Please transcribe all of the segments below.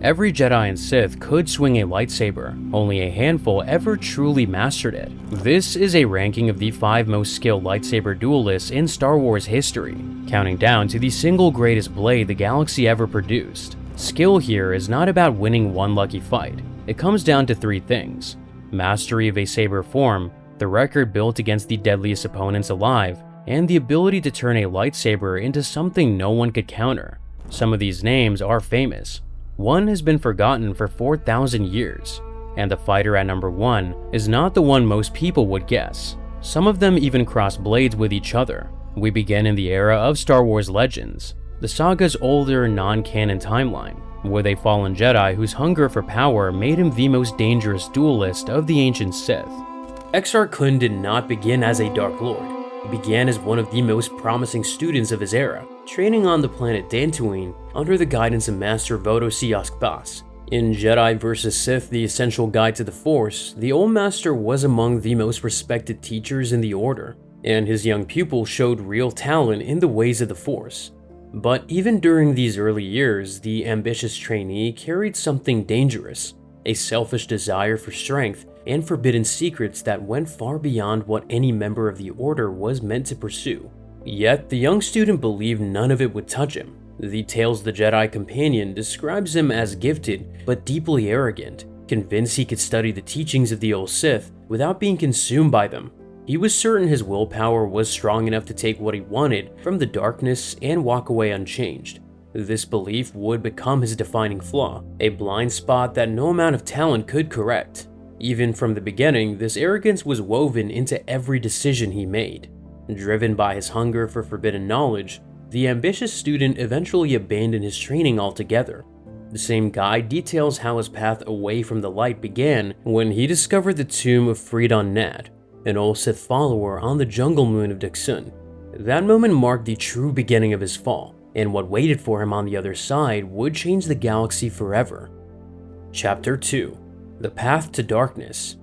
Every Jedi and Sith could swing a lightsaber, only a handful ever truly mastered it. This is a ranking of the 5 most skilled lightsaber duelists in Star Wars history, counting down to the single greatest blade the galaxy ever produced. Skill here is not about winning one lucky fight. It comes down to 3 things: mastery of a saber form, the record built against the deadliest opponents alive, and the ability to turn a lightsaber into something no one could counter. Some of these names are famous. One has been forgotten for 4,000 years, and the fighter at number 1 is not the one most people would guess. Some of them even cross blades with each other. We begin in the era of Star Wars Legends, the saga's older non-canon timeline, with a fallen Jedi whose hunger for power made him the most dangerous duelist of the ancient Sith. Exar Kun did not begin as a Dark Lord. He began as one of the most promising students of his era, training on the planet Dantooine under the guidance of Master Vodo Siyask. In Jedi vs. Sith: The Essential Guide to the Force, the old master was among the most respected teachers in the Order, and his young pupil showed real talent in the ways of the Force. But even during these early years, the ambitious trainee carried something dangerous, a selfish desire for strength and forbidden secrets that went far beyond what any member of the Order was meant to pursue. Yet, the young student believed none of it would touch him. The Tales of the Jedi companion describes him as gifted but deeply arrogant, convinced he could study the teachings of the old Sith without being consumed by them. He was certain his willpower was strong enough to take what he wanted from the darkness and walk away unchanged. This belief would become his defining flaw, a blind spot that no amount of talent could correct. Even from the beginning, this arrogance was woven into every decision he made. Driven by his hunger for forbidden knowledge, the ambitious student eventually abandoned his training altogether. The same guide details how his path away from the light began when he discovered the tomb of Freedon Nad, an old Sith follower on the jungle moon of Dxun. That moment marked the true beginning of his fall, and what waited for him on the other side would change the galaxy forever. Chapter 2: The Path to Darkness.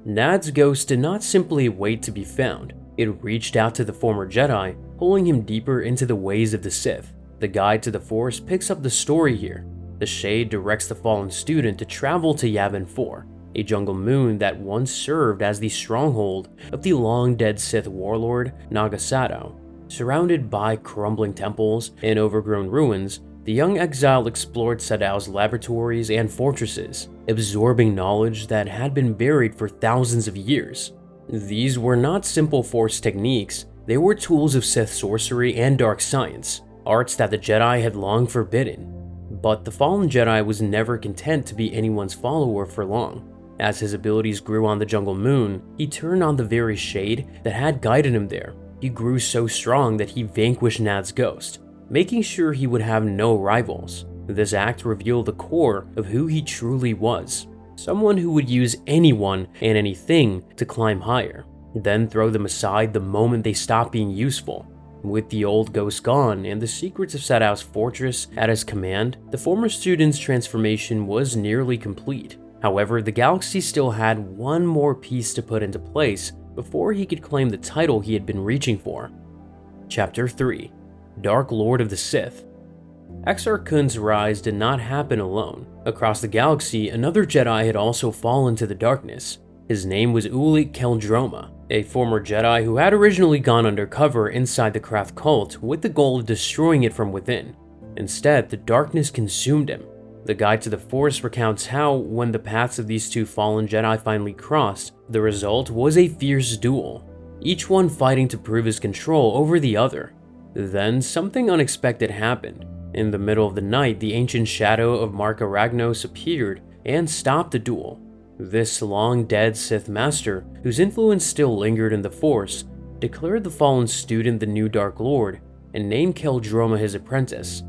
Nad's ghost did not simply wait to be found. It reached out to the former Jedi, pulling him deeper into the ways of the Sith. The Guide to the Force picks up the story here. The Shade directs the fallen student to travel to Yavin 4, a jungle moon that once served as the stronghold of the long-dead Sith warlord Nagasato. Surrounded by crumbling temples and overgrown ruins, the young exile explored Sadow's laboratories and fortresses, absorbing knowledge that had been buried for thousands of years. These were not simple Force techniques, they were tools of Sith sorcery and dark science, arts that the Jedi had long forbidden. But the fallen Jedi was never content to be anyone's follower for long. As his abilities grew on the jungle moon, he turned on the very Shade that had guided him there. He grew so strong that he vanquished Nad's ghost, making sure he would have no rivals. This act revealed the core of who he truly was. Someone who would use anyone and anything to climb higher, then throw them aside the moment they stopped being useful. With the old ghost gone and the secrets of Sadow's fortress at his command, the former student's transformation was nearly complete. However, the galaxy still had one more piece to put into place before he could claim the title he had been reaching for. Chapter 3: Dark Lord of the Sith. Exar Kun's rise did not happen alone. Across the galaxy, another Jedi had also fallen to the darkness. His name was Ulic Qel-Droma, a former Jedi who had originally gone undercover inside the Krath cult with the goal of destroying it from within. Instead, the darkness consumed him. The Guide to the Force recounts how, when the paths of these two fallen Jedi finally crossed, the result was a fierce duel, each one fighting to prove his control over the other. Then, something unexpected happened. In the middle of the night, the ancient shadow of Mark Aragnos appeared and stopped the duel. This long-dead Sith Master, whose influence still lingered in the Force, declared the fallen student the new Dark Lord and named Qel-Droma his apprentice.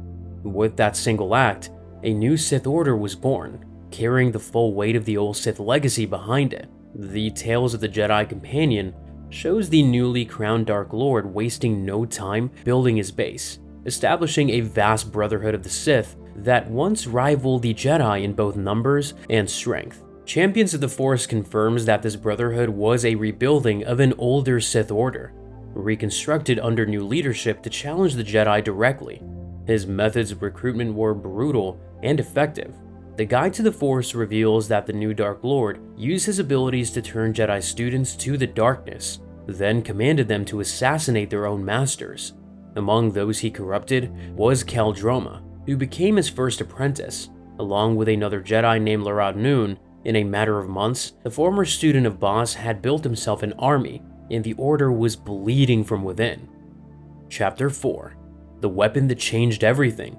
With that single act, a new Sith Order was born, carrying the full weight of the old Sith legacy behind it. The Tales of the Jedi companion shows the newly crowned Dark Lord wasting no time building his base, establishing a vast brotherhood of the Sith that once rivaled the Jedi in both numbers and strength. Champions of the Force confirms that this brotherhood was a rebuilding of an older Sith Order, reconstructed under new leadership to challenge the Jedi directly. His methods of recruitment were brutal and effective, The Guide to the Force reveals that the new Dark Lord used his abilities to turn Jedi students to the darkness, then commanded them to assassinate their own masters. Among those he corrupted was Cal Droma, who became his first apprentice, along with another Jedi named Larad Noon. In a matter of months, the former student of Boss had built himself an army, and the Order was bleeding from within. Chapter 4: The Weapon That Changed Everything.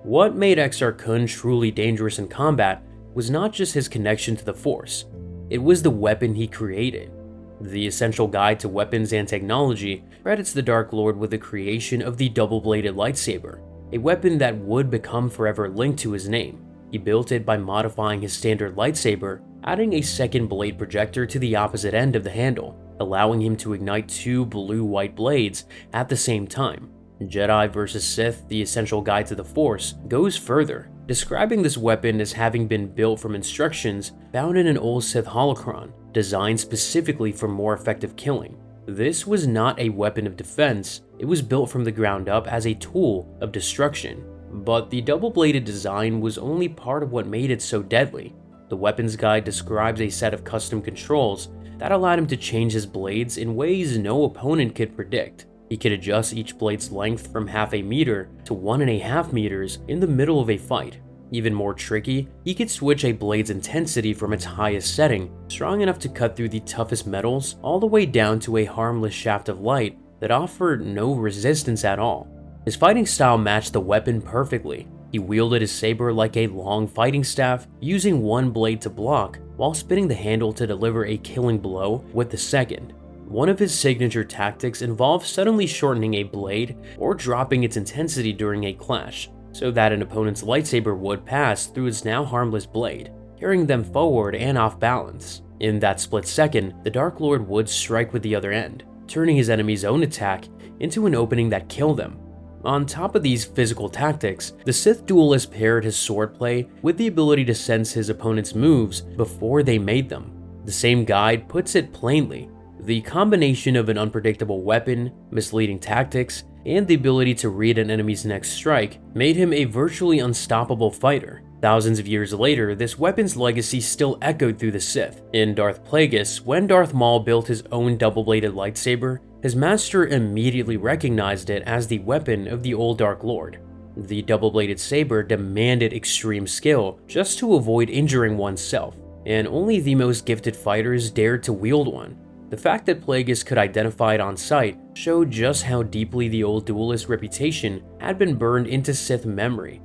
What made Exar Kun truly dangerous in combat was not just his connection to the Force, it was the weapon he created. The Essential Guide to Weapons and Technology credits the Dark Lord with the creation of the double-bladed lightsaber, a weapon that would become forever linked to his name. He built it by modifying his standard lightsaber, adding a second blade projector to the opposite end of the handle, allowing him to ignite two blue-white blades at the same time. Jedi vs. Sith: The Essential Guide to the Force goes further, describing this weapon as having been built from instructions found in an old Sith holocron, designed specifically for more effective killing. This was not a weapon of defense, it was built from the ground up as a tool of destruction. But the double-bladed design was only part of what made it so deadly. The weapons guide describes a set of custom controls that allowed him to change his blades in ways no opponent could predict. He could adjust each blade's length from half a meter to 1.5 meters in the middle of a fight. Even more tricky, he could switch a blade's intensity from its highest setting, strong enough to cut through the toughest metals, all the way down to a harmless shaft of light that offered no resistance at all. His fighting style matched the weapon perfectly. He wielded his saber like a long fighting staff, using one blade to block, while spinning the handle to deliver a killing blow with the second. One of his signature tactics involved suddenly shortening a blade or dropping its intensity during a clash, so that an opponent's lightsaber would pass through its now harmless blade, carrying them forward and off balance. In that split second, the Dark Lord would strike with the other end, turning his enemy's own attack into an opening that killed them. On top of these physical tactics, the Sith duelist paired his swordplay with the ability to sense his opponent's moves before they made them. The same guide puts it plainly: the combination of an unpredictable weapon, misleading tactics, and the ability to read an enemy's next strike made him a virtually unstoppable fighter. Thousands of years later, this weapon's legacy still echoed through the Sith. In Darth Plagueis, when Darth Maul built his own double-bladed lightsaber, his master immediately recognized it as the weapon of the old Dark Lord. The double-bladed saber demanded extreme skill just to avoid injuring oneself, and only the most gifted fighters dared to wield one. The fact that Plagueis could identify it on sight showed just how deeply the old duelist's reputation had been burned into Sith memory.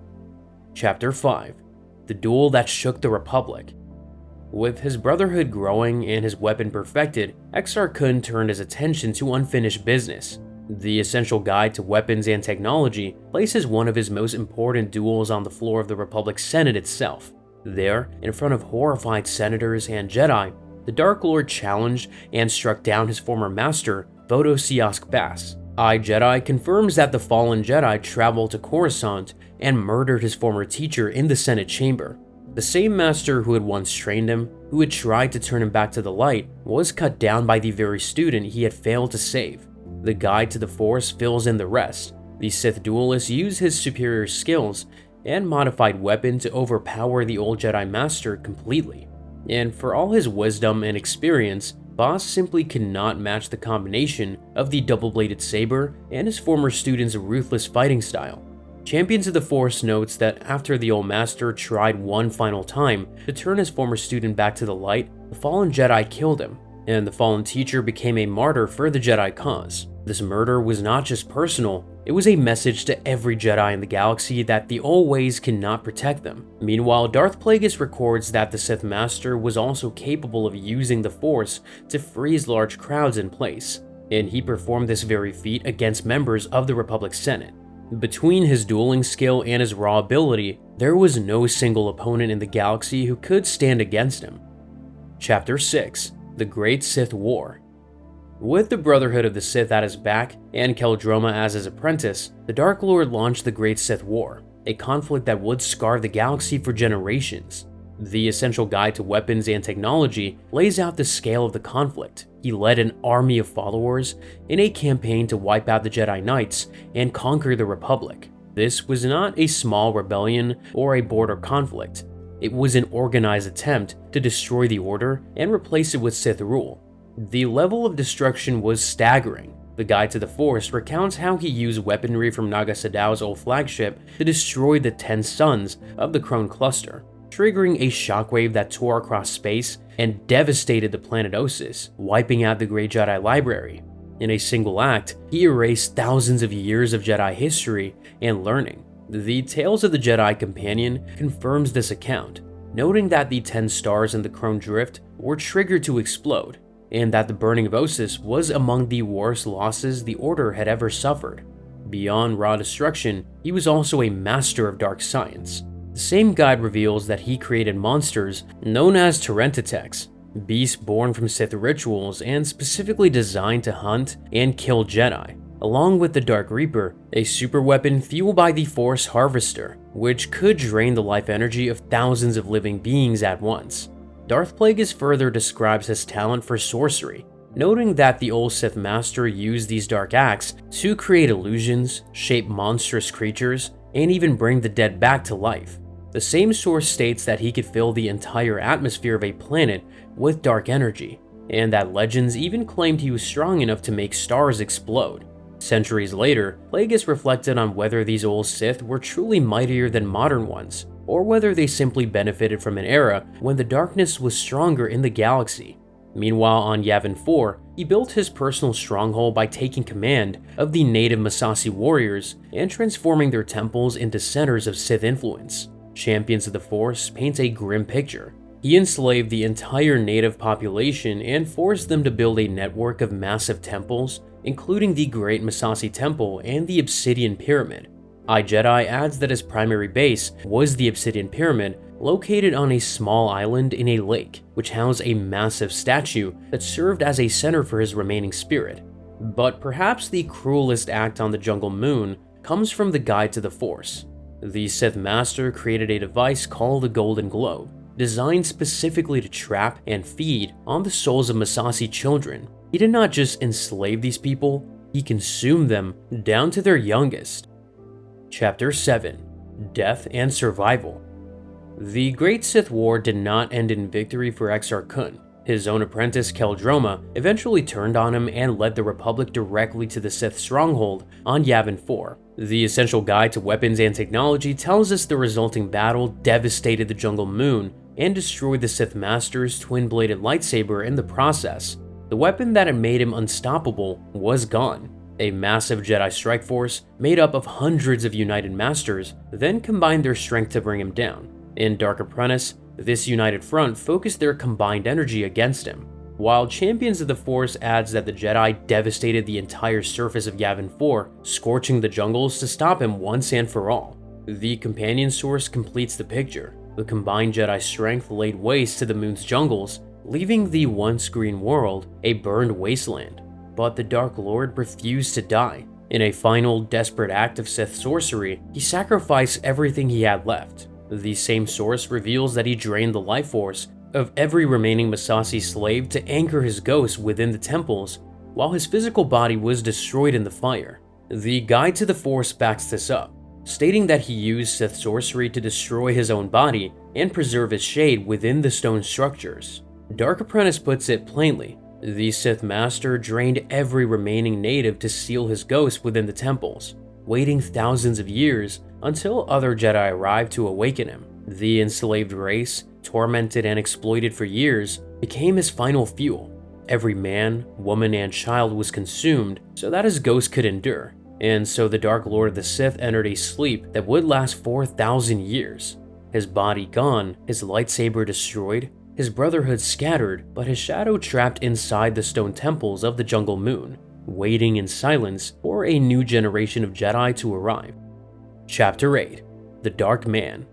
Chapter 5: The Duel That Shook the Republic. With his brotherhood growing and his weapon perfected, Exar Kun turned his attention to unfinished business. The Essential Guide to Weapons and Technology places one of his most important duels on the floor of the Republic's Senate itself. There, in front of horrified senators and Jedi, the Dark Lord challenged and struck down his former master, Vodo Siosk Bass. Jedi confirms that the fallen Jedi traveled to Coruscant and murdered his former teacher in the Senate chamber. The same master who had once trained him, who had tried to turn him back to the light, was cut down by the very student he had failed to save. The Guide to the Force fills in the rest. The Sith duelist used his superior skills and modified weapon to overpower the old Jedi Master completely. And for all his wisdom and experience, Boss simply could not match the combination of the double-bladed saber and his former student's ruthless fighting style. Champions of the Force notes that after the old master tried one final time to turn his former student back to the light, the fallen Jedi killed him, and the fallen teacher became a martyr for the Jedi cause. This murder was not just personal, it was a message to every Jedi in the galaxy that the old ways cannot protect them. Meanwhile, Darth Plagueis records that the Sith Master was also capable of using the Force to freeze large crowds in place, and he performed this very feat against members of the Republic Senate. Between his dueling skill and his raw ability, there was no single opponent in the galaxy who could stand against him. Chapter 6: The Great Sith War. With the Brotherhood of the Sith at his back and Cal Droma as his apprentice, the Dark Lord launched the Great Sith War, a conflict that would scar the galaxy for generations. The Essential Guide to Weapons and Technology lays out the scale of the conflict. He led an army of followers in a campaign to wipe out the Jedi Knights and conquer the Republic. This was not a small rebellion or a border conflict. It was an organized attempt to destroy the Order and replace it with Sith rule. The level of destruction was staggering. The Guide to the Force recounts how he used weaponry from Naga Sadow's old flagship to destroy the 10 suns of the Crone Cluster, triggering a shockwave that tore across space and devastated the planet Ossus, wiping out the Great Jedi Library. In a single act, he erased thousands of years of Jedi history and learning. The Tales of the Jedi Companion confirms this account, noting that the 10 stars in the Crone Drift were triggered to explode, and that the burning of Ossus was among the worst losses the Order had ever suffered. Beyond raw destruction, he was also a master of dark science. The same guide reveals that he created monsters known as Terentatex, beasts born from Sith rituals and specifically designed to hunt and kill Jedi, along with the Dark Reaper, a superweapon fueled by the Force Harvester, which could drain the life energy of thousands of living beings at once. Darth Plagueis further describes his talent for sorcery, noting that the old Sith Master used these dark acts to create illusions, shape monstrous creatures, and even bring the dead back to life. The same source states that he could fill the entire atmosphere of a planet with dark energy, and that legends even claimed he was strong enough to make stars explode. Centuries later, Plagueis reflected on whether these old Sith were truly mightier than modern ones, or whether they simply benefited from an era when the darkness was stronger in the galaxy. Meanwhile, on Yavin 4, he built his personal stronghold by taking command of the native Massassi warriors and transforming their temples into centers of Sith influence. Champions of the Force paints a grim picture. He enslaved the entire native population and forced them to build a network of massive temples, including the Great Massassi Temple and the Obsidian Pyramid. iJedi adds that his primary base was the Obsidian Pyramid, located on a small island in a lake, which housed a massive statue that served as a center for his remaining spirit. But perhaps the cruelest act on the Jungle Moon comes from the Guide to the Force. The Sith Master created a device called the Golden Globe, designed specifically to trap and feed on the souls of Massassi children. He did not just enslave these people, he consumed them down to their youngest. Chapter 7: Death and Survival. The Great Sith War did not end in victory for Exar Kun. His own apprentice Keldroma eventually turned on him and led the Republic directly to the Sith stronghold on Yavin 4. The Essential Guide to Weapons and Technology tells us the resulting battle devastated the Jungle Moon and destroyed the Sith Master's twin-bladed lightsaber in the process. The weapon that had made him unstoppable was gone. A massive Jedi strike force made up of hundreds of united masters then combined their strength to bring him down. In Dark Apprentice, this united front focused their combined energy against him, while Champions of the Force adds that the Jedi devastated the entire surface of Yavin 4, scorching the jungles to stop him once and for all. The companion source completes the picture. The combined Jedi strength laid waste to the moon's jungles, leaving the once green world a burned wasteland. But the Dark Lord refused to die. In a final, desperate act of Sith sorcery, he sacrificed everything he had left. The same source reveals that he drained the life force of every remaining Massassi slave to anchor his ghost within the temples, while his physical body was destroyed in the fire. The Guide to the Force backs this up, stating that he used Sith sorcery to destroy his own body and preserve his shade within the stone structures. Dark Apprentice puts it plainly: the Sith Master drained every remaining native to seal his ghost within the temples, waiting thousands of years until other Jedi arrived to awaken him. The enslaved race, tormented and exploited for years, became his final fuel. Every man, woman, and child was consumed so that his ghost could endure, and so the Dark Lord of the Sith entered a sleep that would last 4,000 years. His body gone, his lightsaber destroyed, his brotherhood scattered, but his shadow trapped inside the stone temples of the Jungle Moon, waiting in silence for a new generation of Jedi to arrive. Chapter 8: The Dark Man.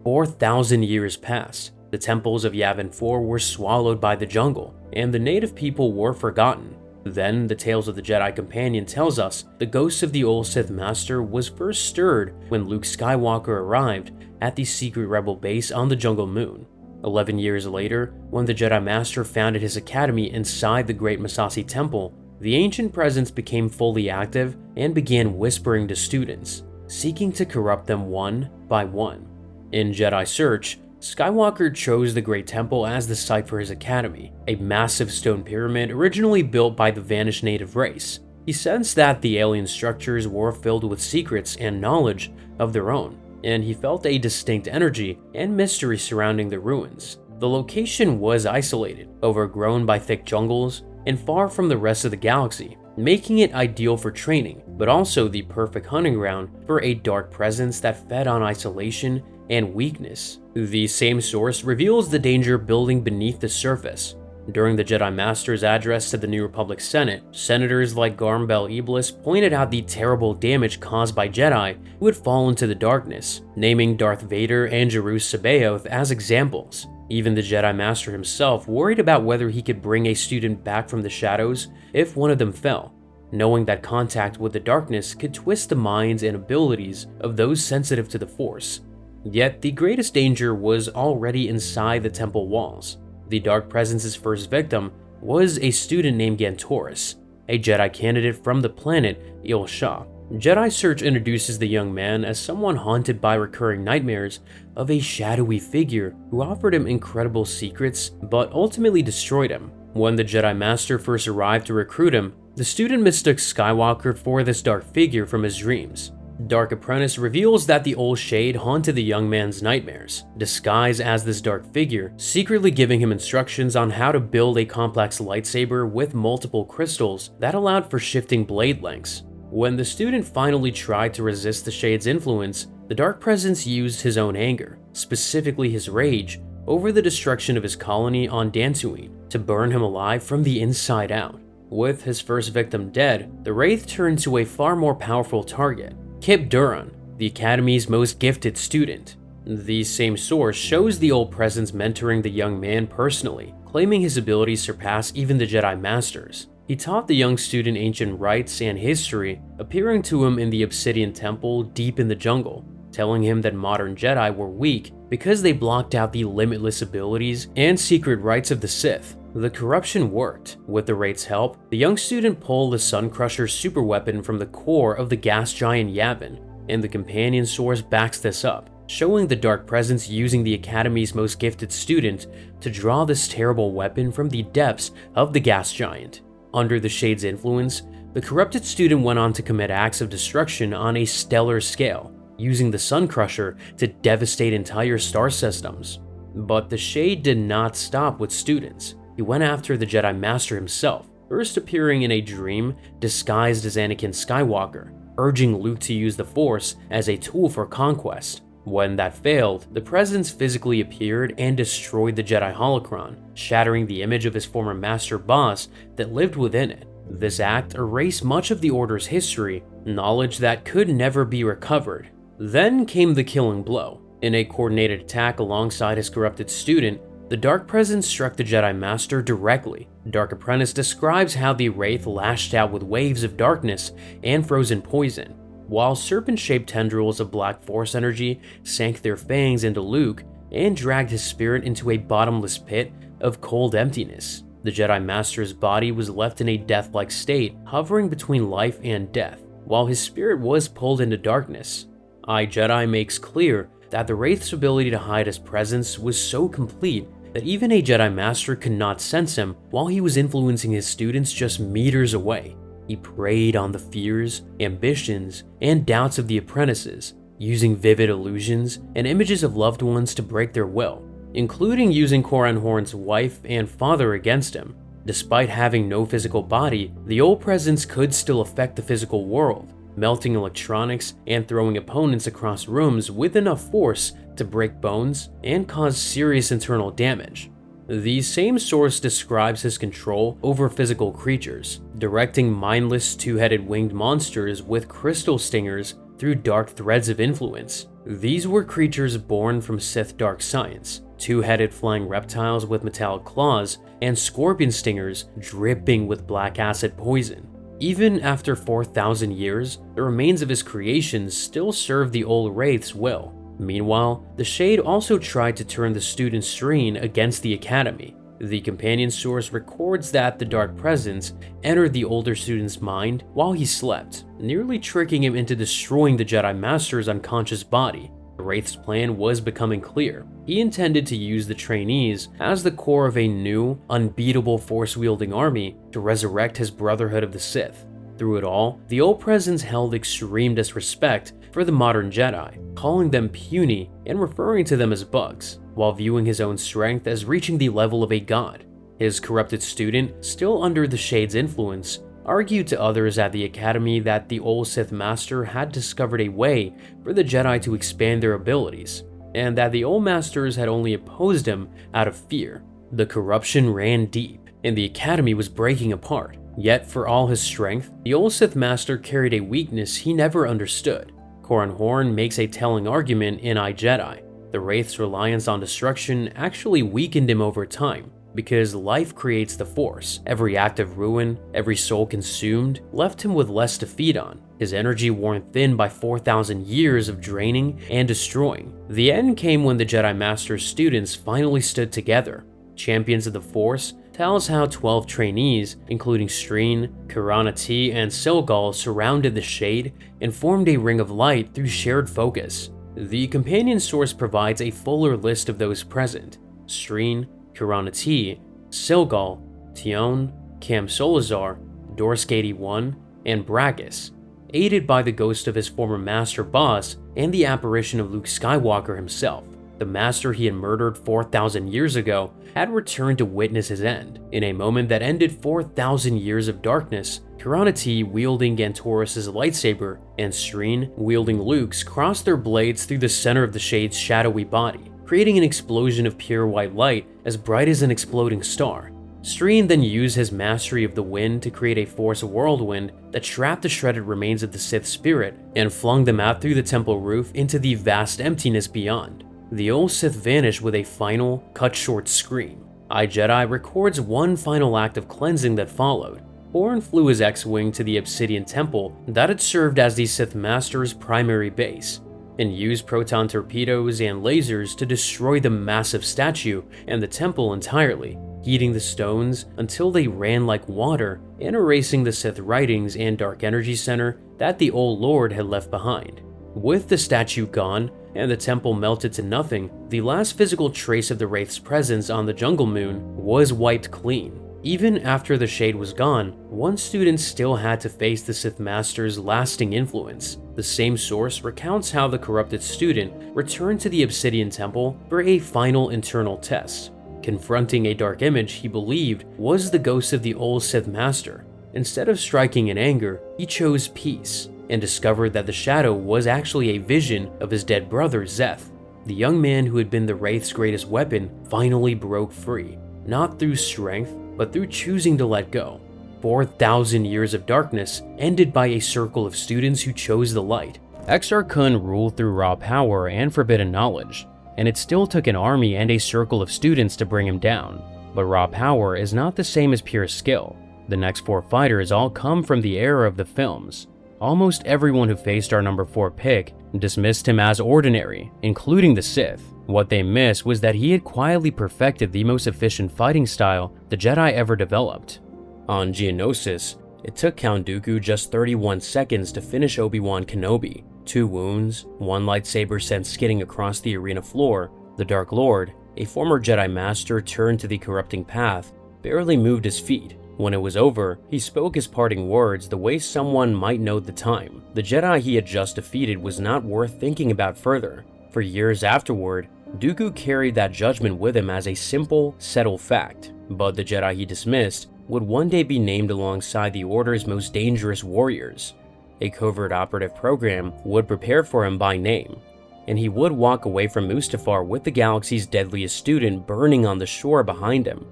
4,000 years passed. The temples of Yavin 4 were swallowed by the jungle, and the native people were forgotten. Then, the Tales of the Jedi Companion tells us the ghost of the old Sith Master was first stirred when Luke Skywalker arrived at the secret rebel base on the Jungle Moon. 11 years later, when the Jedi Master founded his academy inside the Great Massassi Temple, the ancient presence became fully active and began whispering to students, seeking to corrupt them one by one. In Jedi Search, Skywalker chose the Great Temple as the site for his academy, a massive stone pyramid originally built by the vanished native race. He sensed that the alien structures were filled with secrets and knowledge of their own, and he felt a distinct energy and mystery surrounding the ruins. The location was isolated, overgrown by thick jungles, and far from the rest of the galaxy, making it ideal for training, but also the perfect hunting ground for a dark presence that fed on isolation and weakness. The same source reveals the danger building beneath the surface. During the Jedi Master's address to the New Republic Senate, senators like Garmbel Iblis pointed out the terrible damage caused by Jedi who had fallen to the darkness, naming Darth Vader and Jerus Sabaoth as examples. Even the Jedi Master himself worried about whether he could bring a student back from the shadows if one of them fell, knowing that contact with the darkness could twist the minds and abilities of those sensitive to the Force. Yet the greatest danger was already inside the temple walls. The Dark Presence's first victim was a student named Gantoris, a Jedi candidate from the planet Il-Sha. Jedi Search introduces the young man as someone haunted by recurring nightmares of a shadowy figure who offered him incredible secrets but ultimately destroyed him. When the Jedi Master first arrived to recruit him, the student mistook Skywalker for this dark figure from his dreams. Dark Apprentice reveals that the old shade haunted the young man's nightmares, disguised as this dark figure, secretly giving him instructions on how to build a complex lightsaber with multiple crystals that allowed for shifting blade lengths. When the student finally tried to resist the shade's influence, the Dark Presence used his own anger, specifically his rage, over the destruction of his colony on Dantooine to burn him alive from the inside out. With his first victim dead, the Wraith turned to a far more powerful target, Kip Duran, the Academy's most gifted student. The same source shows the old presence mentoring the young man personally, claiming his abilities surpass even the Jedi Masters. He taught the young student ancient rites and history, appearing to him in the Obsidian Temple deep in the jungle, telling him that modern Jedi were weak because they blocked out the limitless abilities and secret rites of the Sith. The corruption worked. With the Wraith's help, the young student pulled the Suncrusher superweapon from the core of the gas giant Yavin, and the companion source backs this up, showing the Dark Presence using the Academy's most gifted student to draw this terrible weapon from the depths of the gas giant. Under the Shade's influence, the corrupted student went on to commit acts of destruction on a stellar scale, using the Suncrusher to devastate entire star systems. But the Shade did not stop with students. He went after the Jedi Master himself, first appearing in a dream disguised as Anakin Skywalker, urging Luke to use the Force as a tool for conquest. When that failed, the Presence physically appeared and destroyed the Jedi Holocron, shattering the image of his former master boss that lived within it. This act erased much of the Order's history, knowledge that could never be recovered. Then came the killing blow. In a coordinated attack alongside his corrupted student, the Dark Presence struck the Jedi Master directly. Dark Apprentice describes how the Wraith lashed out with waves of darkness and frozen poison, while serpent-shaped tendrils of black Force energy sank their fangs into Luke and dragged his spirit into a bottomless pit of cold emptiness. The Jedi Master's body was left in a death-like state, hovering between life and death, while his spirit was pulled into darkness. iJedi makes clear that the Wraith's ability to hide his presence was so complete that even a Jedi Master could not sense him while he was influencing his students just meters away. He preyed on the fears, ambitions, and doubts of the apprentices, using vivid illusions and images of loved ones to break their will, including using Corran Horn's wife and father against him. Despite having no physical body, the old presence could still affect the physical world, melting electronics and throwing opponents across rooms with enough force to break bones and cause serious internal damage. The same source describes his control over physical creatures, directing mindless two-headed winged monsters with crystal stingers through dark threads of influence. These were creatures born from Sith dark science, two-headed flying reptiles with metallic claws, and scorpion stingers dripping with black acid poison. Even after 4,000 years, the remains of his creations still serve the old Wraith's will. Meanwhile, the Shade also tried to turn the student's strain against the Academy. The companion source records that the Dark Presence entered the older student's mind while he slept, nearly tricking him into destroying the Jedi Master's unconscious body. The Wraith's plan was becoming clear. He intended to use the trainees as the core of a new, unbeatable Force-wielding army to resurrect his Brotherhood of the Sith. Through it all, the old presence held extreme disrespect for the modern Jedi, calling them puny and referring to them as bugs, while viewing his own strength as reaching the level of a god. His corrupted student, still under the Shade's influence, argued to others at the academy that the old Sith Master had discovered a way for the Jedi to expand their abilities, and that the old Masters had only opposed him out of fear. The corruption ran deep, and the academy was breaking apart. Yet, for all his strength, the old Sith Master carried a weakness he never understood. Corran Horn makes a telling argument in I, Jedi. The Wraith's reliance on destruction actually weakened him over time, because life creates the Force. Every act of ruin, every soul consumed, left him with less to feed on, his energy worn thin by 4,000 years of draining and destroying. The end came when the Jedi Master's students finally stood together. Champions of the Force tells how 12 trainees, including Streen, Kirana T, and Silgal, surrounded the Shade and formed a ring of light through shared focus. The companion source provides a fuller list of those present: Streen, Kirana T, Silgal, Tion, Cam Solazar, Dorsk 81, and Brachus, aided by the ghost of his former master boss and the apparition of Luke Skywalker himself. The master he had murdered 4,000 years ago had returned to witness his end. In a moment that ended 4,000 years of darkness, Kirana T wielding Gantorus' lightsaber and Streen wielding Luke's crossed their blades through the center of the Shade's shadowy body, creating an explosion of pure white light as bright as an exploding star. Streen then used his mastery of the wind to create a Force whirlwind that trapped the shredded remains of the Sith spirit and flung them out through the temple roof into the vast emptiness beyond. The old Sith vanished with a final, cut-short scream. I, Jedi records one final act of cleansing that followed. Horn flew his X-Wing to the Obsidian Temple that had served as the Sith Master's primary base, and used proton torpedoes and lasers to destroy the massive statue and the temple entirely, heating the stones until they ran like water and erasing the Sith writings and Dark Energy Center that the old Lord had left behind. With the statue gone and the temple melted to nothing, the last physical trace of the Wraith's presence on the Jungle Moon was wiped clean. Even after the Shade was gone, one student still had to face the Sith Master's lasting influence. The same source recounts how the corrupted student returned to the Obsidian Temple for a final internal test. Confronting a dark image he believed was the ghost of the old Sith Master. Instead of striking in anger, he chose peace, and discovered that the shadow was actually a vision of his dead brother Zeth. The young man who had been the Wraith's greatest weapon finally broke free, not through strength, but through choosing to let go. 4,000 years of darkness ended by a circle of students who chose the light. Exar Kun ruled through raw power and forbidden knowledge, and it still took an army and a circle of students to bring him down. But raw power is not the same as pure skill. The next 4 fighters all come from the era of the films. Almost everyone who faced our number 4 pick dismissed him as ordinary, including the Sith. What they missed was that he had quietly perfected the most efficient fighting style the Jedi ever developed. On Geonosis, it took Count Dooku just 31 seconds to finish Obi-Wan Kenobi. 2 wounds, 1 lightsaber sent skidding across the arena floor. The Dark Lord, a former Jedi Master turned to the corrupting path, barely moved his feet. When it was over, he spoke his parting words the way someone might note the time. The Jedi he had just defeated was not worth thinking about further. For years afterward, Dooku carried that judgment with him as a simple, settled fact. But the Jedi he dismissed would one day be named alongside the Order's most dangerous warriors. A covert operative program would prepare for him by name, and he would walk away from Mustafar with the galaxy's deadliest student burning on the shore behind him.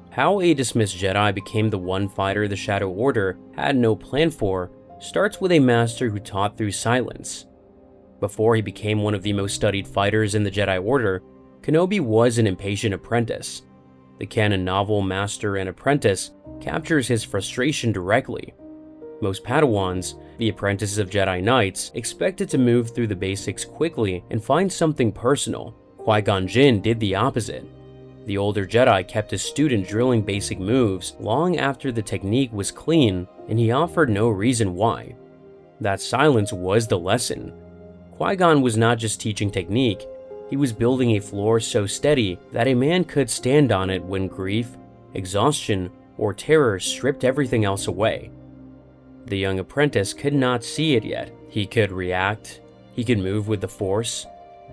How a dismissed Jedi became the one fighter the Shadow Order had no plan for starts with a master who taught through silence. Before he became one of the most studied fighters in the Jedi Order, Kenobi was an impatient apprentice. The canon novel Master and Apprentice captures his frustration directly. Most Padawans, the apprentices of Jedi Knights, expected to move through the basics quickly and find something personal. Qui-Gon Jinn did the opposite. The older Jedi kept his student drilling basic moves long after the technique was clean, and he offered no reason why. That silence was the lesson. Qui-Gon was not just teaching technique, he was building a floor so steady that a man could stand on it when grief, exhaustion, or terror stripped everything else away. The young apprentice could not see it yet. He could react, he could move with the Force.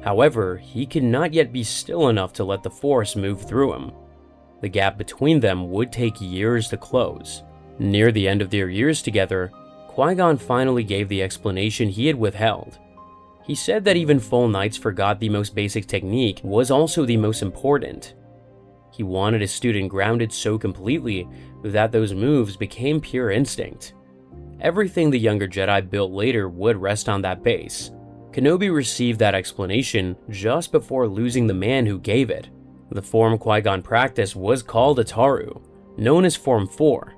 However, he could not yet be still enough to let the Force move through him. The gap between them would take years to close. Near the end of their years together, Qui-Gon finally gave the explanation he had withheld. He said that even full knights forgot the most basic technique was also the most important. He wanted his student grounded so completely that those moves became pure instinct. Everything the younger Jedi built later would rest on that base. Kenobi received that explanation just before losing the man who gave it. The form Qui-Gon practiced was called Ataru, known as Form 4.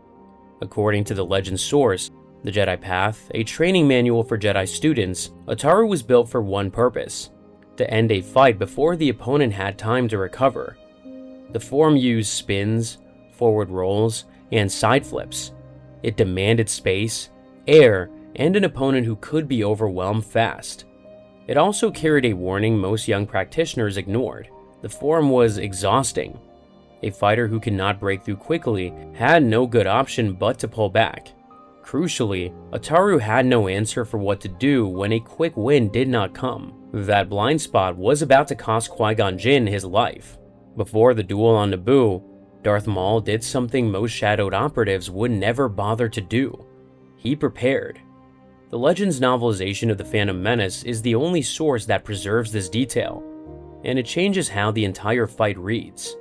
According to the Legends source, The Jedi Path, a training manual for Jedi students, Ataru was built for one purpose: to end a fight before the opponent had time to recover. The form used spins, forward rolls, and side flips. It demanded space, air, and an opponent who could be overwhelmed fast. It also carried a warning most young practitioners ignored. The form was exhausting. A fighter who could not break through quickly had no good option but to pull back. Crucially, Ataru had no answer for what to do when a quick win did not come. That blind spot was about to cost Qui-Gon Jinn his life. Before the duel on Naboo, Darth Maul did something most shadowed operatives would never bother to do. He prepared. The Legends novelization of The Phantom Menace is the only source that preserves this detail, and it changes how the entire fight reads.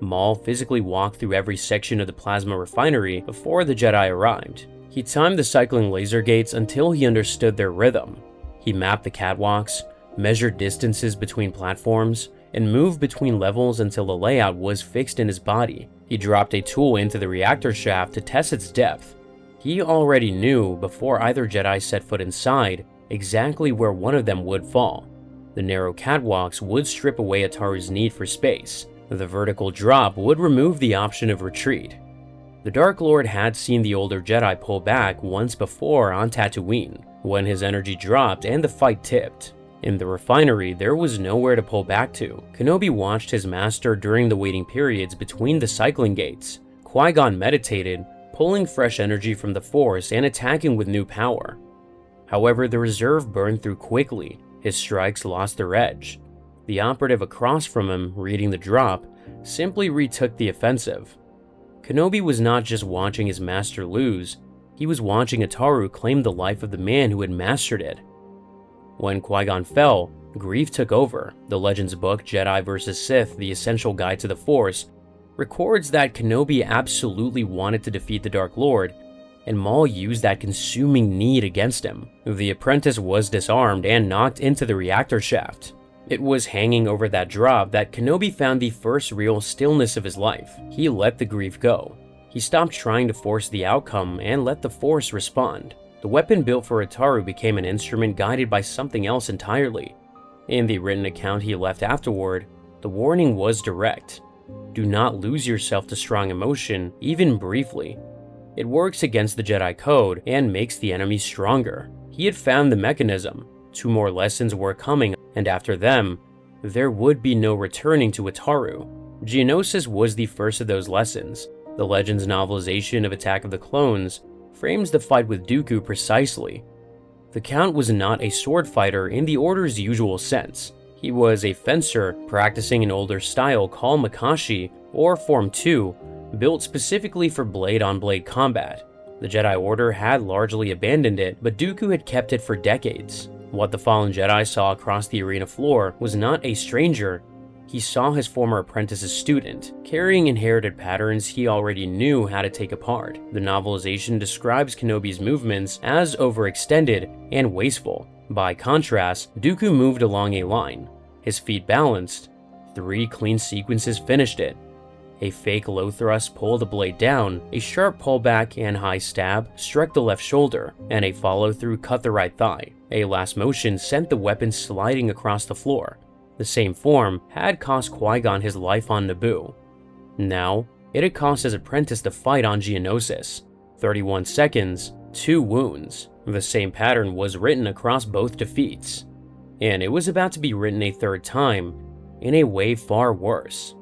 Maul physically walked through every section of the plasma refinery before the Jedi arrived. He timed the cycling laser gates until he understood their rhythm. He mapped the catwalks, measured distances between platforms, and moved between levels until the layout was fixed in his body. He dropped a tool into the reactor shaft to test its depth. He already knew, before either Jedi set foot inside, exactly where one of them would fall. The narrow catwalks would strip away Ataru's need for space. The vertical drop would remove the option of retreat. The Dark Lord had seen the older Jedi pull back once before on Tatooine, when his energy dropped and the fight tipped. In the refinery, there was nowhere to pull back to. Kenobi watched his master during the waiting periods between the cycling gates. Qui-Gon meditated, pulling fresh energy from the Force and attacking with new power. However, the reserve burned through quickly. His strikes lost their edge. The operative across from him, reading the drop, simply retook the offensive. Kenobi was not just watching his master lose, he was watching Ataru claim the life of the man who had mastered it. When Qui-Gon fell, grief took over. The Legends book Jedi vs. Sith, The Essential Guide to the Force, records that Kenobi absolutely wanted to defeat the Dark Lord, and Maul used that consuming need against him. The apprentice was disarmed and knocked into the reactor shaft. It was hanging over that drop that Kenobi found the first real stillness of his life. He let the grief go. He stopped trying to force the outcome and let the Force respond. The weapon built for Ataru became an instrument guided by something else entirely. In the written account he left afterward, the warning was direct. Do not lose yourself to strong emotion, even briefly. It works against the Jedi Code and makes the enemy stronger. He had found the mechanism. 2 more lessons were coming, and after them, there would be no returning to Ataru. Geonosis was the first of those lessons. The Legends novelization of Attack of the Clones frames the fight with Dooku precisely. The Count was not a sword fighter in the Order's usual sense. He was a fencer practicing an older style called Makashi, or Form 2, built specifically for blade-on-blade combat. The Jedi Order had largely abandoned it, but Dooku had kept it for decades. What the fallen Jedi saw across the arena floor was not a stranger. He saw his former apprentice's student, carrying inherited patterns he already knew how to take apart. The novelization describes Kenobi's movements as overextended and wasteful. By contrast, Dooku moved along a line, his feet balanced. 3 clean sequences finished it. A fake low thrust pulled the blade down, a sharp pullback and high stab struck the left shoulder, and a follow-through cut the right thigh. A last motion sent the weapon sliding across the floor. The same form had cost Qui-Gon his life on Naboo. Now, it had cost his apprentice the fight on Geonosis. 31 seconds, 2 wounds. The same pattern was written across both defeats. and it was about to be written a third time, in a way far worse.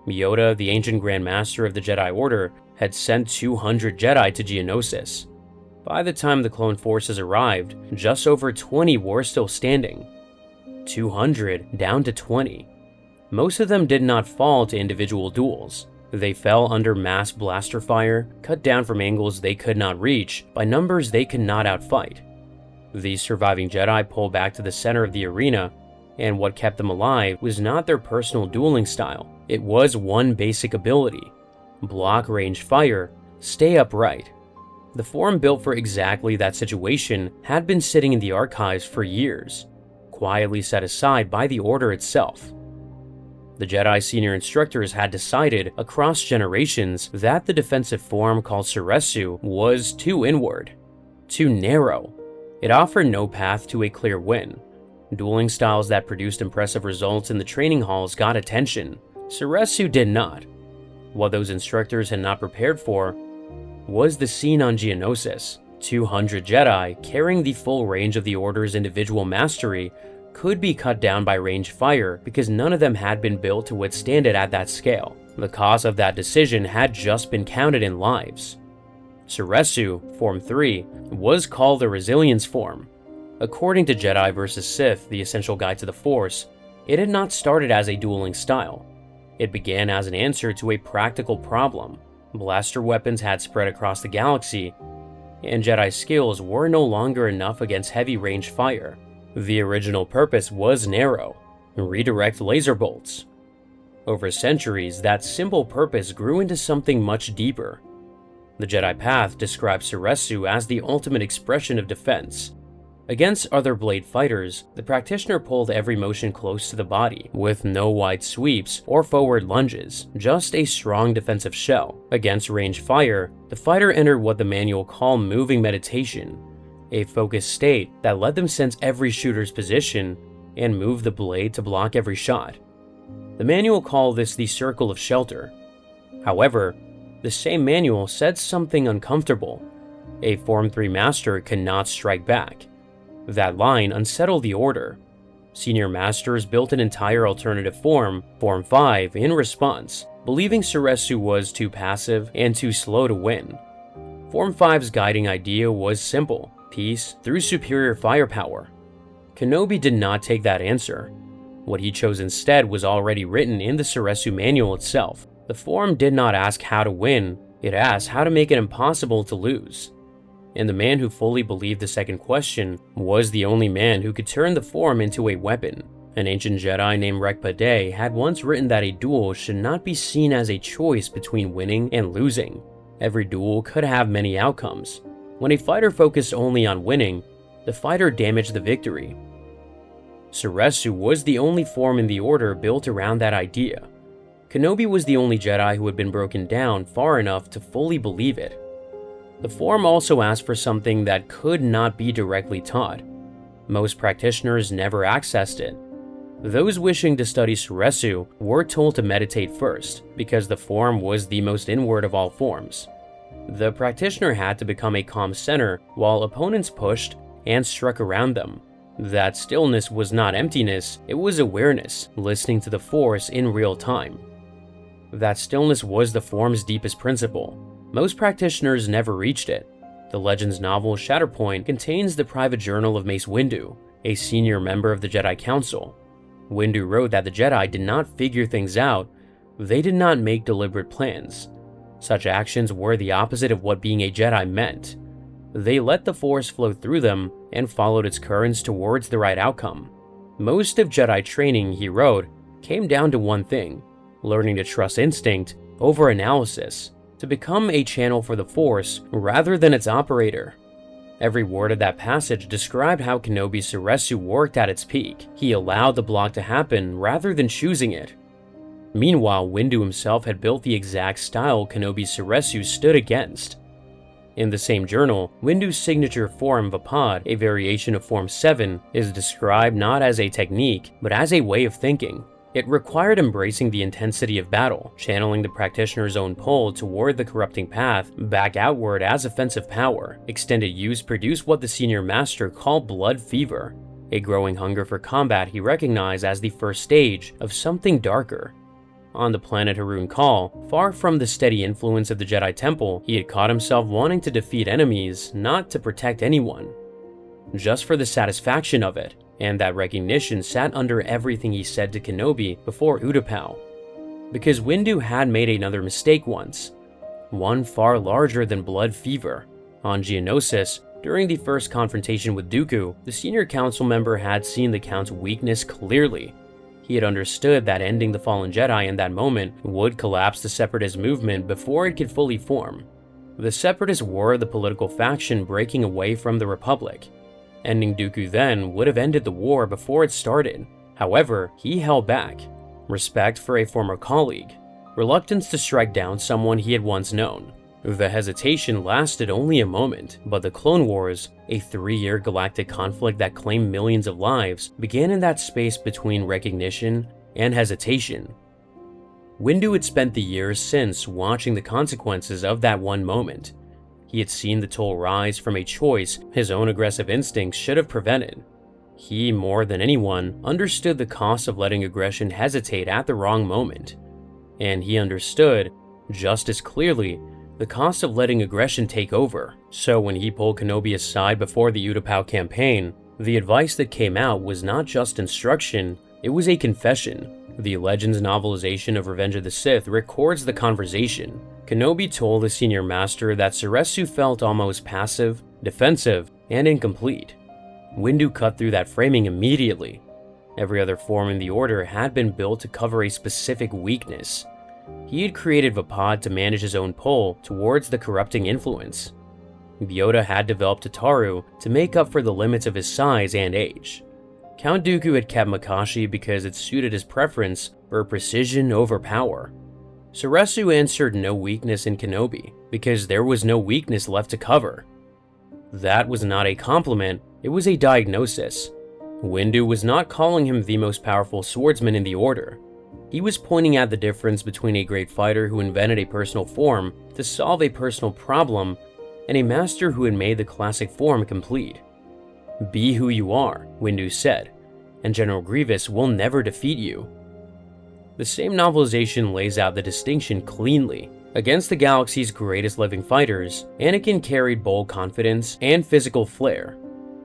Yoda, the ancient Grand Master of the Jedi Order, had sent 200 Jedi to Geonosis. By the time the clone forces arrived, just over 20 were still standing. 200 down to 20. Most of them did not fall to individual duels. They fell under mass blaster fire, cut down from angles they could not reach by numbers they could not outfight. These surviving Jedi pulled back to the center of the arena, and what kept them alive was not their personal dueling style. It was one basic ability: block range fire, stay upright. The form built for exactly that situation had been sitting in the archives for years, quietly set aside by the Order itself. The Jedi senior instructors had decided across generations that the defensive form called Soresu was too inward, too narrow. It offered no path to a clear win. Dueling styles that produced impressive results in the training halls got attention. Soresu did not. What those instructors had not prepared for was the scene on Geonosis. 200 Jedi, carrying the full range of the Order's individual mastery, could be cut down by range fire because none of them had been built to withstand it at that scale. The cost of that decision had just been counted in lives. Soresu, Form 3, was called the Resilience Form. According to Jedi vs. Sith, the essential guide to the Force, it had not started as a dueling style. It began as an answer to a practical problem. Blaster weapons had spread across the galaxy, and Jedi skills were no longer enough against heavy range fire. The original purpose was narrow: redirect laser bolts. Over centuries, that simple purpose grew into something much deeper. The Jedi Path describes Soresu as the ultimate expression of defense. Against other blade fighters, the practitioner pulled every motion close to the body, with no wide sweeps or forward lunges, just a strong defensive shell. Against range fire, the fighter entered what the manual called moving meditation, a focused state that let them sense every shooter's position and move the blade to block every shot. The manual called this the circle of shelter. However, the same manual said something uncomfortable. A Form 3 master cannot strike back. That line unsettled the Order. Senior Masters built an entire alternative form, Form 5, in response, believing Soresu was too passive and too slow to win. Form 5's guiding idea was simple: peace through superior firepower. Kenobi did not take that answer. What he chose instead was already written in the Soresu manual itself. The form did not ask how to win, it asked how to make it impossible to lose. And the man who fully believed the second question was the only man who could turn the form into a weapon. An ancient Jedi named Vaapad had once written that a duel should not be seen as a choice between winning and losing. Every duel could have many outcomes. When a fighter focused only on winning, the fighter damaged the victory. Soresu was the only form in the Order built around that idea. Kenobi was the only Jedi who had been broken down far enough to fully believe it. The form also asked for something that could not be directly taught. Most practitioners never accessed it. Those wishing to study Soresu were told to meditate first, because the form was the most inward of all forms. The practitioner had to become a calm center while opponents pushed and struck around them. That stillness was not emptiness, it was awareness, listening to the Force in real time. That stillness was the form's deepest principle. Most practitioners never reached it. The Legends novel Shatterpoint contains the private journal of Mace Windu, a senior member of the Jedi Council. Windu wrote that the Jedi did not figure things out, they did not make deliberate plans. Such actions were the opposite of what being a Jedi meant. They let the Force flow through them and followed its currents towards the right outcome. Most of Jedi training, he wrote, came down to one thing: learning to trust instinct over analysis, to become a channel for the Force rather than its operator. Every word of that passage described how Kenobi's Soresu worked at its peak. He allowed the block to happen rather than choosing it. Meanwhile, Windu himself had built the exact style Kenobi's Soresu stood against. In the same journal, Windu's signature form Vaapad, a variation of Form 7, is described not as a technique, but as a way of thinking. It required embracing the intensity of battle, channeling the practitioner's own pull toward the corrupting path back outward as offensive power. Extended use produced what the senior master called blood fever. a growing hunger for combat he recognized as the first stage of something darker. On the planet Harun Kal, far from the steady influence of the Jedi Temple, he had caught himself wanting to defeat enemies, not to protect anyone. Just for the satisfaction of it, and that recognition sat under everything he said to Kenobi before Utapau. Because Windu had made another mistake once, one far larger than blood fever. On Geonosis, during the first confrontation with Dooku, the senior council member had seen the Count's weakness clearly. He had understood that ending the fallen Jedi in that moment would collapse the Separatist movement before it could fully form. The Separatists were the political faction breaking away from the Republic. Ending Dooku then would have ended the war before it started. However, he held back. Respect for a former colleague. Reluctance to strike down someone he had once known. The hesitation lasted only a moment, but the Clone Wars, a 3-year galactic conflict that claimed millions of lives, began in that space between recognition and hesitation. Windu had spent the years since watching the consequences of that one moment. He had seen the toll rise from a choice his own aggressive instincts should have prevented. He, more than anyone, understood the cost of letting aggression hesitate at the wrong moment. And he understood, just as clearly, the cost of letting aggression take over. So when he pulled Kenobi aside before the Utapau campaign, the advice that came out was not just instruction, it was a confession. The Legends novelization of Revenge of the Sith records the conversation. Kenobi told the senior master that Soresu felt almost passive, defensive, and incomplete. Windu cut through that framing immediately. Every other form in the Order had been built to cover a specific weakness. He had created Vaapad to manage his own pull towards the corrupting influence. Yoda had developed Tataru to make up for the limits of his size and age. Count Dooku had kept Makashi because it suited his preference for precision over power. Soresu answered no weakness in Kenobi because there was no weakness left to cover. That was not a compliment, it was a diagnosis. Windu was not calling him the most powerful swordsman in the Order. He was pointing out the difference between a great fighter who invented a personal form to solve a personal problem and a master who had made the classic form complete. Be who you are, Windu said, and General Grievous will never defeat you. The same novelization lays out the distinction cleanly. Against the galaxy's greatest living fighters, Anakin carried bold confidence and physical flair.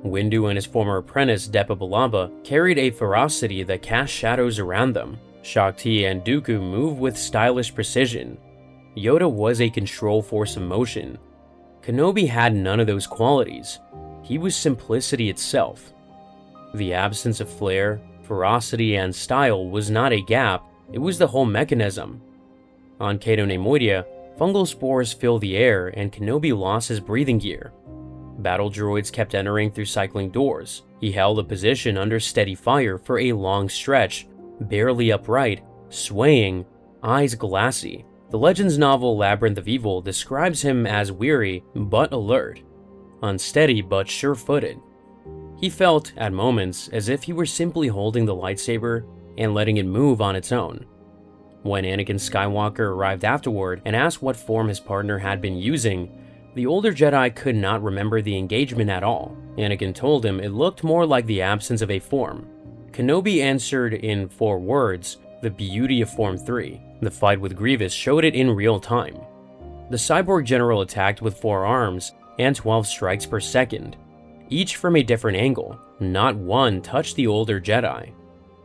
Windu and his former apprentice Depa Billaba carried a ferocity that cast shadows around them. Shakti and Dooku move with stylish precision. Yoda was a control force of motion. Kenobi had none of those qualities. He was simplicity itself. The absence of flair, ferocity, and style was not a gap, it was the whole mechanism. On Canon and Legends, fungal spores filled the air and Kenobi lost his breathing gear. Battle droids kept entering through cycling doors. He held a position under steady fire for a long stretch, barely upright, swaying, eyes glassy. The Legends novel Labyrinth of Evil describes him as weary but alert, unsteady but sure-footed. He felt, at moments, as if he were simply holding the lightsaber and letting it move on its own. When Anakin Skywalker arrived afterward and asked what form his partner had been using, the older Jedi could not remember the engagement at all. Anakin told him it looked more like the absence of a form. Kenobi answered in 4 words, the beauty of Form 3. The fight with Grievous showed it in real time. The cyborg general attacked with 4 arms and 12 strikes per second, each from a different angle. Not one touched the older Jedi.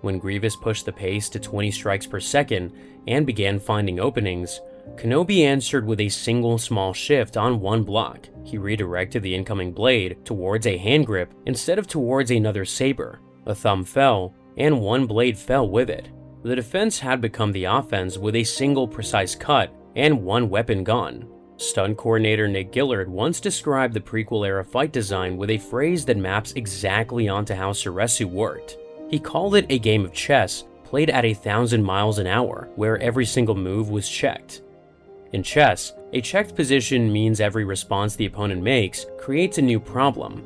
When Grievous pushed the pace to 20 strikes per second and began finding openings, Kenobi answered with a single small shift on one block. He redirected the incoming blade towards a hand grip instead of towards another saber. A thumb fell, and one blade fell with it. The defense had become the offense with a single precise cut and one weapon gone. Stunt coordinator Nick Gillard once described the prequel-era fight design with a phrase that maps exactly onto how Soresu worked. He called it a game of chess played at 1,000 miles an hour, where every single move was checked. In chess, a checked position means every response the opponent makes creates a new problem.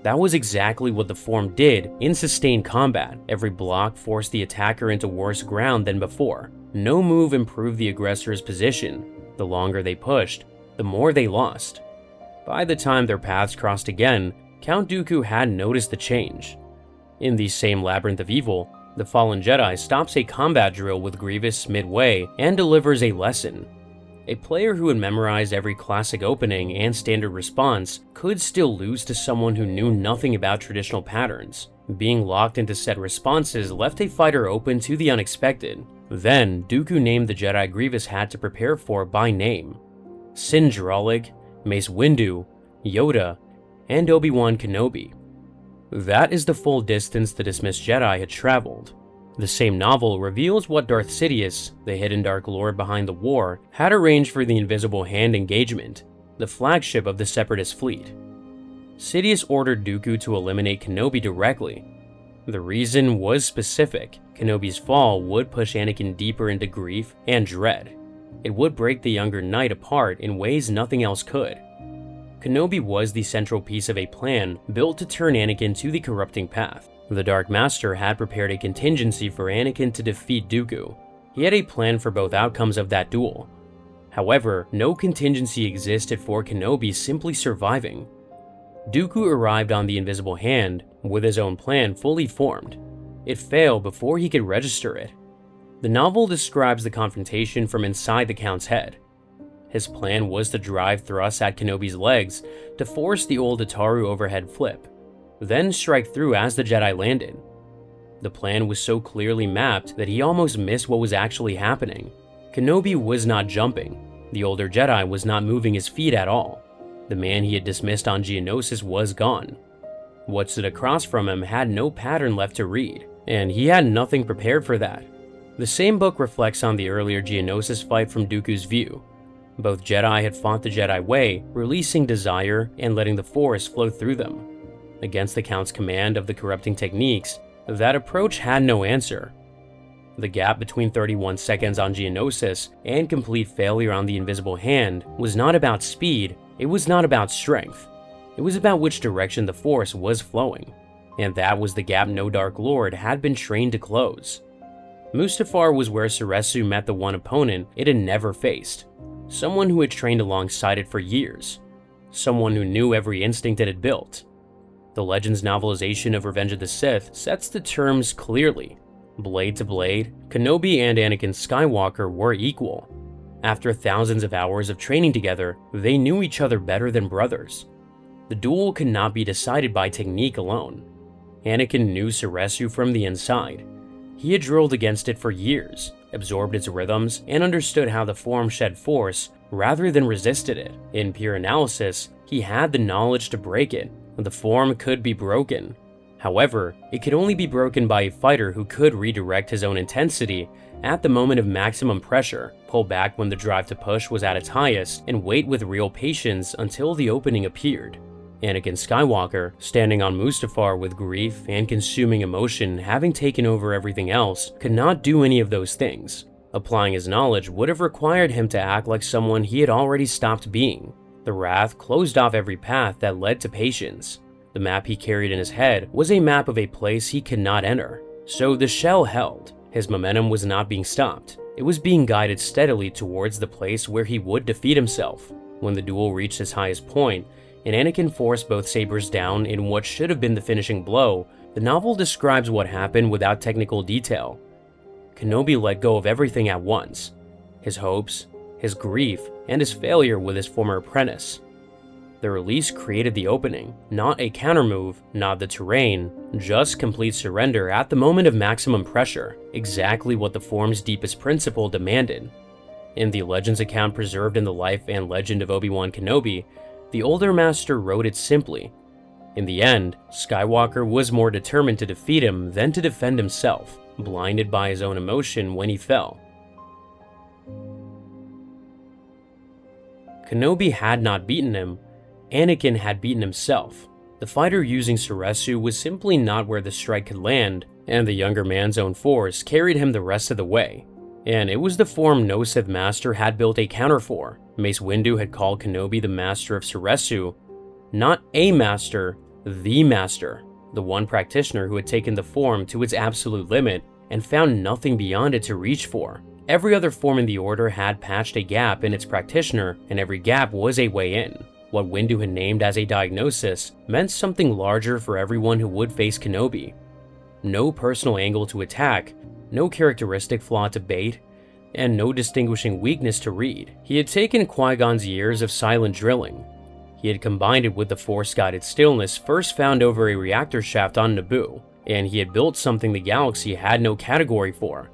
That was exactly what the form did in sustained combat. Every block forced the attacker into worse ground than before. No move improved the aggressor's position. The longer they pushed, the more they lost. By the time their paths crossed again, Count Dooku had noticed the change. In the same labyrinth of evil, the fallen Jedi stops a combat drill with Grievous midway and delivers a lesson. A player who had memorized every classic opening and standard response could still lose to someone who knew nothing about traditional patterns. Being locked into said responses left a fighter open to the unexpected. Then, Dooku named the Jedi Grievous had to prepare for by name: Sin Drallig, Mace Windu, Yoda, and Obi-Wan Kenobi. That is the full distance the dismissed Jedi had traveled. The same novel reveals what Darth Sidious, the hidden Dark Lord behind the war, had arranged for the Invisible Hand engagement, the flagship of the Separatist fleet. Sidious ordered Dooku to eliminate Kenobi directly. The reason was specific: Kenobi's fall would push Anakin deeper into grief and dread. It would break the younger knight apart in ways nothing else could. Kenobi was the central piece of a plan built to turn Anakin to the corrupting path. The Dark Master had prepared a contingency for Anakin to defeat Dooku. He had a plan for both outcomes of that duel. However, no contingency existed for Kenobi simply surviving. Dooku arrived on the Invisible Hand with his own plan fully formed. It failed before he could register it. The novel describes the confrontation from inside the Count's head. His plan was to drive thrusts at Kenobi's legs to force the old Ataru overhead flip, then strike through as the Jedi landed. The plan was so clearly mapped that he almost missed what was actually happening. Kenobi was not jumping. The older Jedi was not moving his feet at all. The man he had dismissed on Geonosis was gone. What stood across from him had no pattern left to read, and he had nothing prepared for that. The same book reflects on the earlier Geonosis fight from Dooku's view. Both Jedi had fought the Jedi way, releasing desire and letting the Force flow through them. Against the Count's command of the corrupting techniques, that approach had no answer. The gap between 31 seconds on Geonosis and complete failure on the Invisible Hand was not about speed, it was not about strength. It was about which direction the Force was flowing, and that was the gap no Dark Lord had been trained to close. Mustafar was where Soresu met the one opponent it had never faced, someone who had trained alongside it for years, someone who knew every instinct it had built. The Legends novelization of Revenge of the Sith sets the terms clearly. Blade to blade, Kenobi and Anakin Skywalker were equal. After thousands of hours of training together, they knew each other better than brothers. The duel could not be decided by technique alone. Anakin knew Soresu from the inside. He had drilled against it for years, absorbed its rhythms, and understood how the form shed force rather than resisted it. In pure analysis, he had the knowledge to break it. The form could be broken. However, it could only be broken by a fighter who could redirect his own intensity at the moment of maximum pressure, pull back when the drive to push was at its highest, and wait with real patience until the opening appeared. Anakin Skywalker, standing on Mustafar with grief and consuming emotion having taken over everything else, could not do any of those things. Applying his knowledge would have required him to act like someone he had already stopped being. The wrath closed off every path that led to patience. The map he carried in his head was a map of a place he could not enter. So the shell held. His momentum was not being stopped. It was being guided steadily towards the place where he would defeat himself. When the duel reached its highest point, and Anakin forced both sabers down in what should have been the finishing blow, the novel describes what happened without technical detail. Kenobi let go of everything at once. His hopes, his grief, and his failure with his former apprentice. The release created the opening, not a countermove, not the terrain, just complete surrender at the moment of maximum pressure, exactly what the form's deepest principle demanded. In the Legends account preserved in the life and legend of Obi-Wan Kenobi, the older master wrote it simply. In the end, Skywalker was more determined to defeat him than to defend himself, blinded by his own emotion when he fell. Kenobi had not beaten him, Anakin had beaten himself. The fighter using Soresu was simply not where the strike could land, and the younger man's own force carried him the rest of the way. And it was the form no Sith master had built a counter for. Mace Windu had called Kenobi the master of Soresu, not a master, the master, the one practitioner who had taken the form to its absolute limit and found nothing beyond it to reach for. Every other form in the Order had patched a gap in its practitioner, and every gap was a way in. What Windu had named as a diagnosis meant something larger for everyone who would face Kenobi. no personal angle to attack, no characteristic flaw to bait, and no distinguishing weakness to read. He had taken Qui-Gon's years of silent drilling. He had combined it with the Force-guided stillness first found over a reactor shaft on Naboo, and he had built something the galaxy had no category for.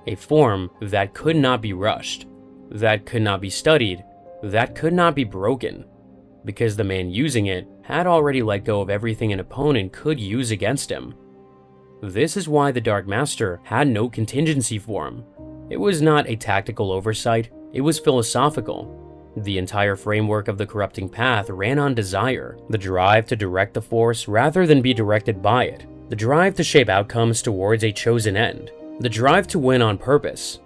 A form that could not be rushed, that could not be studied, that could not be broken, because the man using it had already let go of everything an opponent could use against him. This is why the Dark Master had no contingency for him. It was not a tactical oversight, it was philosophical. The entire framework of the corrupting path ran on desire, the drive to direct the Force rather than be directed by it, the drive to shape outcomes towards a chosen end, the drive to win on purpose.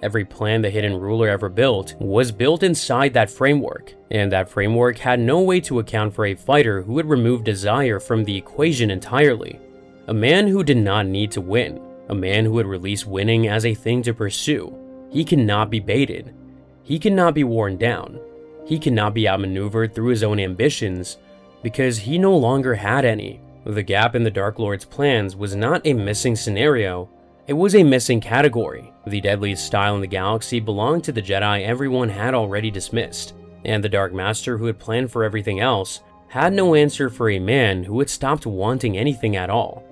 Every plan the hidden ruler ever built was built inside that framework, and that framework had no way to account for a fighter who would remove desire from the equation entirely. A man who did not need to win, a man who would release winning as a thing to pursue. He cannot be baited. He cannot be worn down. He cannot be outmaneuvered through his own ambitions, because he no longer had any. The gap in the Dark Lord's plans was not a missing scenario, it was a missing category. The deadliest style in the galaxy belonged to the Jedi everyone had already dismissed, and the Dark Master who had planned for everything else had no answer for a man who had stopped wanting anything at all.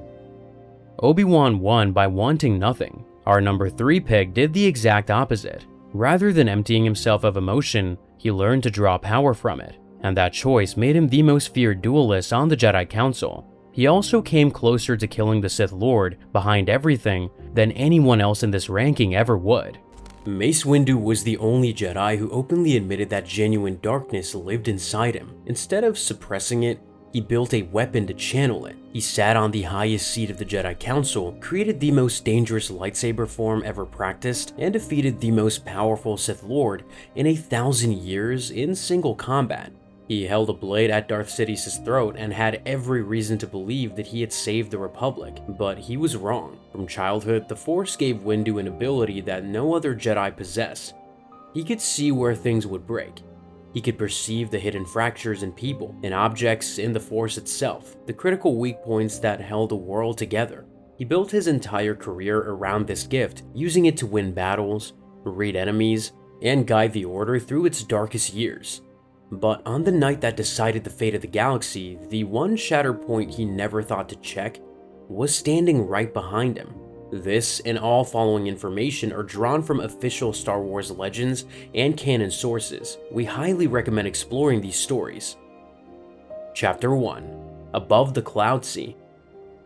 Obi-Wan won by wanting nothing. Our number 3 pick did the exact opposite. Rather than emptying himself of emotion, he learned to draw power from it, and that choice made him the most feared duelist on the Jedi Council. He also came closer to killing the Sith Lord behind everything than anyone else in this ranking ever would. Mace Windu was the only Jedi who openly admitted that genuine darkness lived inside him. Instead of suppressing it, he built a weapon to channel it. He sat on the highest seat of the Jedi Council, created the most dangerous lightsaber form ever practiced, and defeated the most powerful Sith Lord in 1,000 years in single combat. He held a blade at Darth Sidious' throat and had every reason to believe that he had saved the Republic, but he was wrong. From childhood, the Force gave Windu an ability that no other Jedi possessed. He could see where things would break. He could perceive the hidden fractures in people, in objects, in the Force itself, the critical weak points that held the world together. He built his entire career around this gift, using it to win battles, read enemies, and guide the Order through its darkest years. But on the night that decided the fate of the galaxy, the one shatter point he never thought to check was standing right behind him. This and all following information are drawn from official Star Wars Legends and canon sources. We highly recommend exploring these stories. Chapter 1. Above the Cloud Sea.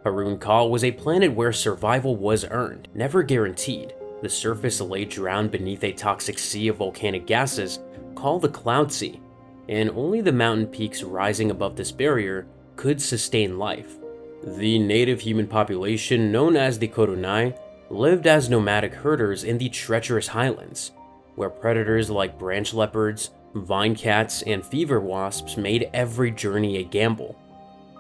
Harun Kal was a planet where survival was earned, never guaranteed. The surface lay drowned beneath a toxic sea of volcanic gases called the Cloud Sea, and only the mountain peaks rising above this barrier could sustain life. The native human population, known as the Kodunai, lived as nomadic herders in the treacherous highlands, where predators like branch leopards, vine cats, and fever wasps made every journey a gamble.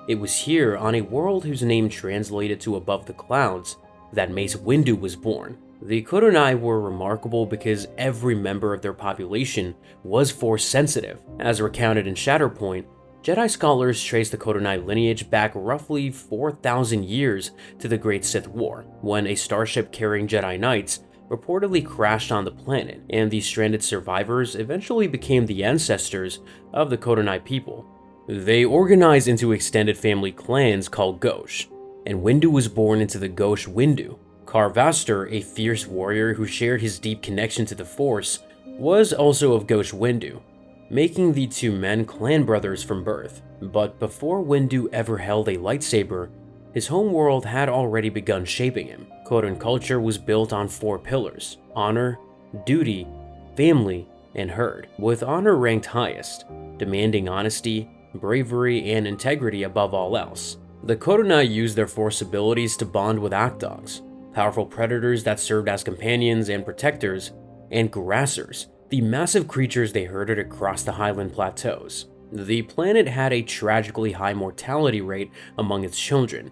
It was here, on a world whose name translated to above the clouds, that Mace Windu was born. The Kodunai were remarkable because every member of their population was Force sensitive. As recounted in Shatterpoint, Jedi scholars trace the Kodunai lineage back roughly 4,000 years to the Great Sith War, when a starship carrying Jedi Knights reportedly crashed on the planet, and the stranded survivors eventually became the ancestors of the Kodunai people. They organized into extended family clans called Ghosh, and Windu was born into the Ghosh Windu. Carvaster, a fierce warrior who shared his deep connection to the Force, was also of Ghosh Windu, making the two men clan brothers from birth. But before Windu ever held a lightsaber, his homeworld had already begun shaping him. Kodan culture was built on 4 pillars: honor, duty, family, and herd, with honor ranked highest, demanding honesty, bravery, and integrity above all else. The Kodunai used their Force abilities to bond with Akdogs, powerful predators that served as companions and protectors, and Grassers, the massive creatures they herded across the highland plateaus. The planet had a tragically high mortality rate among its children,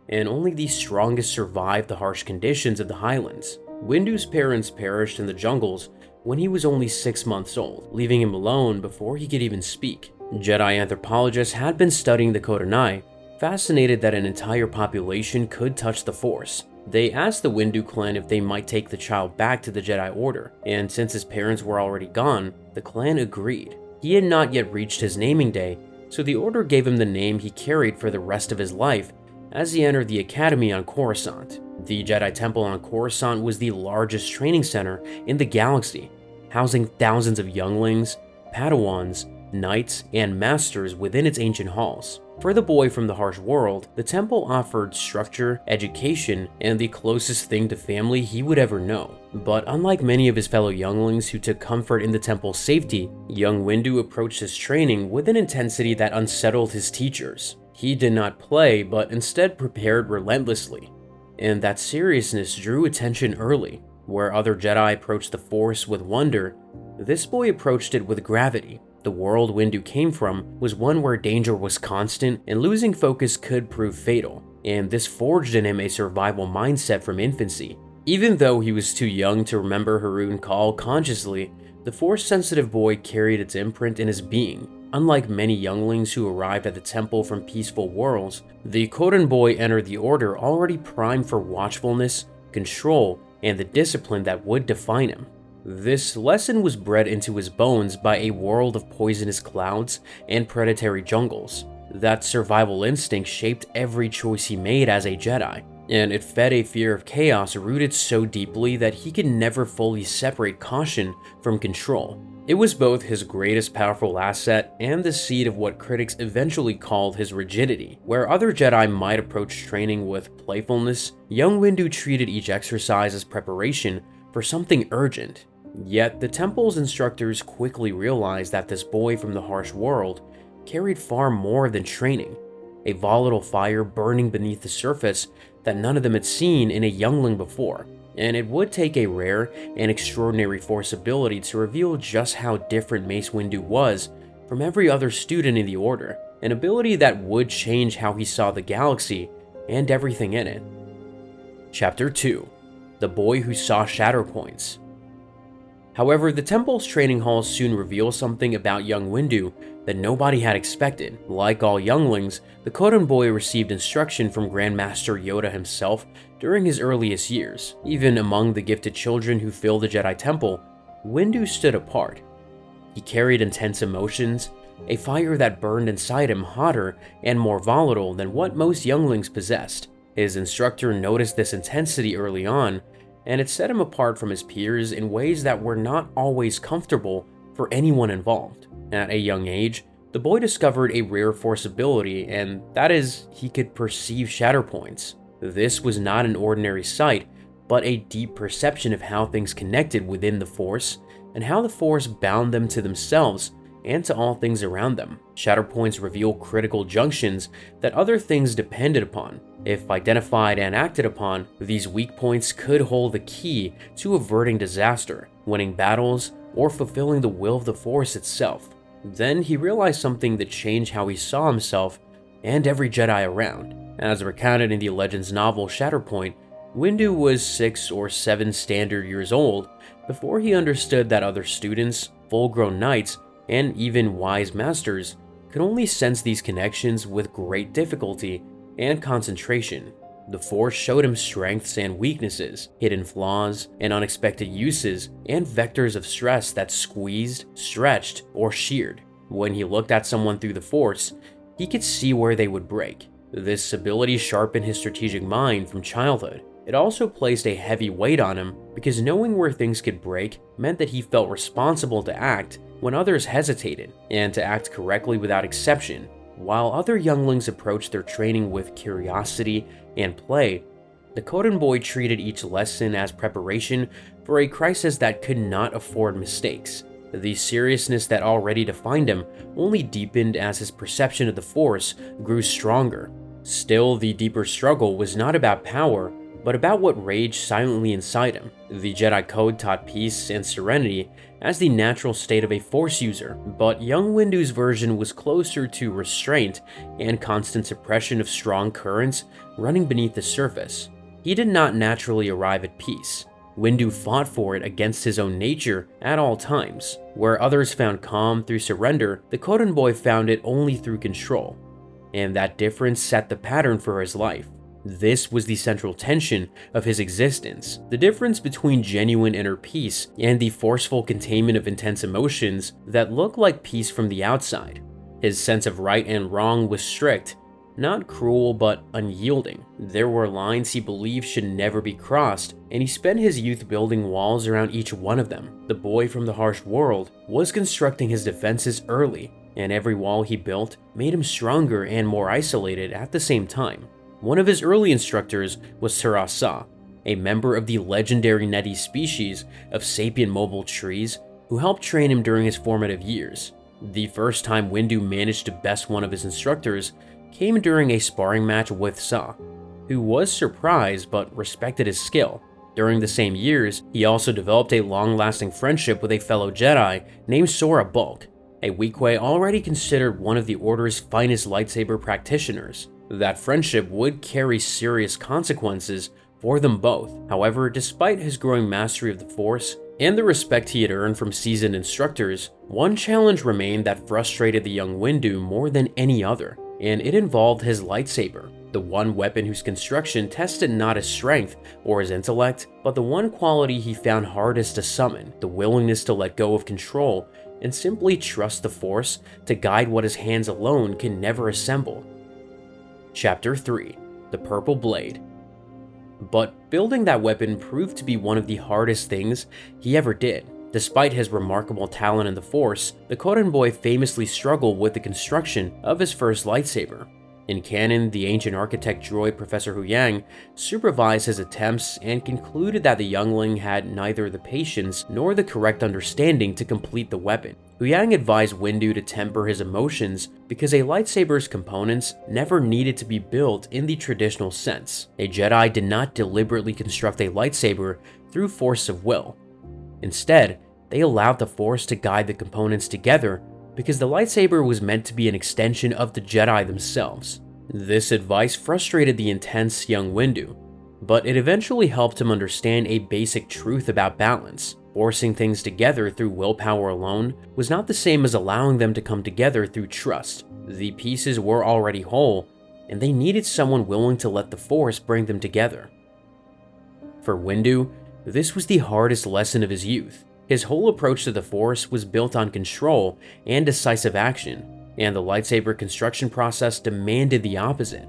and only the strongest survived the harsh conditions of the highlands. Windu's parents perished in the jungles when he was only 6 months old, leaving him alone before he could even speak. Jedi anthropologists had been studying the Kodunai fascinated that an entire population could touch the Force. They asked the Windu clan if they might take the child back to the Jedi Order, and since his parents were already gone, the clan agreed. He had not yet reached his naming day, so the Order gave him the name he carried for the rest of his life as he entered the Academy on Coruscant. The Jedi Temple on Coruscant was the largest training center in the galaxy, housing thousands of younglings, Padawans, knights, and masters within its ancient halls. For the boy from the harsh world, the temple offered structure, education, and the closest thing to family he would ever know. But unlike many of his fellow younglings who took comfort in the temple's safety, young Windu approached his training with an intensity that unsettled his teachers. He did not play, but instead prepared relentlessly. And that seriousness drew attention early. Where other Jedi approached the Force with wonder, this boy approached it with gravity. The world Windu came from was one where danger was constant and losing focus could prove fatal, and this forged in him a survival mindset from infancy. Even though he was too young to remember Harun Kal consciously, the Force-sensitive boy carried its imprint in his being. Unlike many younglings who arrived at the temple from peaceful worlds, the Kodan boy entered the Order already primed for watchfulness, control, and the discipline that would define him. This lesson was bred into his bones by a world of poisonous clouds and predatory jungles. That survival instinct shaped every choice he made as a Jedi, and it fed a fear of chaos rooted so deeply that he could never fully separate caution from control. It was both his greatest powerful asset and the seed of what critics eventually called his rigidity. Where other Jedi might approach training with playfulness, young Windu treated each exercise as preparation for something urgent. Yet, the temple's instructors quickly realized that this boy from the harsh world carried far more than training, a volatile fire burning beneath the surface that none of them had seen in a youngling before, and it would take a rare and extraordinary Force ability to reveal just how different Mace Windu was from every other student in the Order, an ability that would change how he saw the galaxy and everything in it. Chapter 2: The Boy Who Saw Shatter Points. However, the temple's training halls soon reveal something about young Windu that nobody had expected. Like all younglings, the Kodan boy received instruction from Grandmaster Yoda himself during his earliest years. Even among the gifted children who fill the Jedi Temple, Windu stood apart. He carried intense emotions, a fire that burned inside him hotter and more volatile than what most younglings possessed. His instructor noticed this intensity early on, and it set him apart from his peers in ways that were not always comfortable for anyone involved. At a young age, the boy discovered a rare Force ability, and that is, he could perceive shatter points. This was not an ordinary sight, but a deep perception of how things connected within the Force, and how the Force bound them to themselves and to all things around them. Shatter points reveal critical junctions that other things depended upon. If identified and acted upon, these weak points could hold the key to averting disaster, winning battles, or fulfilling the will of the Force itself. Then he realized something that changed how he saw himself and every Jedi around. As recounted in the Legends novel Shatterpoint, Windu was 6 or 7 standard years old before he understood that other students, full-grown knights, and even wise masters could only sense these connections with great difficulty and concentration. The Force showed him strengths and weaknesses, hidden flaws, and unexpected uses, and vectors of stress that squeezed, stretched, or sheared. When he looked at someone through the Force, he could see where they would break. This ability sharpened his strategic mind from childhood. It also placed a heavy weight on him because knowing where things could break meant that he felt responsible to act when others hesitated, and to act correctly without exception. While other younglings approached their training with curiosity and play, the Kodan boy treated each lesson as preparation for a crisis that could not afford mistakes. The seriousness that already defined him only deepened as his perception of the Force grew stronger. Still, the deeper struggle was not about power, but about what raged silently inside him. The Jedi Code taught peace and serenity as the natural state of a Force user, but young Windu's version was closer to restraint and constant suppression of strong currents running beneath the surface. He did not naturally arrive at peace. Windu fought for it against his own nature at all times. Where others found calm through surrender, the Kodan boy found it only through control. and that difference set the pattern for his life. This was the central tension of his existence, the difference between genuine inner peace and the forceful containment of intense emotions that look like peace from the outside. His sense of right and wrong was strict, not cruel but unyielding. There were lines he believed should never be crossed, and he spent his youth building walls around each one of them. The boy from the harsh world was constructing his defenses early, and every wall he built made him stronger and more isolated at the same time. One of his early instructors was Soresu, a member of the legendary Neti species of sapient mobile trees who helped train him during his formative years. The first time Windu managed to best one of his instructors came during a sparring match with Sa, who was surprised but respected his skill. During the same years, he also developed a long-lasting friendship with a fellow Jedi named Sora Bulk, a Weequay already considered one of the Order's finest lightsaber practitioners. That friendship would carry serious consequences for them both. However, despite his growing mastery of the Force and the respect he had earned from seasoned instructors, one challenge remained that frustrated the young Windu more than any other, and it involved his lightsaber, the one weapon whose construction tested not his strength or his intellect, but the one quality he found hardest to summon, the willingness to let go of control and simply trust the Force to guide what his hands alone can never assemble. Chapter 3: The Purple Blade. But building that weapon proved to be one of the hardest things he ever did. Despite his remarkable talent in the Force, the Kodan boy famously struggled with the construction of his first lightsaber. In canon, the ancient architect droid Professor Huyang supervised his attempts and concluded that the youngling had neither the patience nor the correct understanding to complete the weapon. Huyang advised Windu to temper his emotions because a lightsaber's components never needed to be built in the traditional sense. A Jedi did not deliberately construct a lightsaber through force of will. Instead, they allowed the Force to guide the components together because the lightsaber was meant to be an extension of the Jedi themselves. This advice frustrated the intense young Windu, but it eventually helped him understand a basic truth about balance. Forcing things together through willpower alone was not the same as allowing them to come together through trust. The pieces were already whole, and they needed someone willing to let the Force bring them together. For Windu, this was the hardest lesson of his youth. His whole approach to the Force was built on control and decisive action, and the lightsaber construction process demanded the opposite.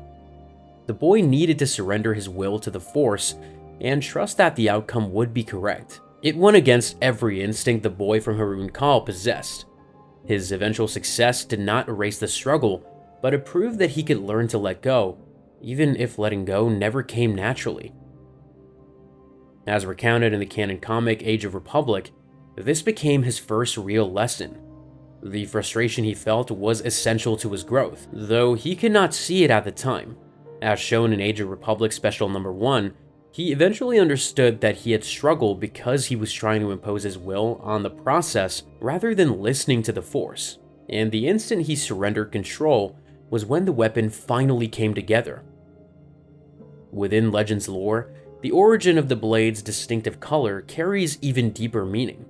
The boy needed to surrender his will to the Force and trust that the outcome would be correct. It went against every instinct the boy from Harun Kal possessed. His eventual success did not erase the struggle, but it proved that he could learn to let go, even if letting go never came naturally. As recounted in the canon comic Age of Republic, this became his first real lesson. The frustration he felt was essential to his growth, though he could not see it at the time. As shown in Age of Republic Special No. 1, he eventually understood that he had struggled because he was trying to impose his will on the process rather than listening to the Force, and the instant he surrendered control was when the weapon finally came together. Within Legends lore, the origin of the blade's distinctive color carries even deeper meaning.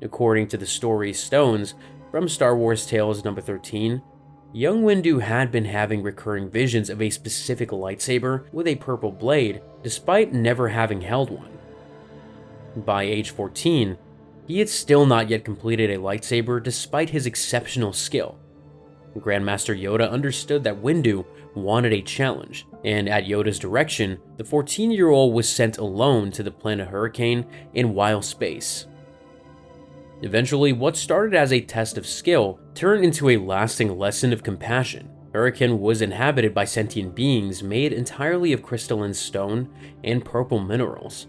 According to the story Stones from Star Wars Tales No. 13, young Windu had been having recurring visions of a specific lightsaber with a purple blade, despite never having held one. By age 14, he had still not yet completed a lightsaber despite his exceptional skill. Grandmaster Yoda understood that Windu wanted a challenge, and at Yoda's direction, the 14-year-old was sent alone to the planet Hurricane in wild space. Eventually, what started as a test of skill turned into a lasting lesson of compassion. Hurricane was inhabited by sentient beings made entirely of crystalline stone and purple minerals.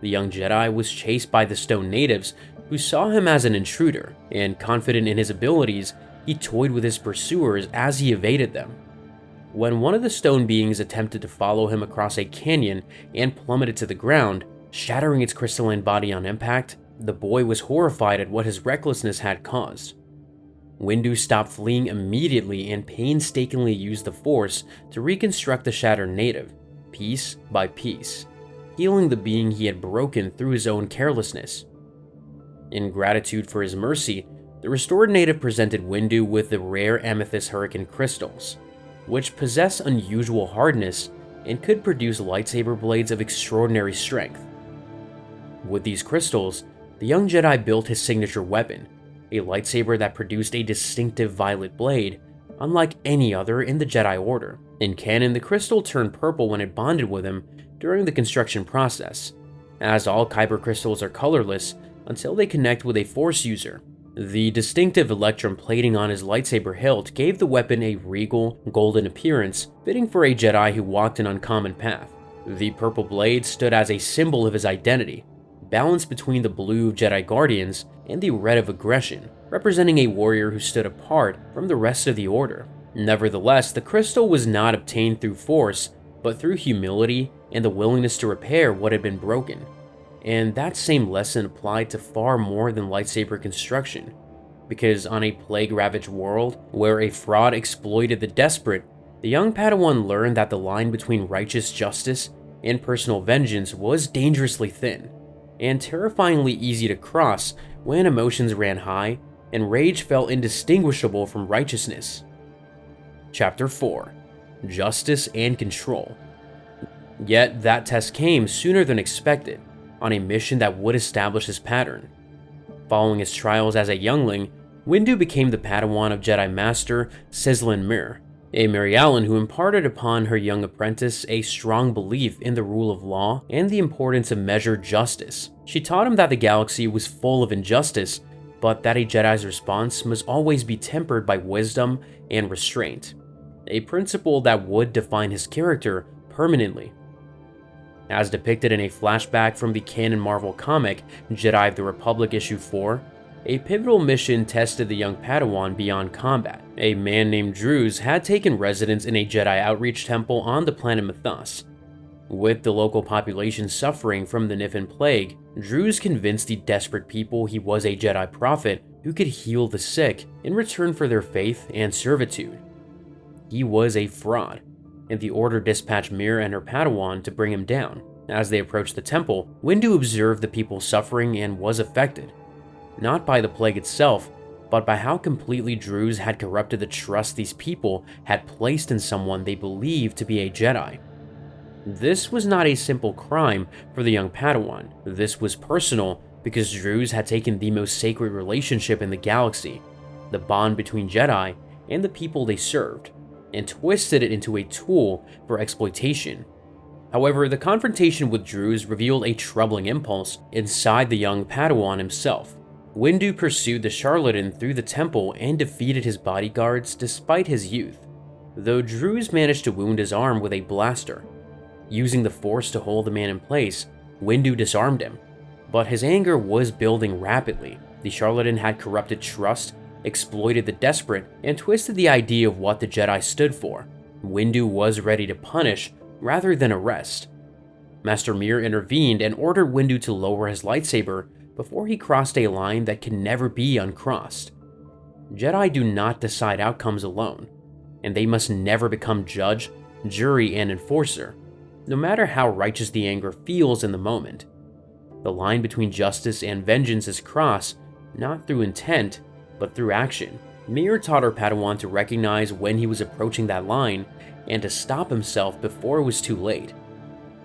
The young Jedi was chased by the stone natives, who saw him as an intruder, and confident in his abilities, he toyed with his pursuers as he evaded them. When one of the stone beings attempted to follow him across a canyon and plummeted to the ground, shattering its crystalline body on impact, the boy was horrified at what his recklessness had caused. Windu stopped fleeing immediately and painstakingly used the Force to reconstruct the shattered native, piece by piece, healing the being he had broken through his own carelessness. In gratitude for his mercy, the restored native presented Windu with the rare amethyst hurricane crystals. which possess unusual hardness and could produce lightsaber blades of extraordinary strength. With these crystals, the young Jedi built his signature weapon, a lightsaber that produced a distinctive violet blade, unlike any other in the Jedi Order. In canon, the crystal turned purple when it bonded with him during the construction process, as all kyber crystals are colorless until they connect with a Force user. The distinctive electrum plating on his lightsaber hilt gave the weapon a regal, golden appearance, fitting for a Jedi who walked an uncommon path. The purple blade stood as a symbol of his identity, balanced between the blue of Jedi Guardians and the red of aggression, representing a warrior who stood apart from the rest of the Order. Nevertheless, the crystal was not obtained through force, but through humility and the willingness to repair what had been broken. And that same lesson applied to far more than lightsaber construction, because on a plague-ravaged world where a fraud exploited the desperate, the young Padawan learned that the line between righteous justice and personal vengeance was dangerously thin, and terrifyingly easy to cross when emotions ran high and rage felt indistinguishable from righteousness. Chapter 4: Justice and Control. Yet that test came sooner than expected, on a mission that would establish his pattern. Following his trials as a youngling, Windu became the Padawan of Jedi Master Sislin Mir, a Mirialan who imparted upon her young apprentice a strong belief in the rule of law and the importance of measured justice. She taught him that the galaxy was full of injustice, but that a Jedi's response must always be tempered by wisdom and restraint, a principle that would define his character permanently. As depicted in a flashback from the canon Marvel comic Jedi of the Republic issue 4, a pivotal mission tested the young Padawan beyond combat. A man named Druze had taken residence in a Jedi outreach temple on the planet Mythos. With the local population suffering from the Niffin plague, Druze convinced the desperate people he was a Jedi prophet who could heal the sick in return for their faith and servitude. He was a fraud, and the Order dispatched Mir and her Padawan to bring him down. As they approached the temple, Windu observed the people suffering and was affected, not by the plague itself, but by how completely Druze had corrupted the trust these people had placed in someone they believed to be a Jedi. This was not a simple crime for the young Padawan. This was personal because Druze had taken the most sacred relationship in the galaxy, the bond between Jedi and the people they served, and twisted it into a tool for exploitation. However, the confrontation with Druze revealed a troubling impulse inside the young Padawan himself. Windu pursued the charlatan through the temple and defeated his bodyguards despite his youth, though Druze managed to wound his arm with a blaster. Using the Force to hold the man in place, Windu disarmed him, but his anger was building rapidly. The charlatan had corrupted trust, exploited the desperate, and twisted the idea of what the Jedi stood for. Windu was ready to punish rather than arrest. Master Mir intervened and ordered Windu to lower his lightsaber before he crossed a line that can never be uncrossed. Jedi do not decide outcomes alone, and they must never become judge, jury, and enforcer, no matter how righteous the anger feels in the moment. The line between justice and vengeance is crossed, not through intent, but through action. Mir taught her Padawan to recognize when he was approaching that line and to stop himself before it was too late.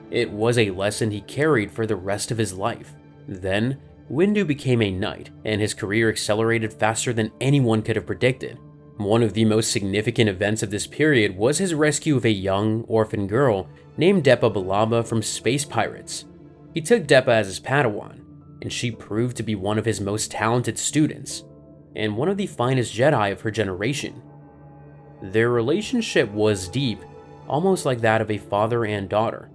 It was a lesson he carried for the rest of his life. Then, Windu became a knight, and his career accelerated faster than anyone could have predicted. One of the most significant events of this period was his rescue of a young, orphan girl named Depa Billaba from space pirates. He took Depa as his Padawan, and she proved to be one of his most talented students, and one of the finest Jedi of her generation. Their relationship was deep, almost like that of a father and daughter,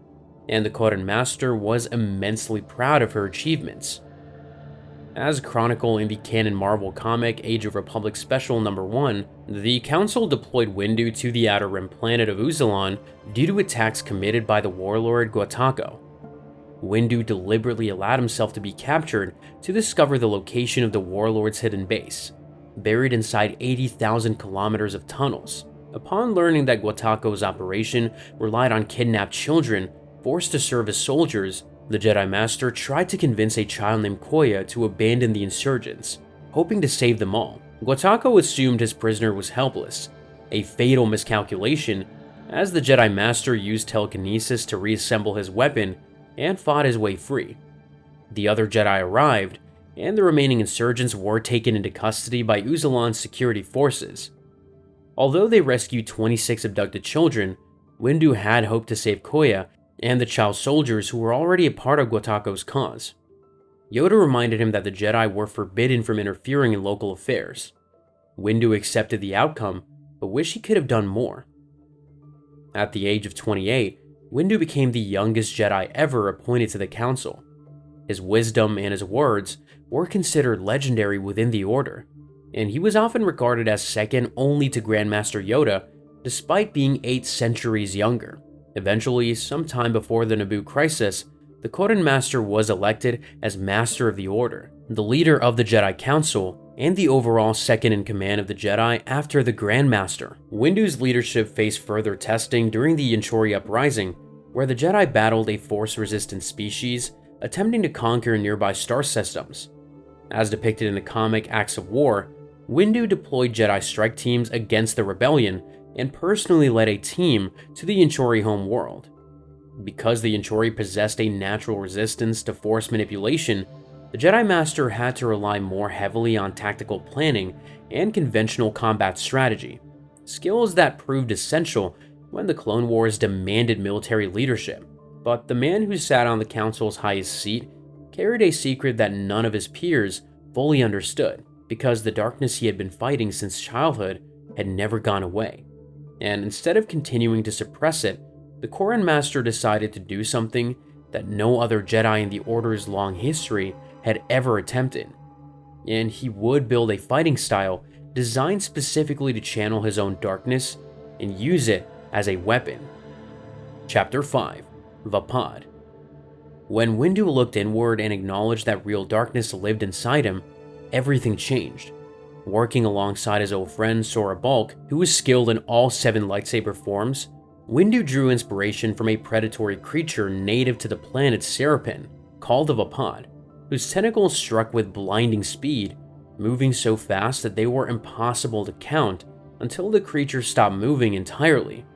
and the Koran Master was immensely proud of her achievements. As chronicled in the canon Marvel comic Age of Republic Special No. 1, the Council deployed Windu to the Outer Rim planet of Uzalon due to attacks committed by the warlord Guatako. Windu deliberately allowed himself to be captured to discover the location of the warlord's hidden base, buried inside 80,000 kilometers of tunnels. Upon learning that Guatako's operation relied on kidnapped children forced to serve as soldiers, the Jedi Master tried to convince a child named Koya to abandon the insurgents, hoping to save them all. Guatako assumed his prisoner was helpless, a fatal miscalculation as the Jedi Master used telekinesis to reassemble his weapon and fought his way free. The other Jedi arrived, and the remaining insurgents were taken into custody by Uzalan's security forces. Although they rescued 26 abducted children, Windu had hoped to save Koya and the child soldiers who were already a part of Gotako's cause. Yoda reminded him that the Jedi were forbidden from interfering in local affairs. Windu accepted the outcome, but wished he could have done more. At the age of 28, Windu became the youngest Jedi ever appointed to the Council. His wisdom and his words were considered legendary within the Order, and he was often regarded as second only to Grandmaster Yoda, despite being 8 centuries younger. Eventually, sometime before the Naboo Crisis, the Kodan Master was elected as Master of the Order, the leader of the Jedi Council, and the overall second in command of the Jedi after the Grand Master. Windu's leadership faced further testing during the Yanchori Uprising, where the Jedi battled a Force-resistant species attempting to conquer nearby star systems. As depicted in the comic Acts of War, Windu deployed Jedi strike teams against the rebellion and personally led a team to the Yanchori home world. Because the Yanchori possessed a natural resistance to Force manipulation, the Jedi Master had to rely more heavily on tactical planning and conventional combat strategy, skills that proved essential when the Clone Wars demanded military leadership. But the man who sat on the Council's highest seat carried a secret that none of his peers fully understood, because the darkness he had been fighting since childhood had never gone away. And instead of continuing to suppress it, the Koran Master decided to do something that no other Jedi in the Order's long history had ever attempted. And he would build a fighting style designed specifically to channel his own darkness and use it as a weapon. Chapter 5: Vaapad. When Windu looked inward and acknowledged that real darkness lived inside him, everything changed. Working alongside his old friend Sora Bulk, who was skilled in all 7 lightsaber forms, Windu drew inspiration from a predatory creature native to the planet Serapin, called the Vaapad, whose tentacles struck with blinding speed, moving so fast that they were impossible to count until the creature stopped moving entirely.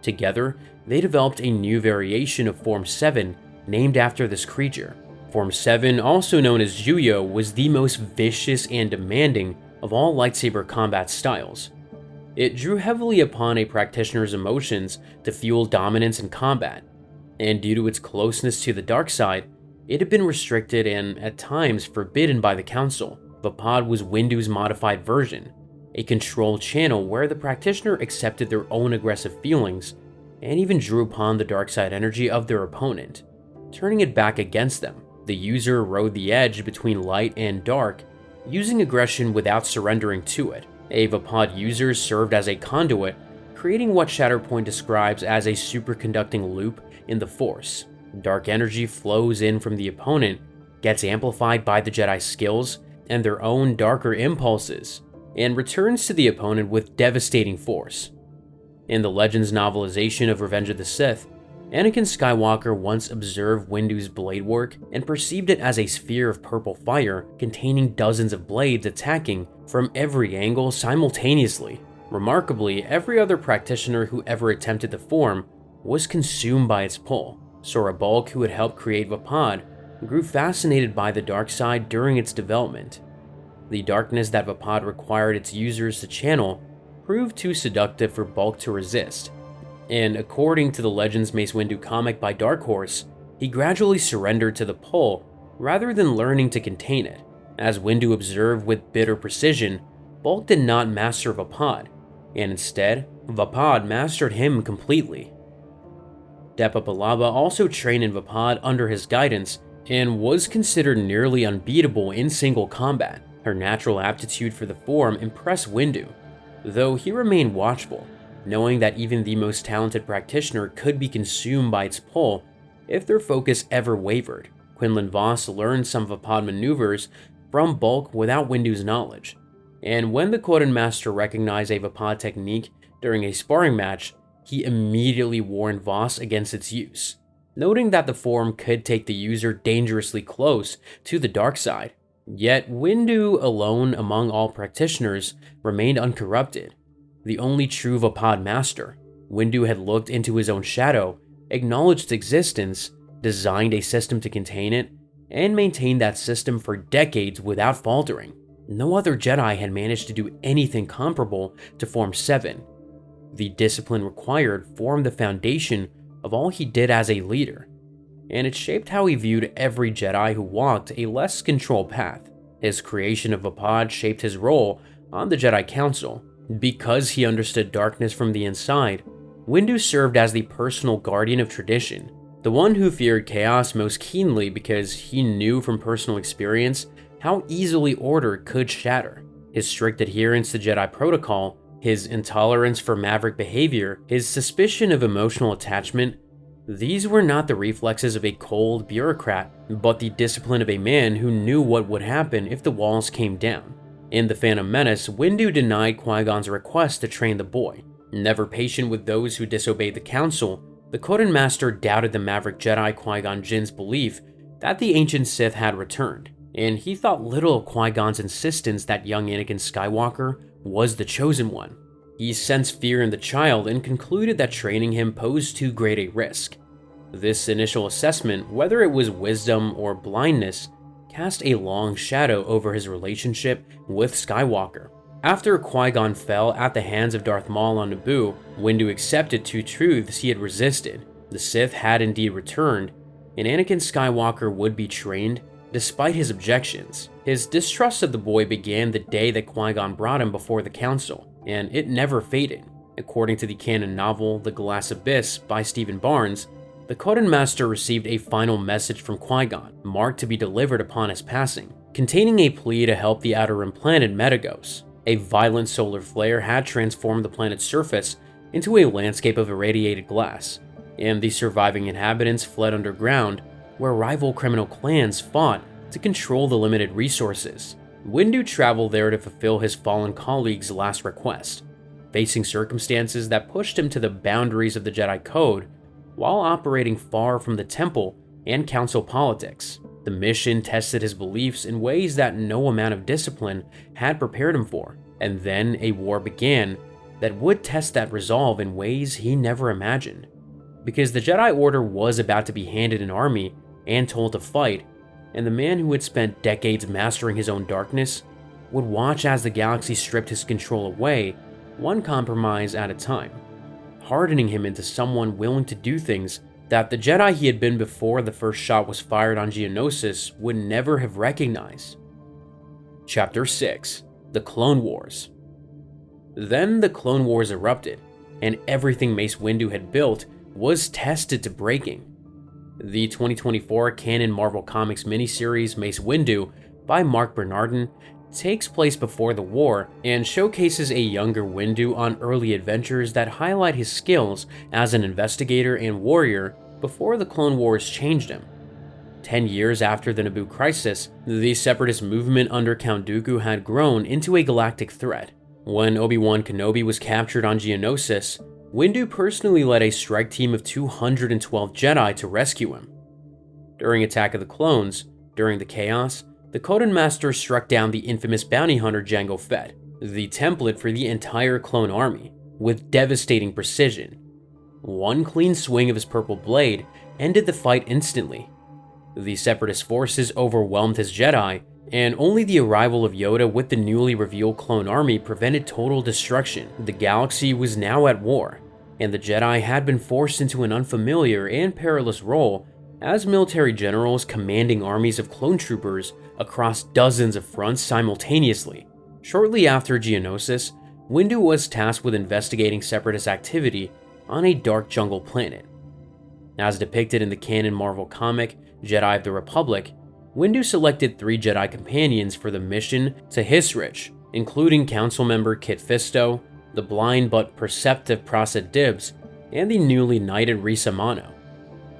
Together, they developed a new variation of Form 7 named after this creature. Form 7, also known as Juyo, was the most vicious and demanding of all lightsaber combat styles. It drew heavily upon a practitioner's emotions to fuel dominance in combat, and due to its closeness to the dark side, it had been restricted and, at times, forbidden by the Council. Vaapad was Windu's modified version, a controlled channel where the practitioner accepted their own aggressive feelings and even drew upon the dark side energy of their opponent, turning it back against them. The user rode the edge between light and dark, using aggression without surrendering to it. A Vaapad user served as a conduit, creating what Shatterpoint describes as a superconducting loop in the Force. Dark energy flows in from the opponent, gets amplified by the Jedi's skills and their own darker impulses, and returns to the opponent with devastating force. In the Legends novelization of Revenge of the Sith, Anakin Skywalker once observed Windu's blade work and perceived it as a sphere of purple fire containing dozens of blades attacking from every angle simultaneously. Remarkably, every other practitioner who ever attempted the form was consumed by its pull. Sora Bulk, who had helped create Vaapad, grew fascinated by the dark side during its development. The darkness that Vaapad required its users to channel proved too seductive for Bulk to resist, and according to the Legends Mace Windu comic by Dark Horse, he gradually surrendered to the pull rather than learning to contain it. As Windu observed with bitter precision, Bulk did not master Vaapad, and instead, Vaapad mastered him completely. Depa Billaba also trained in Vaapad under his guidance and was considered nearly unbeatable in single combat. Her natural aptitude for the form impressed Windu, though he remained watchful, knowing that even the most talented practitioner could be consumed by its pull if their focus ever wavered. Quinlan Vos learned some Vaapad maneuvers from Bulk without Windu's knowledge, and when the Kodan Master recognized a Vaapad technique during a sparring match, he immediately warned Vos against its use, noting that the form could take the user dangerously close to the dark side. Yet Windu, alone among all practitioners, remained uncorrupted. the only true Vaapad master. Windu had looked into his own shadow, acknowledged its existence, designed a system to contain it, and maintained that system for decades without faltering. No other Jedi had managed to do anything comparable to Form 7. The discipline required formed the foundation of all he did as a leader, and it shaped how he viewed every Jedi who walked a less controlled path. His creation of Vaapad shaped his role on the Jedi Council. Because he understood darkness from the inside, Windu served as the personal guardian of tradition, the one who feared chaos most keenly because he knew from personal experience how easily order could shatter. His strict adherence to Jedi protocol, his intolerance for maverick behavior, his suspicion of emotional attachment, these were not the reflexes of a cold bureaucrat, but the discipline of a man who knew what would happen if the walls came down. In The Phantom Menace, Windu denied Qui-Gon's request to train the boy. Never patient with those who disobeyed the Council, the Codon Master doubted the maverick Jedi Qui-Gon Jinn's belief that the ancient Sith had returned, and he thought little of Qui-Gon's insistence that young Anakin Skywalker was the chosen one. He sensed fear in the child and concluded that training him posed too great a risk. This initial assessment, whether it was wisdom or blindness, cast a long shadow over his relationship with Skywalker. After Qui-Gon fell at the hands of Darth Maul on Naboo, Windu accepted two truths he had resisted. The Sith had indeed returned, and Anakin Skywalker would be trained despite his objections. His distrust of the boy began the day that Qui-Gon brought him before the Council, and it never faded. According to the canon novel The Glass Abyss by Stephen Barnes, the Codon Master received a final message from Qui-Gon, marked to be delivered upon his passing, containing a plea to help the Outer Rim planet Metagos. A violent solar flare had transformed the planet's surface into a landscape of irradiated glass, and the surviving inhabitants fled underground, where rival criminal clans fought to control the limited resources. Windu traveled there to fulfill his fallen colleague's last request, facing circumstances that pushed him to the boundaries of the Jedi Code while operating far from the Temple and Council politics. The mission tested his beliefs in ways that no amount of discipline had prepared him for, and then a war began that would test that resolve in ways he never imagined. Because the Jedi Order was about to be handed an army and told to fight, and the man who had spent decades mastering his own darkness would watch as the galaxy stripped his control away, one compromise at a time, hardening him into someone willing to do things that the Jedi he had been before the first shot was fired on Geonosis would never have recognized. Chapter 6: The Clone Wars. Then the Clone Wars erupted, and everything Mace Windu had built was tested to breaking. The 2024 Canon Marvel Comics miniseries Mace Windu by Mark Bernardin takes place before the war and showcases a younger Windu on early adventures that highlight his skills as an investigator and warrior before the Clone Wars changed him. 10 years after the Naboo crisis, the Separatist movement under Count Dooku had grown into a galactic threat. When Obi-Wan Kenobi was captured on Geonosis, Windu personally led a strike team of 212 Jedi to rescue him. During Attack of the Clones, during the chaos, the Codon Master struck down the infamous bounty hunter Jango Fett, the template for the entire clone army, with devastating precision. One clean swing of his purple blade ended the fight instantly. The Separatist forces overwhelmed his Jedi, and only the arrival of Yoda with the newly revealed clone army prevented total destruction. The galaxy was now at war, and the Jedi had been forced into an unfamiliar and perilous role as military generals commanding armies of clone troopers across dozens of fronts simultaneously. Shortly after Geonosis, Windu was tasked with investigating Separatist activity on a dark jungle planet. As depicted in the canon Marvel comic Jedi of the Republic, Windu selected 3 Jedi companions for the mission to Hisrich, including council member Kit Fisto, the blind but perceptive Prasad Dibs, and the newly knighted Risa Mano.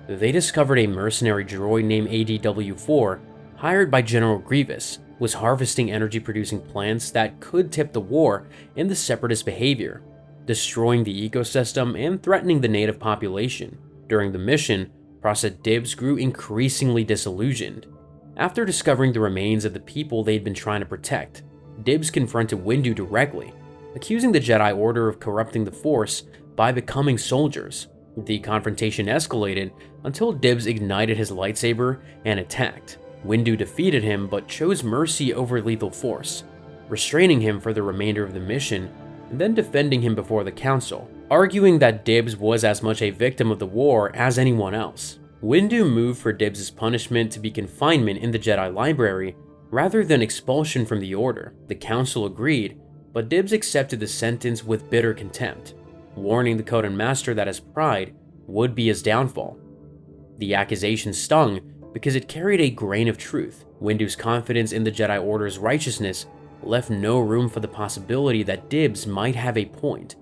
They discovered a mercenary droid named ADW-4, hired by General Grievous, was harvesting energy-producing plants that could tip the war in the Separatist behavior, destroying the ecosystem and threatening the native population. During the mission, Prasad Dibs grew increasingly disillusioned. After discovering the remains of the people they'd been trying to protect, Dibs confronted Windu directly, accusing the Jedi Order of corrupting the Force by becoming soldiers. The confrontation escalated until Dibs ignited his lightsaber and attacked. Windu defeated him but chose mercy over lethal force, restraining him for the remainder of the mission and then defending him before the council, arguing that Dibs was as much a victim of the war as anyone else. Windu moved for Dibs' punishment to be confinement in the Jedi Library rather than expulsion from the Order. The council agreed, but Dibs accepted the sentence with bitter contempt, warning the Coden Master that his pride would be his downfall. The accusation stung because it carried a grain of truth. Windu's confidence in the Jedi Order's righteousness left no room for the possibility that Dibs might have a point,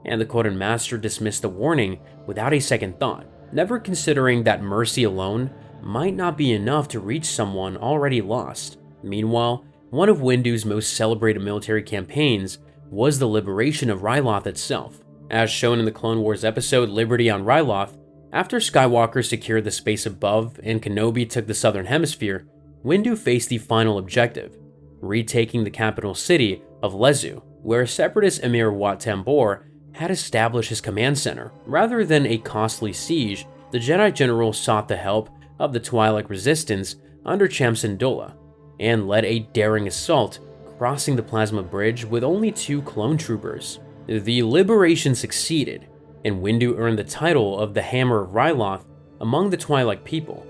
and the Coden Master dismissed the warning without a second thought, never considering that mercy alone might not be enough to reach someone already lost. Meanwhile, one of Windu's most celebrated military campaigns was the liberation of Ryloth itself. As shown in the Clone Wars episode Liberty on Ryloth, after Skywalker secured the space above and Kenobi took the southern hemisphere, Windu faced the final objective, retaking the capital city of Lezu, where Separatist Emir Wat Tambor had established his command center. Rather than a costly siege, the Jedi General sought the help of the Twi'lek resistance under Cham Syndulla, and led a daring assault, crossing the Plasma Bridge with only 2 clone troopers. The liberation succeeded, and Windu earned the title of the Hammer of Ryloth among the Twi'lek people,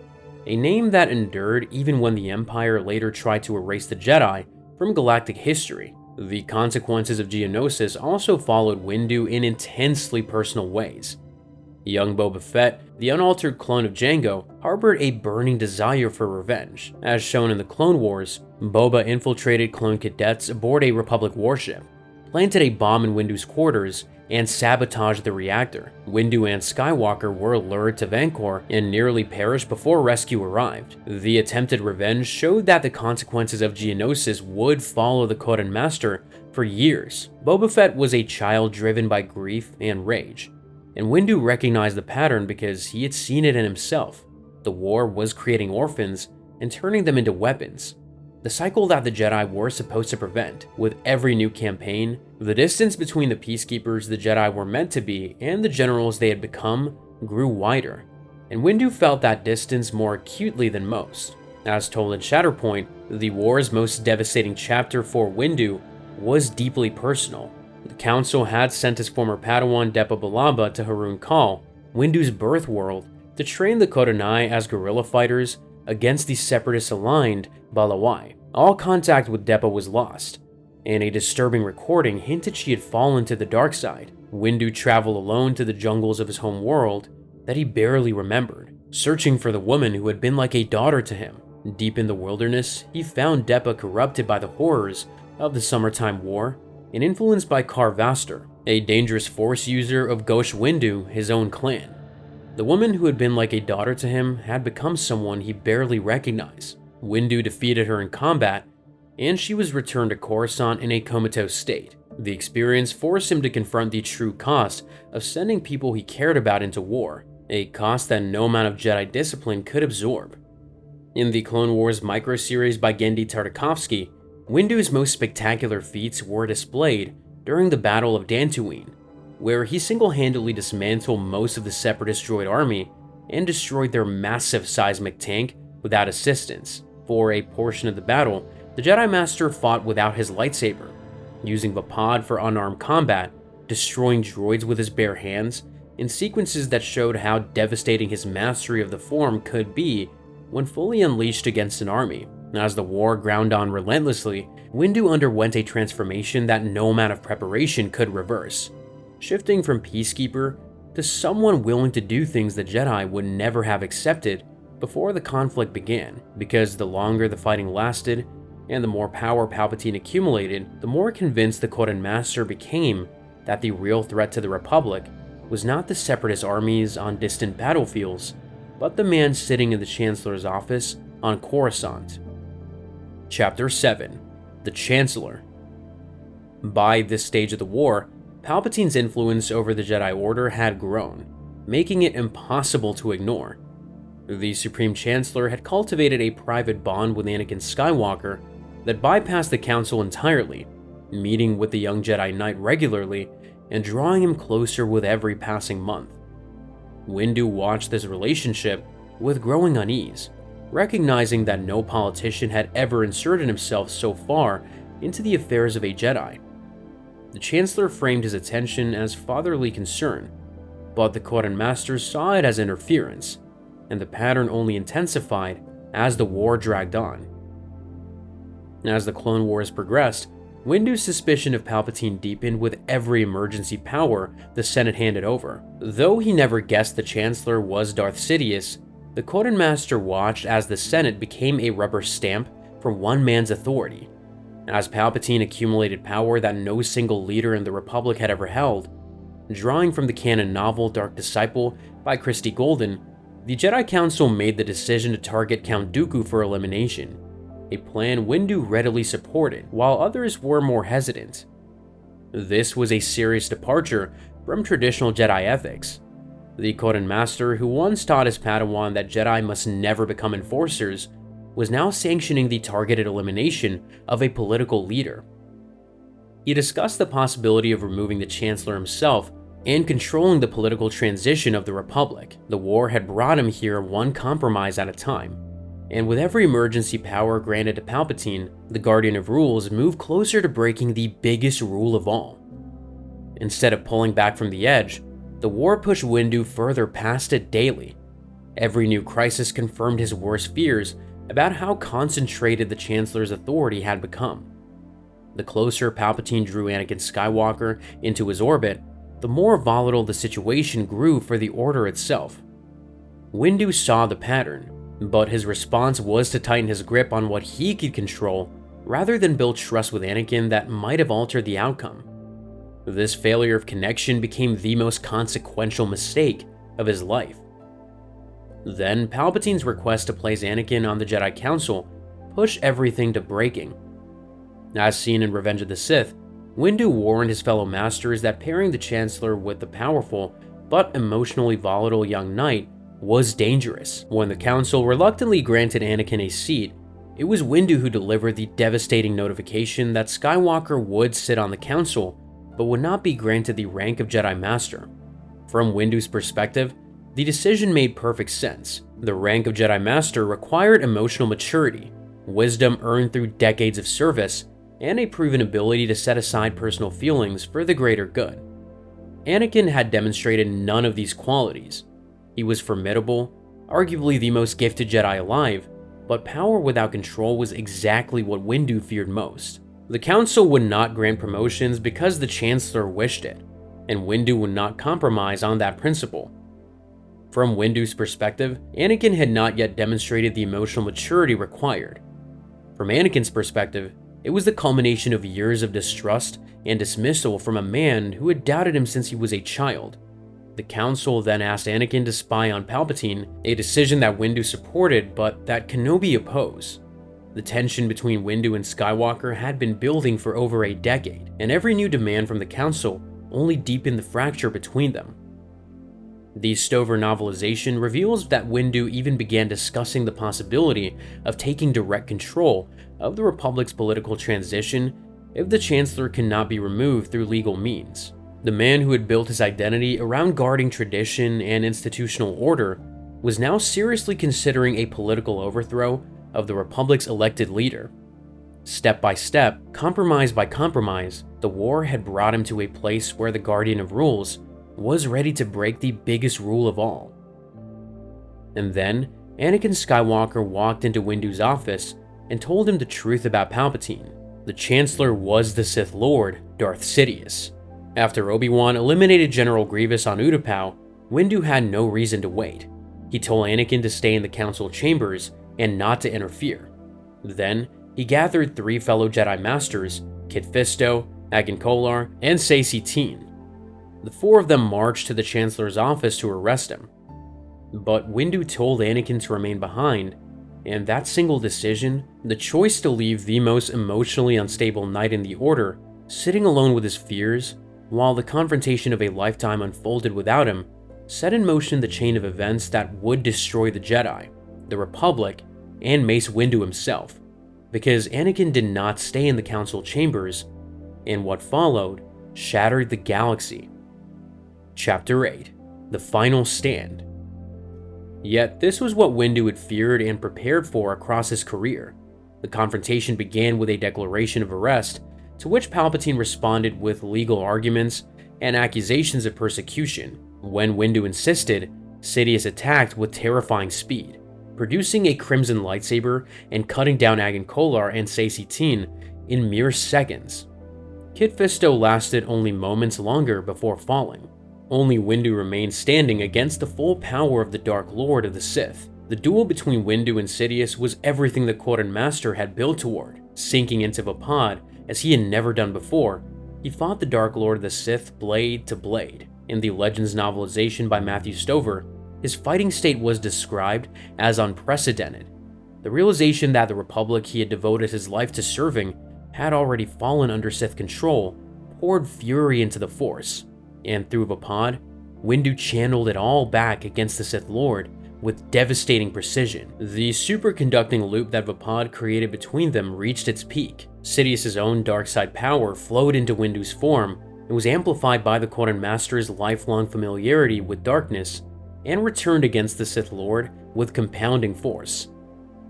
a name that endured even when the Empire later tried to erase the Jedi from galactic history. The consequences of Geonosis also followed Windu in intensely personal ways. Young Boba Fett, the unaltered clone of Jango, harbored a burning desire for revenge. As shown in the Clone Wars, Boba infiltrated clone cadets aboard a Republic warship, planted a bomb in Windu's quarters, and sabotaged the reactor. Windu and Skywalker were lured to Vancor and nearly perished before rescue arrived. The attempted revenge showed that the consequences of Geonosis would follow the Coden Master for years. Boba Fett was a child driven by grief and rage, and Windu recognized the pattern because he had seen it in himself. The war was creating orphans and turning them into weapons, the cycle that the Jedi were supposed to prevent. With every new campaign, the distance between the peacekeepers the Jedi were meant to be and the generals they had become grew wider, and Windu felt that distance more acutely than most. As told in Shatterpoint, the war's most devastating chapter for Windu was deeply personal. The Council had sent his former Padawan Depa Billaba to Harun Kal, Windu's birth world, to train the Kodonai as guerrilla fighters against the separatist-aligned Balawai. All contact with Depa was lost, and a disturbing recording hinted she had fallen to the dark side. Windu traveled alone to the jungles of his home world that he barely remembered, searching for the woman who had been like a daughter to him. Deep in the wilderness, he found Depa corrupted by the horrors of the Summertime War and influenced by Kar Vaster, a dangerous force user of Ghosh Windu, his own clan. The woman who had been like a daughter to him had become someone he barely recognized. Windu defeated her in combat, and she was returned to Coruscant in a comatose state. The experience forced him to confront the true cost of sending people he cared about into war, a cost that no amount of Jedi discipline could absorb. In the Clone Wars micro-series by Genndy Tartakovsky, Windu's most spectacular feats were displayed during the Battle of Dantooine, where he single-handedly dismantled most of the Separatist droid army and destroyed their massive seismic tank without assistance. For a portion of the battle, the Jedi Master fought without his lightsaber, using Vaapad for unarmed combat, destroying droids with his bare hands, in sequences that showed how devastating his mastery of the form could be when fully unleashed against an army. As the war ground on relentlessly, Windu underwent a transformation that no amount of preparation could reverse, shifting from peacekeeper to someone willing to do things the Jedi would never have accepted before the conflict began. Because the longer the fighting lasted, and the more power Palpatine accumulated, the more convinced the Coden Master became that the real threat to the Republic was not the Separatist armies on distant battlefields, but the man sitting in the Chancellor's office on Coruscant. Chapter 7: The Chancellor. By this stage of the war, Palpatine's influence over the Jedi Order had grown, making it impossible to ignore. The Supreme Chancellor had cultivated a private bond with Anakin Skywalker that bypassed the Council entirely, meeting with the young Jedi Knight regularly and drawing him closer with every passing month. Windu watched this relationship with growing unease, recognizing that no politician had ever inserted himself so far into the affairs of a Jedi. The Chancellor framed his attention as fatherly concern, but the Court and Masters saw it as interference, and the pattern only intensified as the war dragged on. As the Clone Wars progressed, Windu's suspicion of Palpatine deepened with every emergency power the Senate handed over. Though he never guessed the Chancellor was Darth Sidious, the Court and Master watched as the Senate became a rubber stamp for one man's authority. As Palpatine accumulated power that no single leader in the Republic had ever held, drawing from the canon novel Dark Disciple by Christie Golden, the Jedi Council made the decision to target Count Dooku for elimination, a plan Windu readily supported, while others were more hesitant. This was a serious departure from traditional Jedi ethics. The Court and Master, who once taught his Padawan that Jedi must never become enforcers, was now sanctioning the targeted elimination of a political leader. He discussed the possibility of removing the Chancellor himself and controlling the political transition of the Republic. The war had brought him here one compromise at a time, and with every emergency power granted to Palpatine, the Guardian of Rules moved closer to breaking the biggest rule of all. Instead of pulling back from the edge, the war pushed Windu further past it daily. Every new crisis confirmed his worst fears about how concentrated the Chancellor's authority had become. The closer Palpatine drew Anakin Skywalker into his orbit, the more volatile the situation grew for the Order itself. Windu saw the pattern, but his response was to tighten his grip on what he could control rather than build trust with Anakin that might have altered the outcome. This failure of connection became the most consequential mistake of his life. Then, Palpatine's request to place Anakin on the Jedi Council pushed everything to breaking. As seen in Revenge of the Sith, Windu warned his fellow masters that pairing the Chancellor with the powerful but emotionally volatile young knight was dangerous. When the Council reluctantly granted Anakin a seat, it was Windu who delivered the devastating notification that Skywalker would sit on the Council but would not be granted the rank of Jedi Master. From Windu's perspective, the decision made perfect sense. The rank of Jedi Master required emotional maturity, wisdom earned through decades of service, and a proven ability to set aside personal feelings for the greater good. Anakin had demonstrated none of these qualities. He was formidable, arguably the most gifted Jedi alive, but power without control was exactly what Windu feared most. The Council would not grant promotions because the Chancellor wished it, and Windu would not compromise on that principle. From Windu's perspective, Anakin had not yet demonstrated the emotional maturity required. From Anakin's perspective, it was the culmination of years of distrust and dismissal from a man who had doubted him since he was a child. The Council then asked Anakin to spy on Palpatine, a decision that Windu supported but that Kenobi opposed. The tension between Windu and Skywalker had been building for over a decade, and every new demand from the Council only deepened the fracture between them. The Stover novelization reveals that Windu even began discussing the possibility of taking direct control of the Republic's political transition if the Chancellor cannot be removed through legal means. The man who had built his identity around guarding tradition and institutional order was now seriously considering a political overthrow of the Republic's elected leader. Step by step, compromise by compromise, the war had brought him to a place where the Guardian of Rules was ready to break the biggest rule of all. And then, Anakin Skywalker walked into Windu's office and told him the truth about Palpatine. The Chancellor was the Sith Lord, Darth Sidious. After Obi-Wan eliminated General Grievous on Utapau, Windu had no reason to wait. He told Anakin to stay in the Council chambers and not to interfere. Then, he gathered 3 fellow Jedi Masters, Kit Fisto, Agen Kolar, and Saesee Tiin. The 4 of them marched to the Chancellor's office to arrest him. But Windu told Anakin to remain behind, and that single decision, the choice to leave the most emotionally unstable knight in the Order, sitting alone with his fears, while the confrontation of a lifetime unfolded without him, set in motion the chain of events that would destroy the Jedi, the Republic, and Mace Windu himself. Because Anakin did not stay in the Council chambers, and what followed shattered the galaxy. Chapter 8: The Final Stand. Yet this was what Windu had feared and prepared for across his career. The confrontation began with a declaration of arrest, to which Palpatine responded with legal arguments and accusations of persecution. When Windu insisted, Sidious attacked with terrifying speed, producing a crimson lightsaber and cutting down Agan Kolar and Saesee Tiin in mere seconds. Kit Fisto lasted only moments longer before falling. Only Windu remained standing against the full power of the Dark Lord of the Sith. The duel between Windu and Sidious was everything the Quarren Master had built toward. Sinking into Vaapad as he had never done before, he fought the Dark Lord of the Sith blade to blade. In the Legends novelization by Matthew Stover, his fighting state was described as unprecedented. The realization that the Republic he had devoted his life to serving had already fallen under Sith control poured fury into the Force, and through Vaapad, Windu channeled it all back against the Sith Lord with devastating precision. The superconducting loop that Vaapad created between them reached its peak. Sidious's own dark side power flowed into Windu's form and was amplified by the Quarren Master's lifelong familiarity with darkness, and returned against the Sith Lord with compounding force.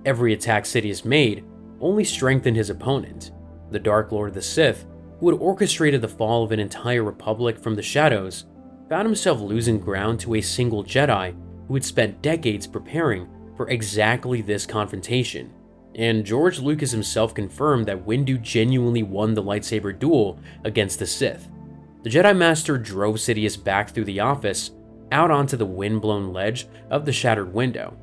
Every attack Sidious made only strengthened his opponent. The Dark Lord of the Sith, who had orchestrated the fall of an entire republic from the shadows, found himself losing ground to a single Jedi who had spent decades preparing for exactly this confrontation. And George Lucas himself confirmed that Windu genuinely won the lightsaber duel against the Sith. The Jedi Master drove Sidious back through the office, out onto the wind-blown ledge of the shattered window.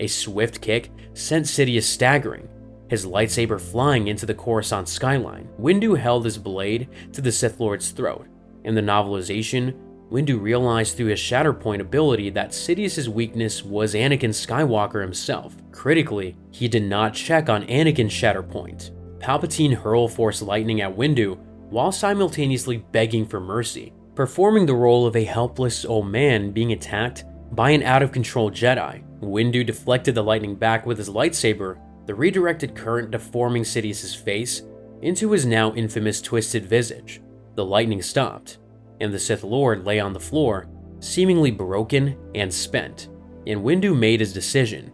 A swift kick sent Sidious staggering, his lightsaber flying into the Coruscant skyline. Windu held his blade to the Sith Lord's throat. In the novelization, Windu realized through his Shatterpoint ability that Sidious's weakness was Anakin Skywalker himself. Critically, he did not check on Anakin's Shatterpoint. Palpatine hurled Force lightning at Windu while simultaneously begging for mercy, performing the role of a helpless old man being attacked by an out-of-control Jedi. Windu deflected the lightning back with his lightsaber, the redirected current deforming Sidious's face into his now infamous twisted visage. The lightning stopped, and the Sith Lord lay on the floor, seemingly broken and spent. And Windu made his decision.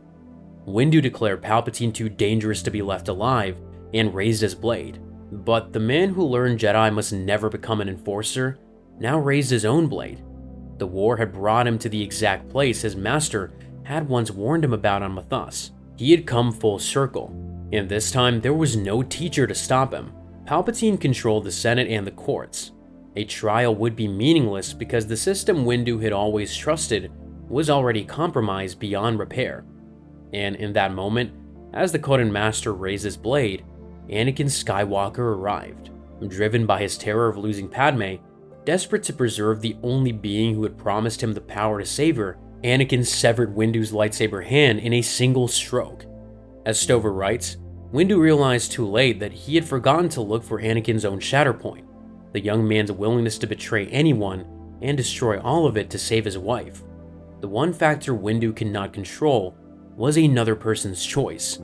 Windu declared Palpatine too dangerous to be left alive and raised his blade. But the man who learned Jedi must never become an enforcer now raised his own blade. The war had brought him to the exact place his master had once warned him about on Mathas. He had come full circle, and this time there was no teacher to stop him. Palpatine controlled the Senate and the courts. A trial would be meaningless because the system Windu had always trusted was already compromised beyond repair. And in that moment, as the Quarren Master raised his blade, Anakin Skywalker arrived. Driven by his terror of losing Padme, desperate to preserve the only being who had promised him the power to save her, Anakin severed Windu's lightsaber hand in a single stroke. As Stover writes, Windu realized too late that he had forgotten to look for Anakin's own Shatterpoint, the young man's willingness to betray anyone and destroy all of it to save his wife. The one factor Windu could not control was another person's choice,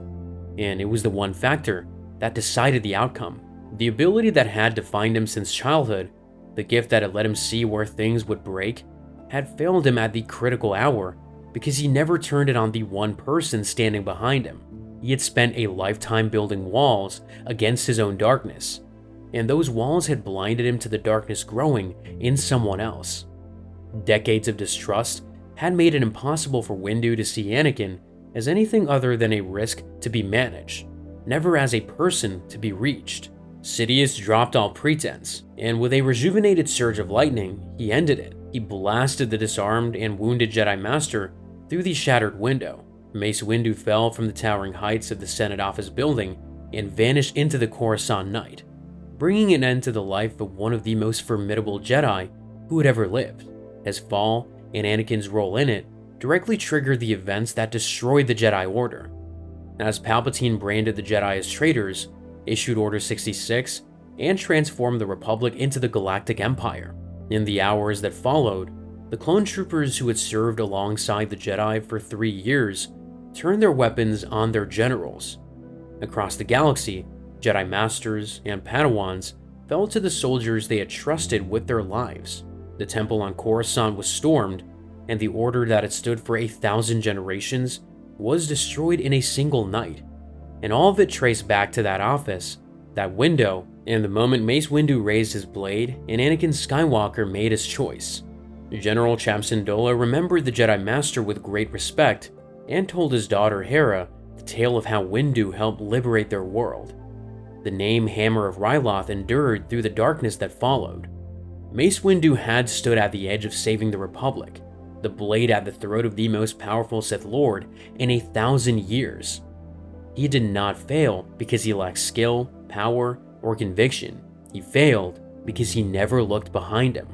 and it was the one factor that decided the outcome. The ability that had defined him since childhood, the gift that had let him see where things would break, had failed him at the critical hour because he never turned it on the one person standing behind him. He had spent a lifetime building walls against his own darkness, and those walls had blinded him to the darkness growing in someone else. Decades of distrust had made it impossible for Windu to see Anakin as anything other than a risk to be managed, never as a person to be reached. Sidious dropped all pretense, and with a rejuvenated surge of lightning, he ended it. He blasted the disarmed and wounded Jedi Master through the shattered window. Mace Windu fell from the towering heights of the Senate office building and vanished into the Coruscant night, bringing an end to the life of one of the most formidable Jedi who had ever lived. His fall and Anakin's role in it directly triggered the events that destroyed the Jedi Order. As Palpatine branded the Jedi as traitors, issued Order 66, and transformed the Republic into the Galactic Empire. In the hours that followed, the clone troopers who had served alongside the Jedi for 3 years turned their weapons on their generals. Across the galaxy, Jedi Masters and Padawans fell to the soldiers they had trusted with their lives. The temple on Coruscant was stormed, and the order that had stood for 1,000 generations was destroyed in a single night. And all of it traced back to that office, that window, and the moment Mace Windu raised his blade and Anakin Skywalker made his choice. General Cham Syndulla remembered the Jedi Master with great respect and told his daughter Hera the tale of how Windu helped liberate their world. The name Hammer of Ryloth endured through the darkness that followed. Mace Windu had stood at the edge of saving the Republic, the blade at the throat of the most powerful Sith Lord in 1,000 years. He did not fail because he lacked skill, power, or conviction. He failed because he never looked behind him.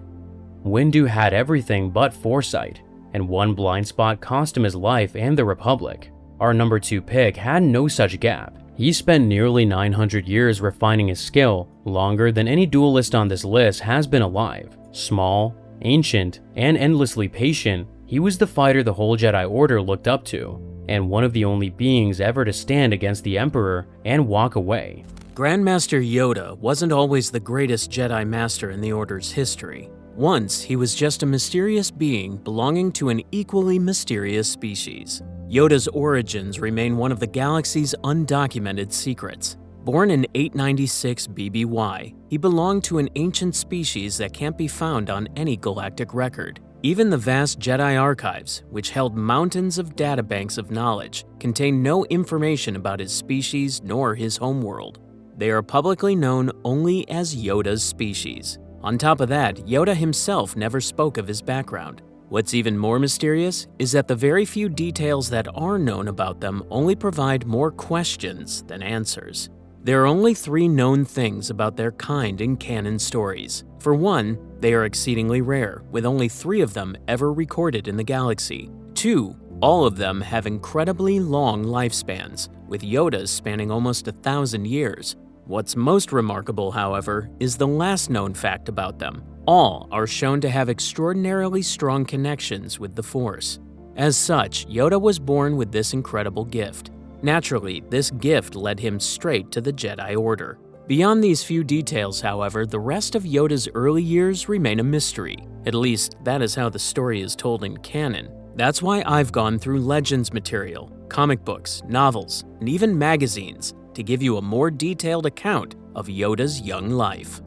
Windu had everything but foresight, and one blind spot cost him his life and the Republic. Our number 2 pick had no such gap. He spent nearly 900 years refining his skill, longer than any duelist on this list has been alive. Small, ancient, and endlessly patient, he was the fighter the whole Jedi Order looked up to, and one of the only beings ever to stand against the Emperor and walk away. Grandmaster Yoda wasn't always the greatest Jedi Master in the Order's history. Once, he was just a mysterious being belonging to an equally mysterious species. Yoda's origins remain one of the galaxy's undocumented secrets. Born in 896 BBY, he belonged to an ancient species that can't be found on any galactic record. Even the vast Jedi archives, which held mountains of databanks of knowledge, contain no information about his species nor his homeworld. They are publicly known only as Yoda's species. On top of that, Yoda himself never spoke of his background. What's even more mysterious is that the very few details that are known about them only provide more questions than answers. There are only 3 known things about their kind in canon stories. For one, they are exceedingly rare, with only 3 of them ever recorded in the galaxy. 2, all of them have incredibly long lifespans, with Yoda's spanning almost 1,000 years. What's most remarkable, however, is the last known fact about them. All are shown to have extraordinarily strong connections with the Force. As such, Yoda was born with this incredible gift. Naturally, this gift led him straight to the Jedi Order. Beyond these few details, however, the rest of Yoda's early years remain a mystery. At least, that is how the story is told in canon. That's why I've gone through Legends material, comic books, novels, and even magazines to give you a more detailed account of Yoda's young life.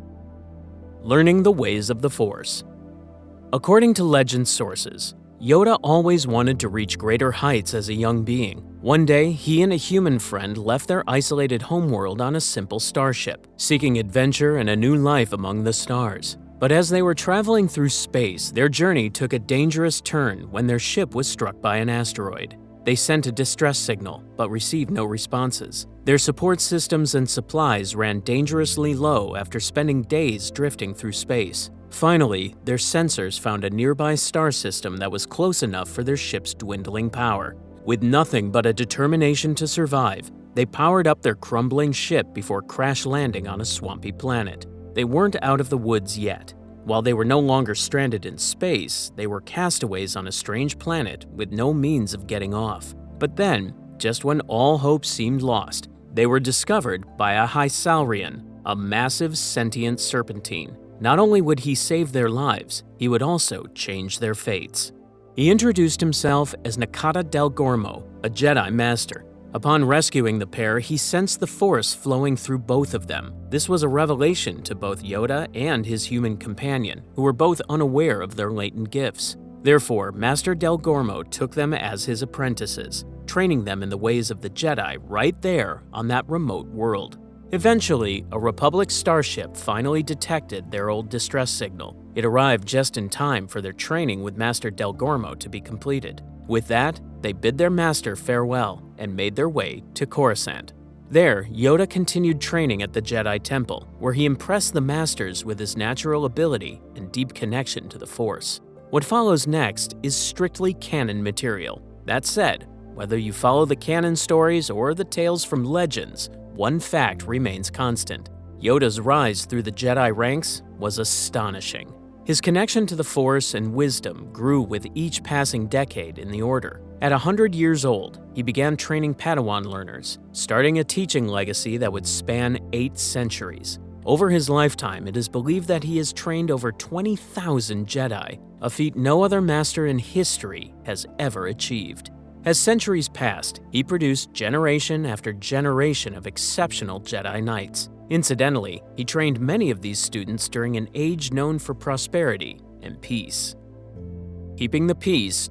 Learning the ways of the Force. According to Legends sources, Yoda always wanted to reach greater heights as a young being. One day, he and a human friend left their isolated homeworld on a simple starship, seeking adventure and a new life among the stars. But as they were traveling through space, their journey took a dangerous turn when their ship was struck by an asteroid. They sent a distress signal, but received no responses. Their support systems and supplies ran dangerously low after spending days drifting through space. Finally, their sensors found a nearby star system that was close enough for their ship's dwindling power. With nothing but a determination to survive, they powered up their crumbling ship before crash landing on a swampy planet. They weren't out of the woods yet. While they were no longer stranded in space, they were castaways on a strange planet with no means of getting off. But then, just when all hope seemed lost, they were discovered by a Hysalrian, a massive sentient serpentine. Not only would he save their lives, he would also change their fates. He introduced himself as Nakata del Gormo, a Jedi Master. Upon rescuing the pair, he sensed the Force flowing through both of them. This was a revelation to both Yoda and his human companion, who were both unaware of their latent gifts. Therefore, Master Del Gormo took them as his apprentices, training them in the ways of the Jedi right there on that remote world. Eventually, a Republic starship finally detected their old distress signal. It arrived just in time for their training with Master Del Gormo to be completed. With that, they bid their master farewell and made their way to Coruscant. There, Yoda continued training at the Jedi Temple, where he impressed the masters with his natural ability and deep connection to the Force. What follows next is strictly canon material. That said, whether you follow the canon stories or the tales from Legends, one fact remains constant. Yoda's rise through the Jedi ranks was astonishing. His connection to the Force and wisdom grew with each passing decade in the Order. At 100 years old, he began training Padawan learners, starting a teaching legacy that would span 8 centuries. Over his lifetime, it is believed that he has trained over 20,000 Jedi, a feat no other master in history has ever achieved. As centuries passed, he produced generation after generation of exceptional Jedi Knights. Incidentally, he trained many of these students during an age known for prosperity and peace. Keeping the peace.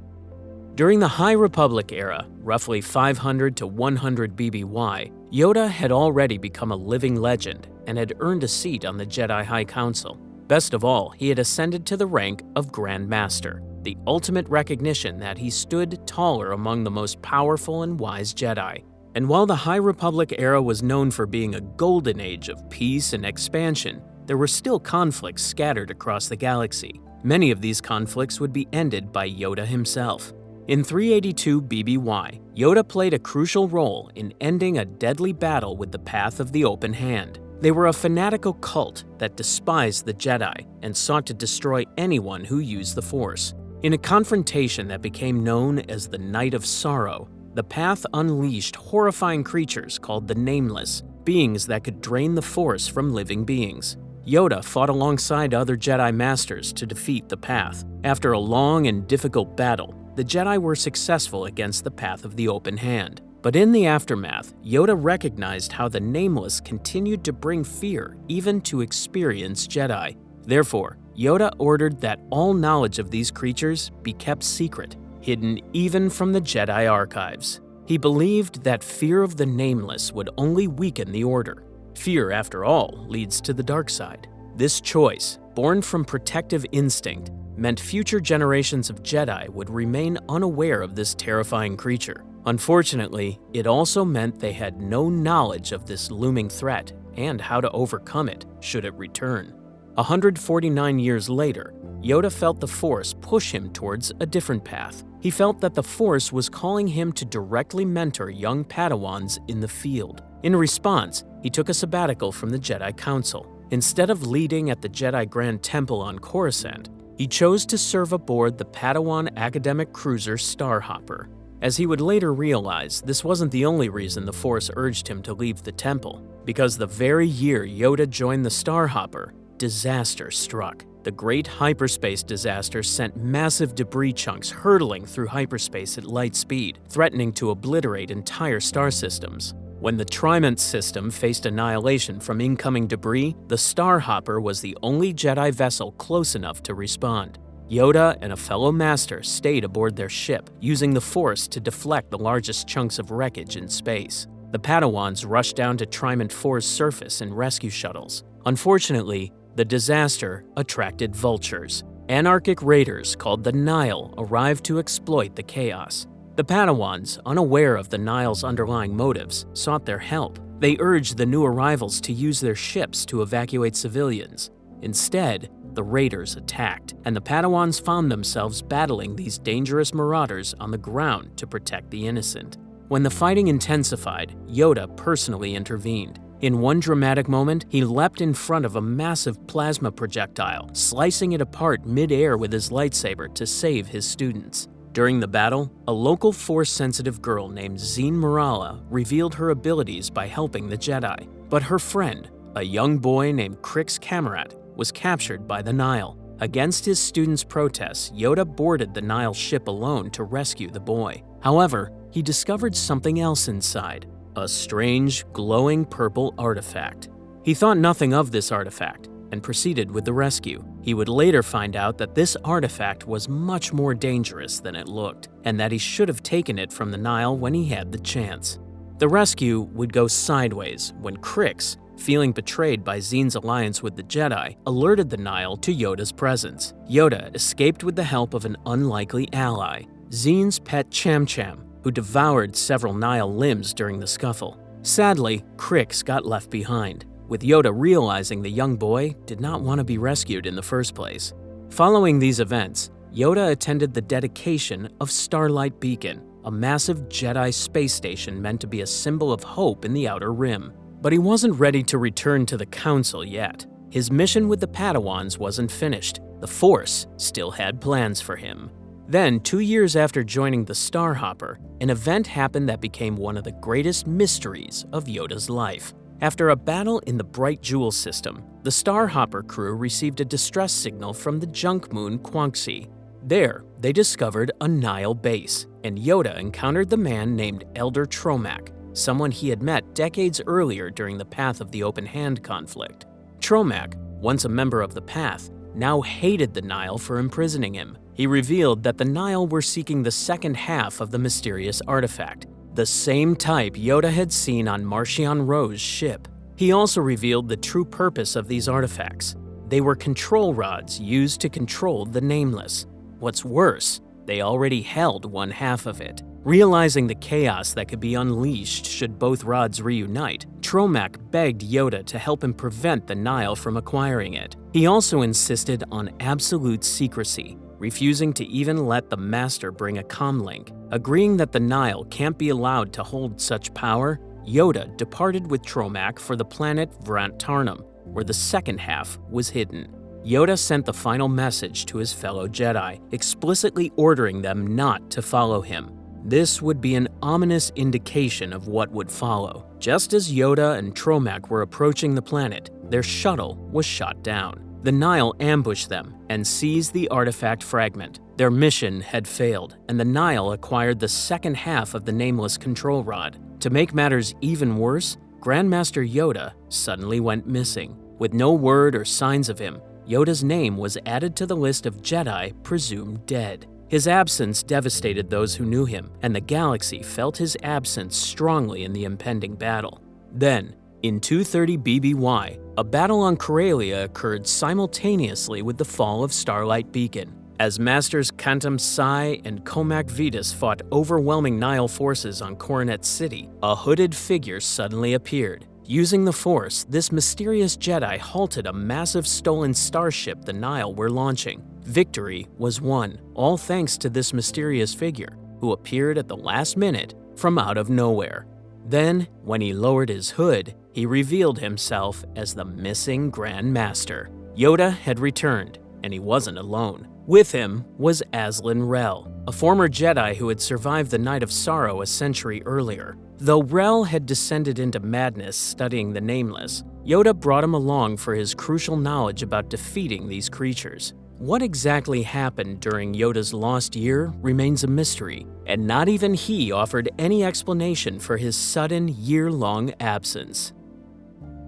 During the High Republic era, roughly 500 to 100 BBY, Yoda had already become a living legend and had earned a seat on the Jedi High Council. Best of all, he had ascended to the rank of Grand Master, the ultimate recognition that he stood taller among the most powerful and wise Jedi. And while the High Republic era was known for being a golden age of peace and expansion, there were still conflicts scattered across the galaxy. Many of these conflicts would be ended by Yoda himself. In 382 BBY, Yoda played a crucial role in ending a deadly battle with the Path of the Open Hand. They were a fanatical cult that despised the Jedi and sought to destroy anyone who used the Force. In a confrontation that became known as the Night of Sorrow, the Path unleashed horrifying creatures called the Nameless, beings that could drain the Force from living beings. Yoda fought alongside other Jedi Masters to defeat the Path. After a long and difficult battle, the Jedi were successful against the Path of the Open Hand. But in the aftermath, Yoda recognized how the Nameless continued to bring fear even to experienced Jedi. Therefore, Yoda ordered that all knowledge of these creatures be kept secret, hidden even from the Jedi archives. He believed that fear of the Nameless would only weaken the Order. Fear, after all, leads to the dark side. This choice, born from protective instinct, meant future generations of Jedi would remain unaware of this terrifying creature. Unfortunately, it also meant they had no knowledge of this looming threat and how to overcome it should it return. 149 years later, Yoda felt the Force push him towards a different path. He felt that the Force was calling him to directly mentor young Padawans in the field. In response, he took a sabbatical from the Jedi Council. Instead of leading at the Jedi Grand Temple on Coruscant, he chose to serve aboard the Padawan academic cruiser Starhopper. As he would later realize, this wasn't the only reason the Force urged him to leave the temple, because the very year Yoda joined the Starhopper, disaster struck. The great hyperspace disaster sent massive debris chunks hurtling through hyperspace at light speed, threatening to obliterate entire star systems. When the Trimont system faced annihilation from incoming debris, the Starhopper was the only Jedi vessel close enough to respond. Yoda and a fellow master stayed aboard their ship, using the Force to deflect the largest chunks of wreckage in space. The Padawans rushed down to Trimont 4's surface in rescue shuttles. Unfortunately, the disaster attracted vultures. Anarchic raiders called the Nile arrived to exploit the chaos. The Padawans, unaware of the Nile's underlying motives, sought their help. They urged the new arrivals to use their ships to evacuate civilians. Instead, the raiders attacked, and the Padawans found themselves battling these dangerous marauders on the ground to protect the innocent. When the fighting intensified, Yoda personally intervened. In one dramatic moment, he leapt in front of a massive plasma projectile, slicing it apart mid-air with his lightsaber to save his students. During the battle, a local Force-sensitive girl named Zeen Marala revealed her abilities by helping the Jedi. But her friend, a young boy named Crix Camerat, was captured by the Nile. Against his students' protests, Yoda boarded the Nile ship alone to rescue the boy. However, he discovered something else inside. A strange, glowing purple artifact. He thought nothing of this artifact and proceeded with the rescue. He would later find out that this artifact was much more dangerous than it looked, and that he should have taken it from the Nile when he had the chance. The rescue would go sideways when Crix, feeling betrayed by Zeen's alliance with the Jedi, alerted the Nile to Yoda's presence. Yoda escaped with the help of an unlikely ally, Zeen's pet Cham Cham, who devoured several Nile limbs during the scuffle. Sadly, Crix got left behind, with Yoda realizing the young boy did not want to be rescued in the first place. Following these events, Yoda attended the dedication of Starlight Beacon, a massive Jedi space station meant to be a symbol of hope in the Outer Rim. But he wasn't ready to return to the Council yet. His mission with the Padawans wasn't finished. The Force still had plans for him. Then, 2 years after joining the Starhopper, an event happened that became one of the greatest mysteries of Yoda's life. After a battle in the Bright Jewel system, the Starhopper crew received a distress signal from the junk moon Quanxi. There, they discovered a Nihil base, and Yoda encountered the man named Elder Tromac, someone he had met decades earlier during the Path of the Open Hand conflict. Tromac, once a member of the Path, now hated the Nihil for imprisoning him. He revealed that the Nihil were seeking the second half of the mysterious artifact, the same type Yoda had seen on Marchion Ro's ship. He also revealed the true purpose of these artifacts. They were control rods used to control the Nameless. What's worse, they already held one half of it. Realizing the chaos that could be unleashed should both rods reunite, Tromac begged Yoda to help him prevent the Nihil from acquiring it. He also insisted on absolute secrecy, refusing to even let the Master bring a comlink. Agreeing that the Nihil can't be allowed to hold such power, Yoda departed with Tromac for the planet Vrant Tarnum, where the second half was hidden. Yoda sent the final message to his fellow Jedi, explicitly ordering them not to follow him. This would be an ominous indication of what would follow. Just as Yoda and Tromac were approaching the planet, their shuttle was shot down. The Nihil ambushed them and seized the artifact fragment. Their mission had failed, and the Nihil acquired the second half of the Nameless control rod. To make matters even worse, Grandmaster Yoda suddenly went missing. With no word or signs of him, Yoda's name was added to the list of Jedi presumed dead. His absence devastated those who knew him, and the galaxy felt his absence strongly in the impending battle. Then, in 230 BBY, a battle on Corellia occurred simultaneously with the fall of Starlight Beacon. As Masters Kantam Sai and Comac Vetus fought overwhelming Nihil forces on Coronet City, a hooded figure suddenly appeared. Using the Force, this mysterious Jedi halted a massive stolen starship the Nihil were launching. Victory was won, all thanks to this mysterious figure, who appeared at the last minute from out of nowhere. Then, when he lowered his hood, he revealed himself as the missing Grand Master. Yoda had returned, and he wasn't alone. With him was Aslan Rel, a former Jedi who had survived the Night of Sorrow a century earlier. Though Rel had descended into madness studying the Nameless, Yoda brought him along for his crucial knowledge about defeating these creatures. What exactly happened during Yoda's lost year remains a mystery, and not even he offered any explanation for his sudden year-long absence.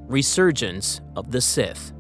Resurgence of the Sith.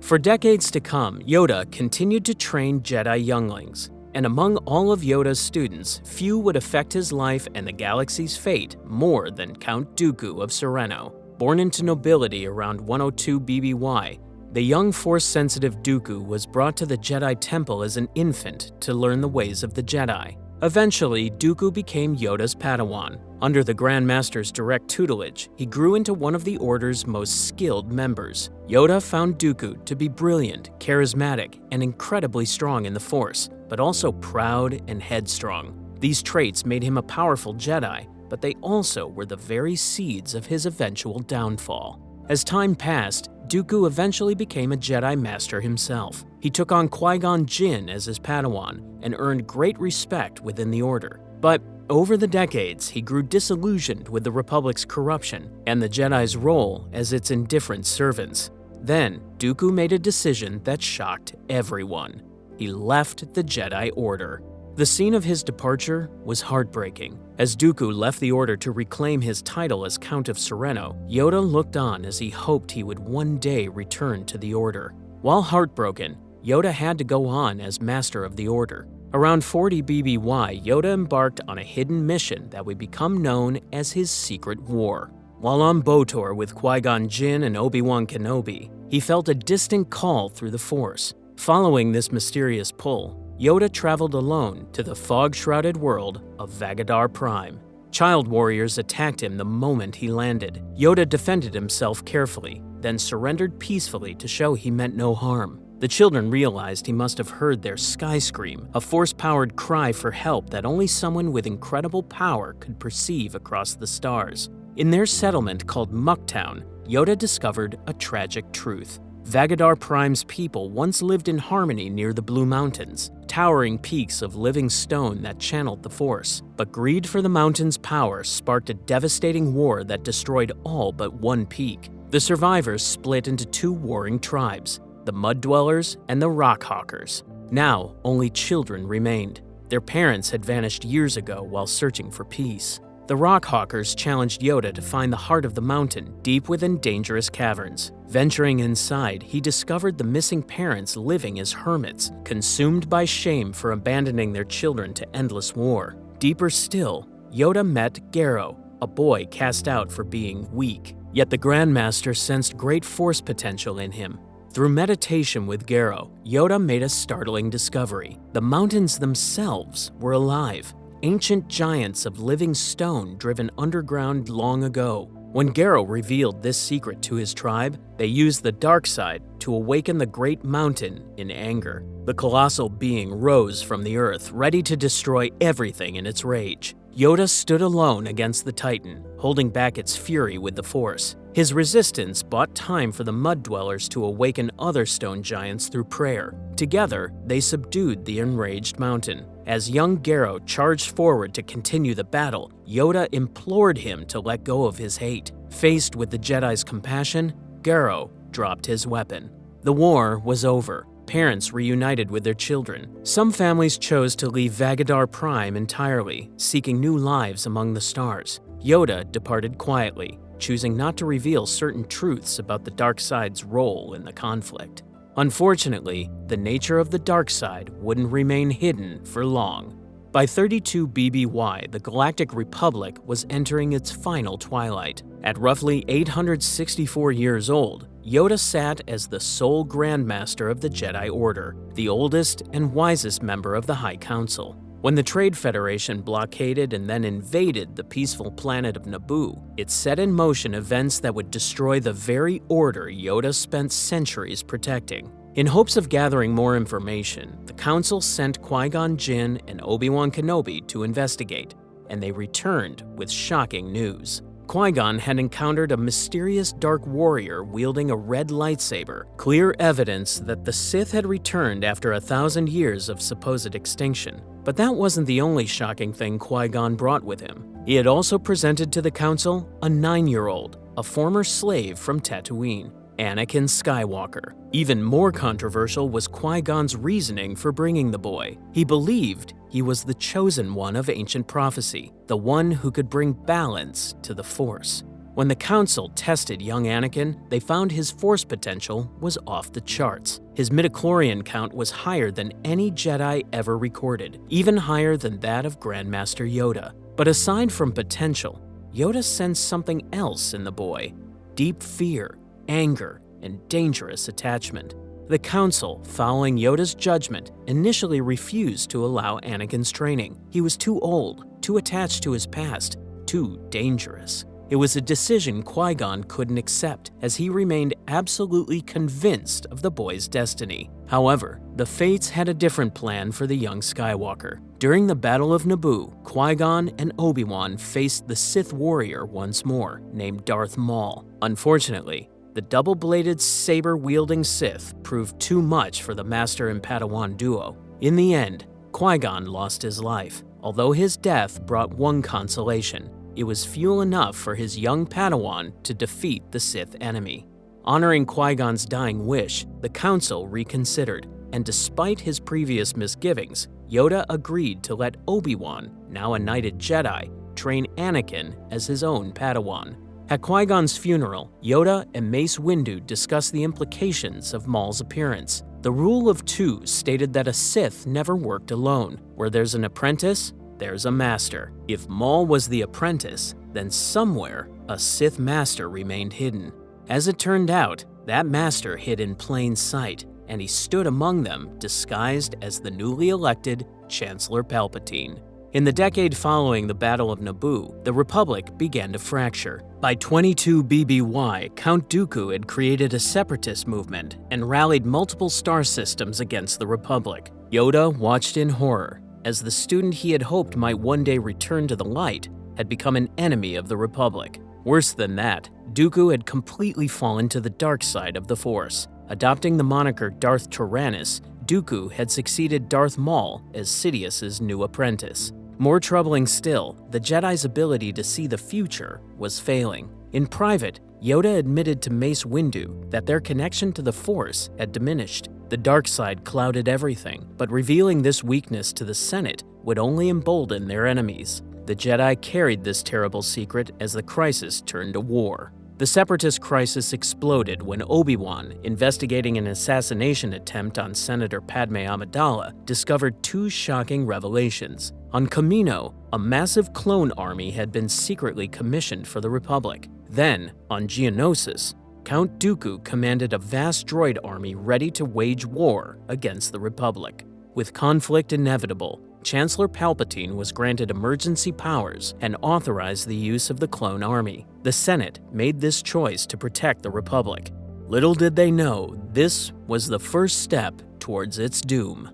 For decades to come, Yoda continued to train Jedi younglings, and among all of Yoda's students, few would affect his life and the galaxy's fate more than Count Dooku of Sereno. Born into nobility around 102 BBY, the young Force-sensitive Dooku was brought to the Jedi Temple as an infant to learn the ways of the Jedi. Eventually, Dooku became Yoda's Padawan. Under the Grand Master's direct tutelage, he grew into one of the Order's most skilled members. Yoda found Dooku to be brilliant, charismatic, and incredibly strong in the Force, but also proud and headstrong. These traits made him a powerful Jedi, but they also were the very seeds of his eventual downfall. As time passed, Dooku eventually became a Jedi Master himself. He took on Qui-Gon Jinn as his Padawan and earned great respect within the Order. But over the decades, he grew disillusioned with the Republic's corruption and the Jedi's role as its indifferent servants. Then, Dooku made a decision that shocked everyone. He left the Jedi Order. The scene of his departure was heartbreaking. As Dooku left the Order to reclaim his title as Count of Sereno, Yoda looked on as he hoped he would one day return to the Order. While heartbroken, Yoda had to go on as Master of the Order. Around 40 BBY, Yoda embarked on a hidden mission that would become known as his Secret War. While on Botor with Qui-Gon Jinn and Obi-Wan Kenobi, he felt a distant call through the Force. Following this mysterious pull, Yoda traveled alone to the fog-shrouded world of Vagadar Prime. Child warriors attacked him the moment he landed. Yoda defended himself carefully, then surrendered peacefully to show he meant no harm. The children realized he must have heard their sky scream, a force-powered cry for help that only someone with incredible power could perceive across the stars. In their settlement called Mucktown, Yoda discovered a tragic truth. Vagadar Prime's people once lived in harmony near the Blue Mountains. towering peaks of living stone that channeled the Force. But greed for the mountain's power sparked a devastating war that destroyed all but one peak. The survivors split into two warring tribes, the Mud Dwellers and the Rock Hawkers. Now, only children remained. Their parents had vanished years ago while searching for peace. The Rock Hawkers challenged Yoda to find the heart of the mountain, deep within dangerous caverns. Venturing inside, he discovered the missing parents living as hermits, consumed by shame for abandoning their children to endless war. Deeper still, Yoda met Garrow, a boy cast out for being weak. Yet the Grandmaster sensed great Force potential in him. Through meditation with Garrow, Yoda made a startling discovery. The mountains themselves were alive, ancient giants of living stone driven underground long ago. When Garrow revealed this secret to his tribe, they used the dark side to awaken the great mountain in anger. The colossal being rose from the earth, ready to destroy everything in its rage. Yoda stood alone against the Titan, holding back its fury with the Force. His resistance bought time for the Mud Dwellers to awaken other stone giants through prayer. Together, they subdued the enraged mountain. As young Garrow charged forward to continue the battle, Yoda implored him to let go of his hate. Faced with the Jedi's compassion, Garrow dropped his weapon. The war was over. Parents reunited with their children. Some families chose to leave Vagadar Prime entirely, seeking new lives among the stars. Yoda departed quietly, choosing not to reveal certain truths about the dark side's role in the conflict. Unfortunately, the nature of the dark side wouldn't remain hidden for long. By 32 BBY, the Galactic Republic was entering its final twilight. At roughly 864 years old, Yoda sat as the sole Grandmaster of the Jedi Order, the oldest and wisest member of the High Council. When the Trade Federation blockaded and then invaded the peaceful planet of Naboo, it set in motion events that would destroy the very order Yoda spent centuries protecting. In hopes of gathering more information, the Council sent Qui-Gon Jinn and Obi-Wan Kenobi to investigate, and they returned with shocking news. Qui-Gon had encountered a mysterious dark warrior wielding a red lightsaber, clear evidence that the Sith had returned after 1,000 years of supposed extinction. But that wasn't the only shocking thing Qui-Gon brought with him. He had also presented to the Council a 9-year-old, a former slave from Tatooine, Anakin Skywalker. Even more controversial was Qui-Gon's reasoning for bringing the boy. He believed he was the chosen one of ancient prophecy, the one who could bring balance to the Force. When the Council tested young Anakin, they found his Force potential was off the charts. His midichlorian count was higher than any Jedi ever recorded, even higher than that of Grandmaster Yoda. But aside from potential, Yoda sensed something else in the boy: deep fear, anger, and dangerous attachment. The Council, following Yoda's judgment, initially refused to allow Anakin's training. He was too old, too attached to his past, too dangerous. It was a decision Qui-Gon couldn't accept, as he remained absolutely convinced of the boy's destiny. However, the Fates had a different plan for the young Skywalker. During the Battle of Naboo, Qui-Gon and Obi-Wan faced the Sith warrior once more, named Darth Maul. Unfortunately, the double-bladed saber-wielding Sith proved too much for the Master and Padawan duo. In the end, Qui-Gon lost his life, although his death brought one consolation: it was fuel enough for his young Padawan to defeat the Sith enemy. Honoring Qui-Gon's dying wish, the Council reconsidered, and despite his previous misgivings, Yoda agreed to let Obi-Wan, now a knighted Jedi, train Anakin as his own Padawan. At Qui-Gon's funeral, Yoda and Mace Windu discussed the implications of Maul's appearance. The rule of two stated that a Sith never worked alone. Where there's an apprentice, there's a master. If Maul was the apprentice, then somewhere a Sith master remained hidden. As it turned out, that master hid in plain sight, and he stood among them disguised as the newly elected Chancellor Palpatine. In the decade following the Battle of Naboo, the Republic began to fracture. By 22 BBY, Count Dooku had created a separatist movement and rallied multiple star systems against the Republic. Yoda watched in horror as the student he had hoped might one day return to the light had become an enemy of the Republic. Worse than that, Dooku had completely fallen to the dark side of the Force. Adopting the moniker Darth Tyrannus, Dooku had succeeded Darth Maul as Sidious's new apprentice. More troubling still, the Jedi's ability to see the future was failing. In private, Yoda admitted to Mace Windu that their connection to the Force had diminished. The dark side clouded everything, but revealing this weakness to the Senate would only embolden their enemies. The Jedi carried this terrible secret as the crisis turned to war. The Separatist crisis exploded when Obi-Wan, investigating an assassination attempt on Senator Padme Amidala, discovered two shocking revelations. On Kamino, a massive clone army had been secretly commissioned for the Republic. Then, on Geonosis, Count Dooku commanded a vast droid army ready to wage war against the Republic. With conflict inevitable, Chancellor Palpatine was granted emergency powers and authorized the use of the clone army. The Senate made this choice to protect the Republic. Little did they know, this was the first step towards its doom.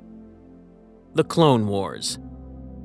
The Clone Wars.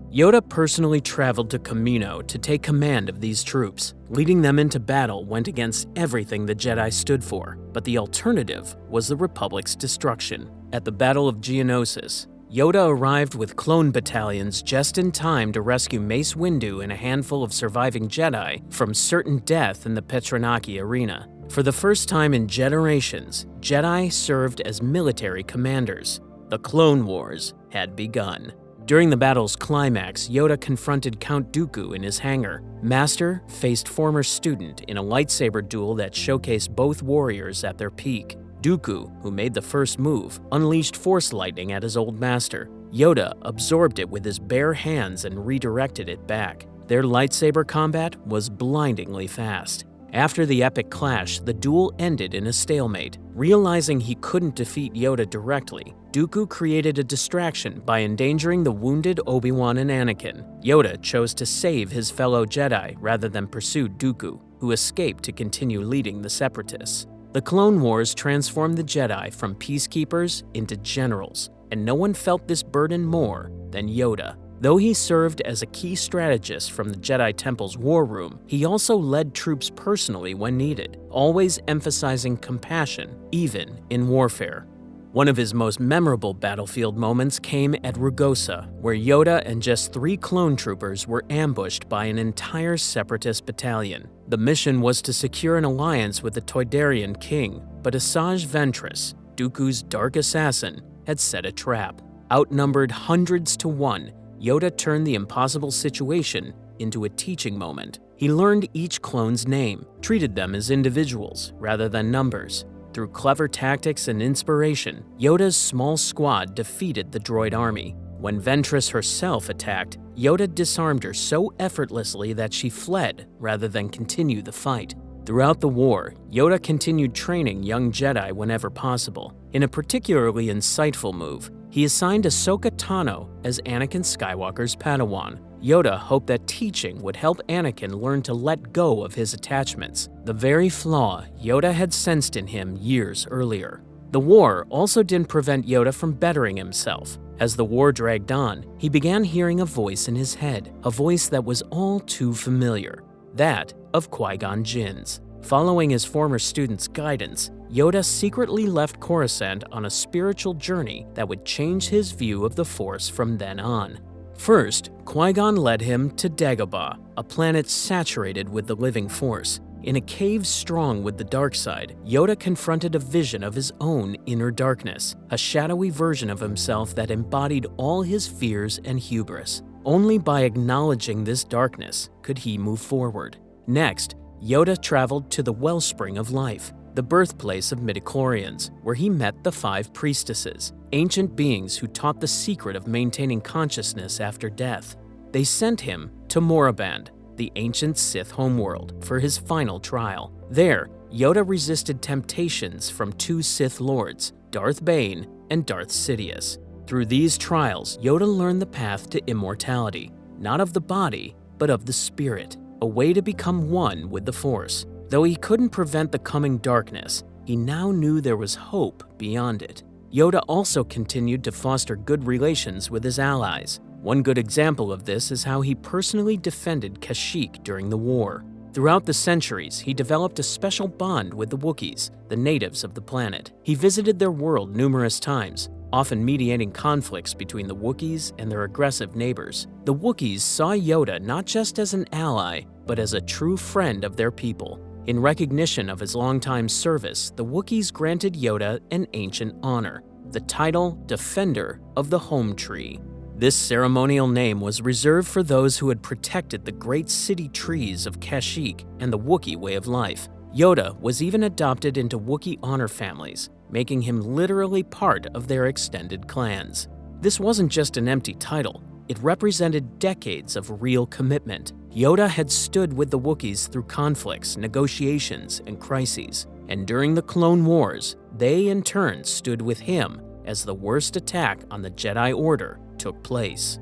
Yoda personally traveled to Kamino to take command of these troops. Leading them into battle went against everything the Jedi stood for, but the alternative was the Republic's destruction. At the Battle of Geonosis, Yoda arrived with clone battalions just in time to rescue Mace Windu and a handful of surviving Jedi from certain death in the Petranaki arena. For the first time in generations, Jedi served as military commanders. The Clone Wars had begun. During the battle's climax, Yoda confronted Count Dooku in his hangar. Master faced former student in a lightsaber duel that showcased both warriors at their peak. Dooku, who made the first move, unleashed force lightning at his old master. Yoda absorbed it with his bare hands and redirected it back. Their lightsaber combat was blindingly fast. After the epic clash, the duel ended in a stalemate. Realizing he couldn't defeat Yoda directly, Dooku created a distraction by endangering the wounded Obi-Wan and Anakin. Yoda chose to save his fellow Jedi rather than pursue Dooku, who escaped to continue leading the Separatists. The Clone Wars transformed the Jedi from peacekeepers into generals, and no one felt this burden more than Yoda. Though he served as a key strategist from the Jedi Temple's war room, he also led troops personally when needed, always emphasizing compassion, even in warfare. One of his most memorable battlefield moments came at Rugosa, where Yoda and just 3 clone troopers were ambushed by an entire Separatist battalion. The mission was to secure an alliance with the Toydarian king, but Asajj Ventress, Dooku's dark assassin, had set a trap. Outnumbered hundreds to 1, Yoda turned the impossible situation into a teaching moment. He learned each clone's name, treated them as individuals rather than numbers. Through clever tactics and inspiration, Yoda's small squad defeated the droid army. When Ventress herself attacked, Yoda disarmed her so effortlessly that she fled rather than continue the fight. Throughout the war, Yoda continued training young Jedi whenever possible. In a particularly insightful move, he assigned Ahsoka Tano as Anakin Skywalker's Padawan. Yoda hoped that teaching would help Anakin learn to let go of his attachments, the very flaw Yoda had sensed in him years earlier. The war also didn't prevent Yoda from bettering himself. As the war dragged on, he began hearing a voice in his head, a voice that was all too familiar, that of Qui-Gon Jinn's. Following his former student's guidance, Yoda secretly left Coruscant on a spiritual journey that would change his view of the Force from then on. First, Qui-Gon led him to Dagobah, a planet saturated with the living Force. In a cave strong with the dark side, Yoda confronted a vision of his own inner darkness, a shadowy version of himself that embodied all his fears and hubris. Only by acknowledging this darkness could he move forward. Next, Yoda traveled to the Wellspring of Life, the birthplace of midichlorians, where he met the 5 priestesses, ancient beings who taught the secret of maintaining consciousness after death. They sent him to Moraband, the ancient Sith homeworld, for his final trial. There, Yoda resisted temptations from 2 Sith lords, Darth Bane and Darth Sidious. Through these trials, Yoda learned the path to immortality, not of the body, but of the spirit, a way to become one with the Force. Though he couldn't prevent the coming darkness, he now knew there was hope beyond it. Yoda also continued to foster good relations with his allies. One good example of this is how he personally defended Kashyyyk during the war. Throughout the centuries, he developed a special bond with the Wookiees, the natives of the planet. He visited their world numerous times, often mediating conflicts between the Wookiees and their aggressive neighbors. The Wookiees saw Yoda not just as an ally, but as a true friend of their people. In recognition of his longtime service, the Wookiees granted Yoda an ancient honor, the title Defender of the Home Tree. This ceremonial name was reserved for those who had protected the great city trees of Kashyyyk and the Wookiee way of life. Yoda was even adopted into Wookiee honor families, making him literally part of their extended clans. This wasn't just an empty title, it represented decades of real commitment. Yoda had stood with the Wookiees through conflicts, negotiations, and crises, and during the Clone Wars, they in turn stood with him as the worst attack on the Jedi Order took place.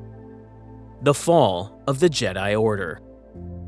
The fall of the Jedi Order.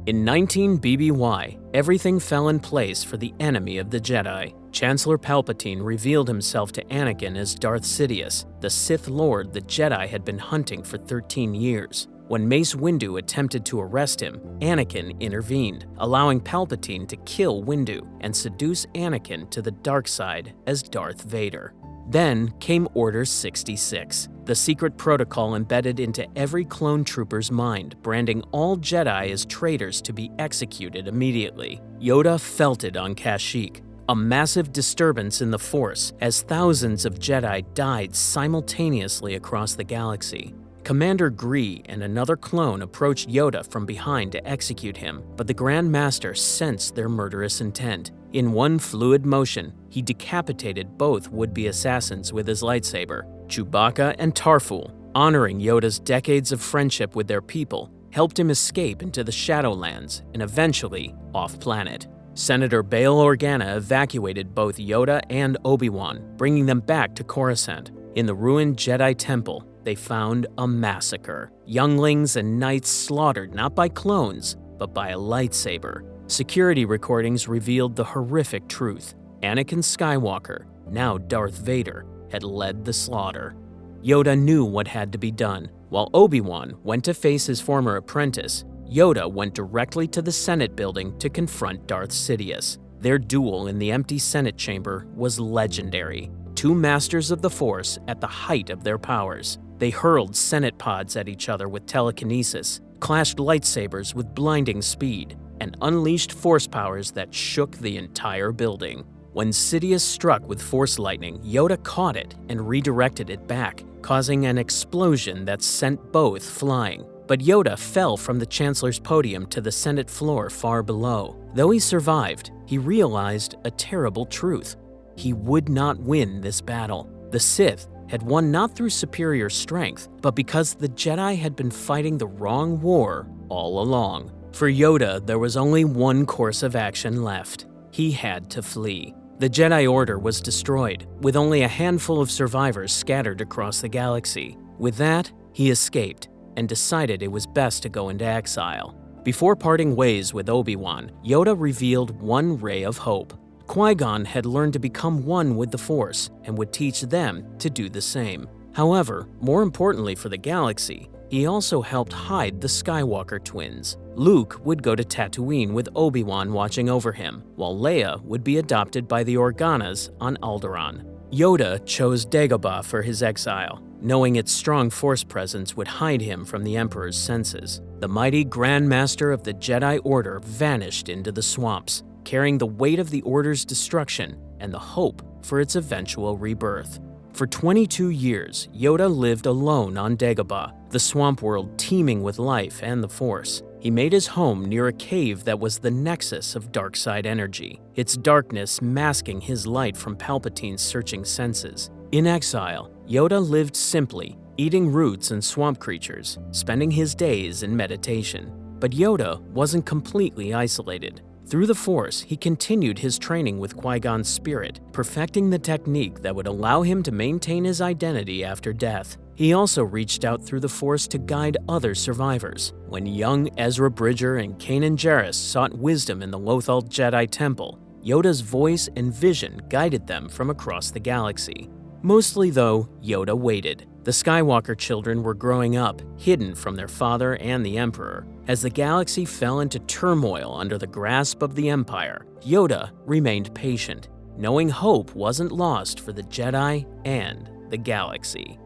In 19 BBY, everything fell in place for the enemy of the Jedi. Chancellor Palpatine revealed himself to Anakin as Darth Sidious, the Sith Lord the Jedi had been hunting for 13 years. When Mace Windu attempted to arrest him, Anakin intervened, allowing Palpatine to kill Windu and seduce Anakin to the dark side as Darth Vader. Then came Order 66, the secret protocol embedded into every clone trooper's mind, branding all Jedi as traitors to be executed immediately. Yoda felt it on Kashyyyk, a massive disturbance in the Force as thousands of Jedi died simultaneously across the galaxy. Commander Gree and another clone approached Yoda from behind to execute him, but the Grand Master sensed their murderous intent. In one fluid motion, he decapitated both would-be assassins with his lightsaber. Chewbacca and Tarful, honoring Yoda's decades of friendship with their people, helped him escape into the Shadowlands and eventually off-planet. Senator Bail Organa evacuated both Yoda and Obi-Wan, bringing them back to Coruscant. In the ruined Jedi Temple, they found a massacre. Younglings and knights slaughtered not by clones, but by a lightsaber. Security recordings revealed the horrific truth. Anakin Skywalker, now Darth Vader, had led the slaughter. Yoda knew what had to be done. While Obi-Wan went to face his former apprentice, Yoda went directly to the Senate building to confront Darth Sidious. Their duel in the empty Senate chamber was legendary. Two masters of the Force at the height of their powers. They hurled Senate pods at each other with telekinesis, clashed lightsabers with blinding speed, and unleashed Force powers that shook the entire building. When Sidious struck with Force lightning, Yoda caught it and redirected it back, causing an explosion that sent both flying. But Yoda fell from the Chancellor's podium to the Senate floor far below. Though he survived, he realized a terrible truth. He would not win this battle. The Sith had won not through superior strength, but because the Jedi had been fighting the wrong war all along. For Yoda, there was only one course of action left. He had to flee. The Jedi Order was destroyed, with only a handful of survivors scattered across the galaxy. With that, he escaped and decided it was best to go into exile. Before parting ways with Obi-Wan, Yoda revealed one ray of hope. Qui-Gon had learned to become one with the Force and would teach them to do the same. However, more importantly for the galaxy, he also helped hide the Skywalker twins. Luke would go to Tatooine with Obi-Wan watching over him, while Leia would be adopted by the Organas on Alderaan. Yoda chose Dagobah for his exile, knowing its strong Force presence would hide him from the Emperor's senses. The mighty Grand Master of the Jedi Order vanished into the swamps, carrying the weight of the Order's destruction and the hope for its eventual rebirth. For 22 years, Yoda lived alone on Dagobah, the swamp world teeming with life and the Force. He made his home near a cave that was the nexus of dark side energy, its darkness masking his light from Palpatine's searching senses. In exile, Yoda lived simply, eating roots and swamp creatures, spending his days in meditation. But Yoda wasn't completely isolated. Through the Force, he continued his training with Qui-Gon's spirit, perfecting the technique that would allow him to maintain his identity after death. He also reached out through the Force to guide other survivors. When young Ezra Bridger and Kanan Jarrus sought wisdom in the Lothal Jedi Temple, Yoda's voice and vision guided them from across the galaxy. Mostly, though, Yoda waited. The Skywalker children were growing up, hidden from their father and the Emperor. As the galaxy fell into turmoil under the grasp of the Empire, Yoda remained patient, knowing hope wasn't lost for the Jedi and the galaxy.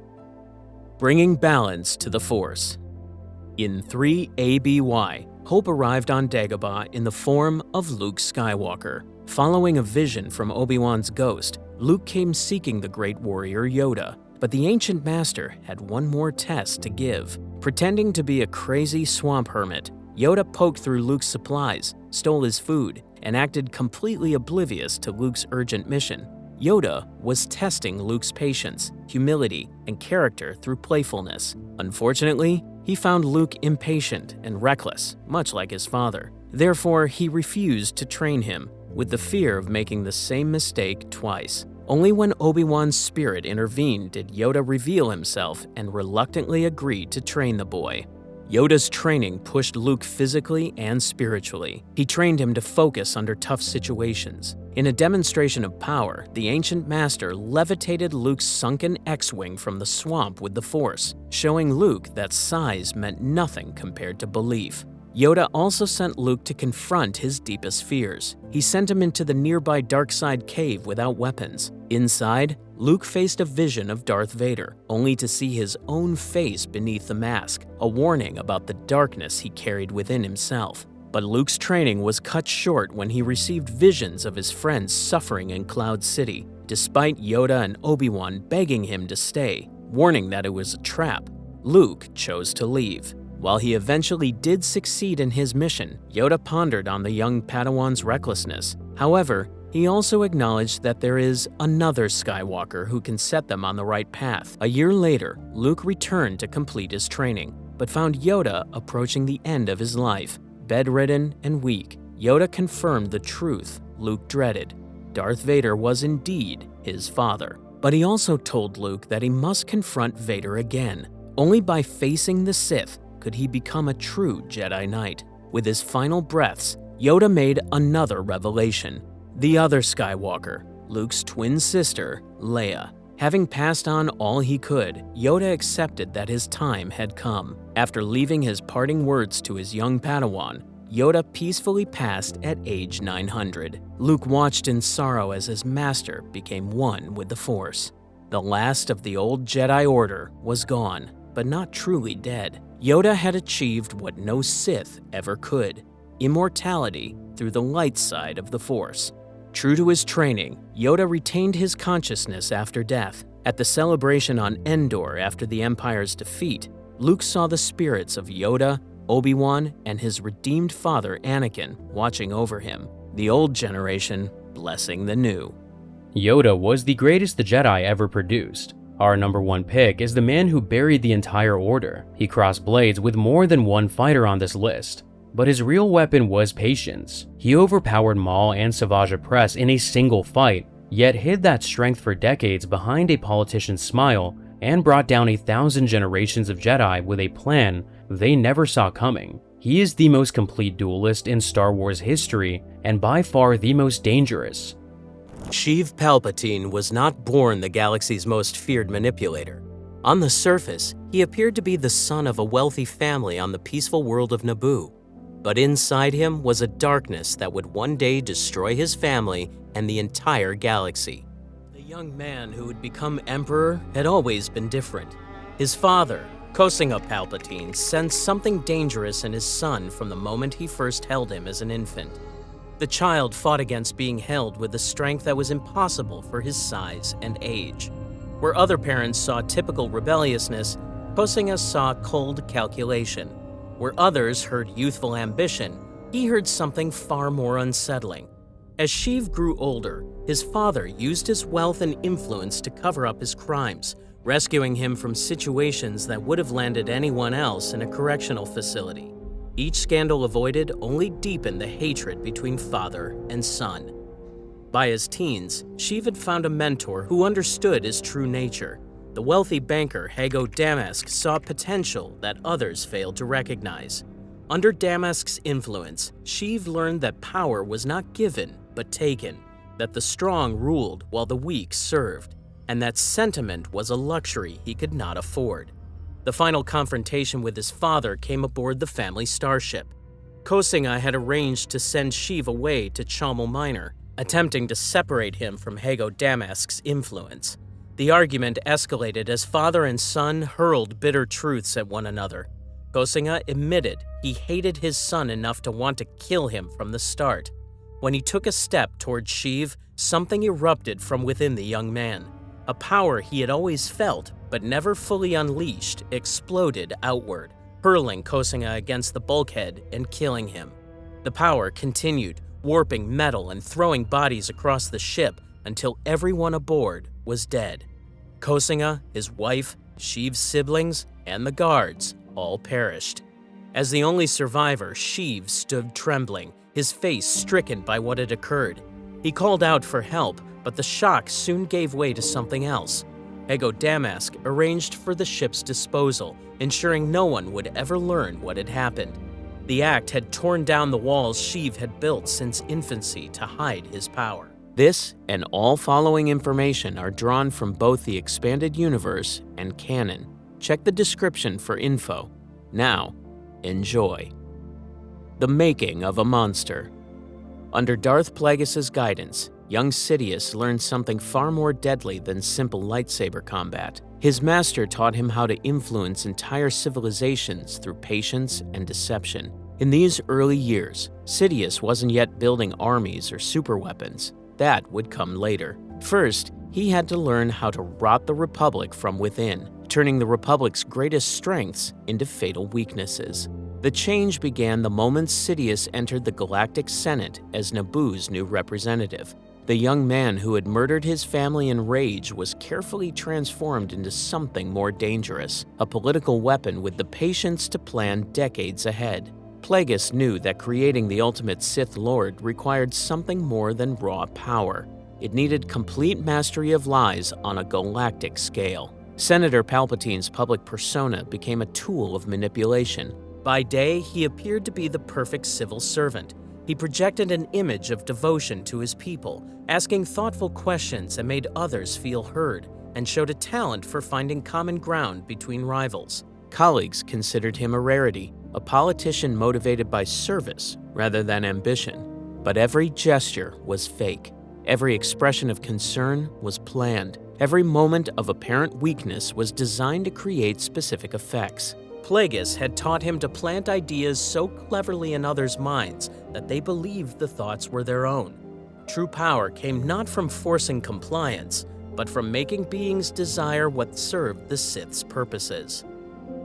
Bringing balance to the Force. In 3 ABY, Hope arrived on Dagobah in the form of Luke Skywalker. Following a vision from Obi-Wan's ghost, Luke came seeking the great warrior Yoda, but the ancient master had one more test to give. Pretending to be a crazy swamp hermit, Yoda poked through Luke's supplies, stole his food, and acted completely oblivious to Luke's urgent mission. Yoda was testing Luke's patience, humility, and character through playfulness. Unfortunately, he found Luke impatient and reckless, much like his father. Therefore, he refused to train him, with the fear of making the same mistake twice. Only when Obi-Wan's spirit intervened did Yoda reveal himself and reluctantly agreed to train the boy. Yoda's training pushed Luke physically and spiritually. He trained him to focus under tough situations. In a demonstration of power, the ancient master levitated Luke's sunken X-wing from the swamp with the Force, showing Luke that size meant nothing compared to belief. Yoda also sent Luke to confront his deepest fears. He sent him into the nearby dark-side cave without weapons. Inside, Luke faced a vision of Darth Vader, only to see his own face beneath the mask, a warning about the darkness he carried within himself. But Luke's training was cut short when he received visions of his friends suffering in Cloud City, despite Yoda and Obi-Wan begging him to stay, warning that it was a trap. Luke chose to leave. While he eventually did succeed in his mission, Yoda pondered on the young Padawan's recklessness. However, he also acknowledged that there is another Skywalker who can set them on the right path. A year later, Luke returned to complete his training, but found Yoda approaching the end of his life. Bedridden and weak, Yoda confirmed the truth Luke dreaded. Darth Vader was indeed his father. But he also told Luke that he must confront Vader again. Only by facing the Sith could he become a true Jedi Knight. With his final breaths, Yoda made another revelation. The other Skywalker, Luke's twin sister, Leia. Having passed on all he could, Yoda accepted that his time had come. After leaving his parting words to his young Padawan, Yoda peacefully passed at age 900. Luke watched in sorrow as his master became one with the Force. The last of the old Jedi Order was gone, but not truly dead. Yoda had achieved what no Sith ever could: immortality through the light side of the Force. True to his training, Yoda retained his consciousness after death. At the celebration on Endor after the Empire's defeat, Luke saw the spirits of Yoda, Obi-Wan, and his redeemed father Anakin watching over him, the old generation blessing the new. Yoda was the greatest the Jedi ever produced. Our number one pick is the man who buried the entire order. He crossed blades with more than one fighter on this list, but his real weapon was patience. He overpowered Maul and Savage Opress in a single fight, yet hid that strength for decades behind a politician's smile and brought down 1,000 generations of Jedi with a plan they never saw coming. He is the most complete duelist in Star Wars history and by far the most dangerous. Sheev Palpatine was not born the galaxy's most feared manipulator. On the surface, he appeared to be the son of a wealthy family on the peaceful world of Naboo. But inside him was a darkness that would one day destroy his family and the entire galaxy. The young man who would become emperor had always been different. His father, Kosinga Palpatine, sensed something dangerous in his son from the moment he first held him as an infant. The child fought against being held with a strength that was impossible for his size and age. Where other parents saw typical rebelliousness, Kosinga saw cold calculation. Where others heard youthful ambition, he heard something far more unsettling. As Sheev grew older, his father used his wealth and influence to cover up his crimes, rescuing him from situations that would have landed anyone else in a correctional facility. Each scandal avoided only deepened the hatred between father and son. By his teens, Sheev had found a mentor who understood his true nature. The wealthy banker Hago Damask saw potential that others failed to recognize. Under Damask's influence, Sheev learned that power was not given but taken, that the strong ruled while the weak served, and that sentiment was a luxury he could not afford. The final confrontation with his father came aboard the family starship. Kosinga had arranged to send Sheev away to Chamal Minor, attempting to separate him from Hago Damask's influence. The argument escalated as father and son hurled bitter truths at one another. Kosinga admitted he hated his son enough to want to kill him from the start. When he took a step toward Sheev, something erupted from within the young man. A power he had always felt but never fully unleashed exploded outward, hurling Kosinga against the bulkhead and killing him. The power continued, warping metal and throwing bodies across the ship until everyone aboard was dead. Kosinga, his wife, Sheev's siblings, and the guards all perished. As the only survivor, Sheev stood trembling, his face stricken by what had occurred. He called out for help, but the shock soon gave way to something else. Ego Damask arranged for the ship's disposal, ensuring no one would ever learn what had happened. The act had torn down the walls Sheev had built since infancy to hide his power. This and all following information are drawn from both the expanded universe and canon. Check the description for info. Now, enjoy. The making of a monster. Under Darth Plagueis' guidance, young Sidious learned something far more deadly than simple lightsaber combat. His master taught him how to influence entire civilizations through patience and deception. In these early years, Sidious wasn't yet building armies or superweapons. That would come later. First, he had to learn how to rot the Republic from within, turning the Republic's greatest strengths into fatal weaknesses. The change began the moment Sidious entered the Galactic Senate as Naboo's new representative. The young man who had murdered his family in rage was carefully transformed into something more dangerous, a political weapon with the patience to plan decades ahead. Plagueis knew that creating the ultimate Sith Lord required something more than raw power. It needed complete mastery of lies on a galactic scale. Senator Palpatine's public persona became a tool of manipulation. By day, he appeared to be the perfect civil servant. He projected an image of devotion to his people, asking thoughtful questions that made others feel heard, and showed a talent for finding common ground between rivals. Colleagues considered him a rarity, a politician motivated by service rather than ambition. But every gesture was fake. Every expression of concern was planned. Every moment of apparent weakness was designed to create specific effects. Plagueis had taught him to plant ideas so cleverly in others' minds that they believed the thoughts were their own. True power came not from forcing compliance, but from making beings desire what served the Sith's purposes.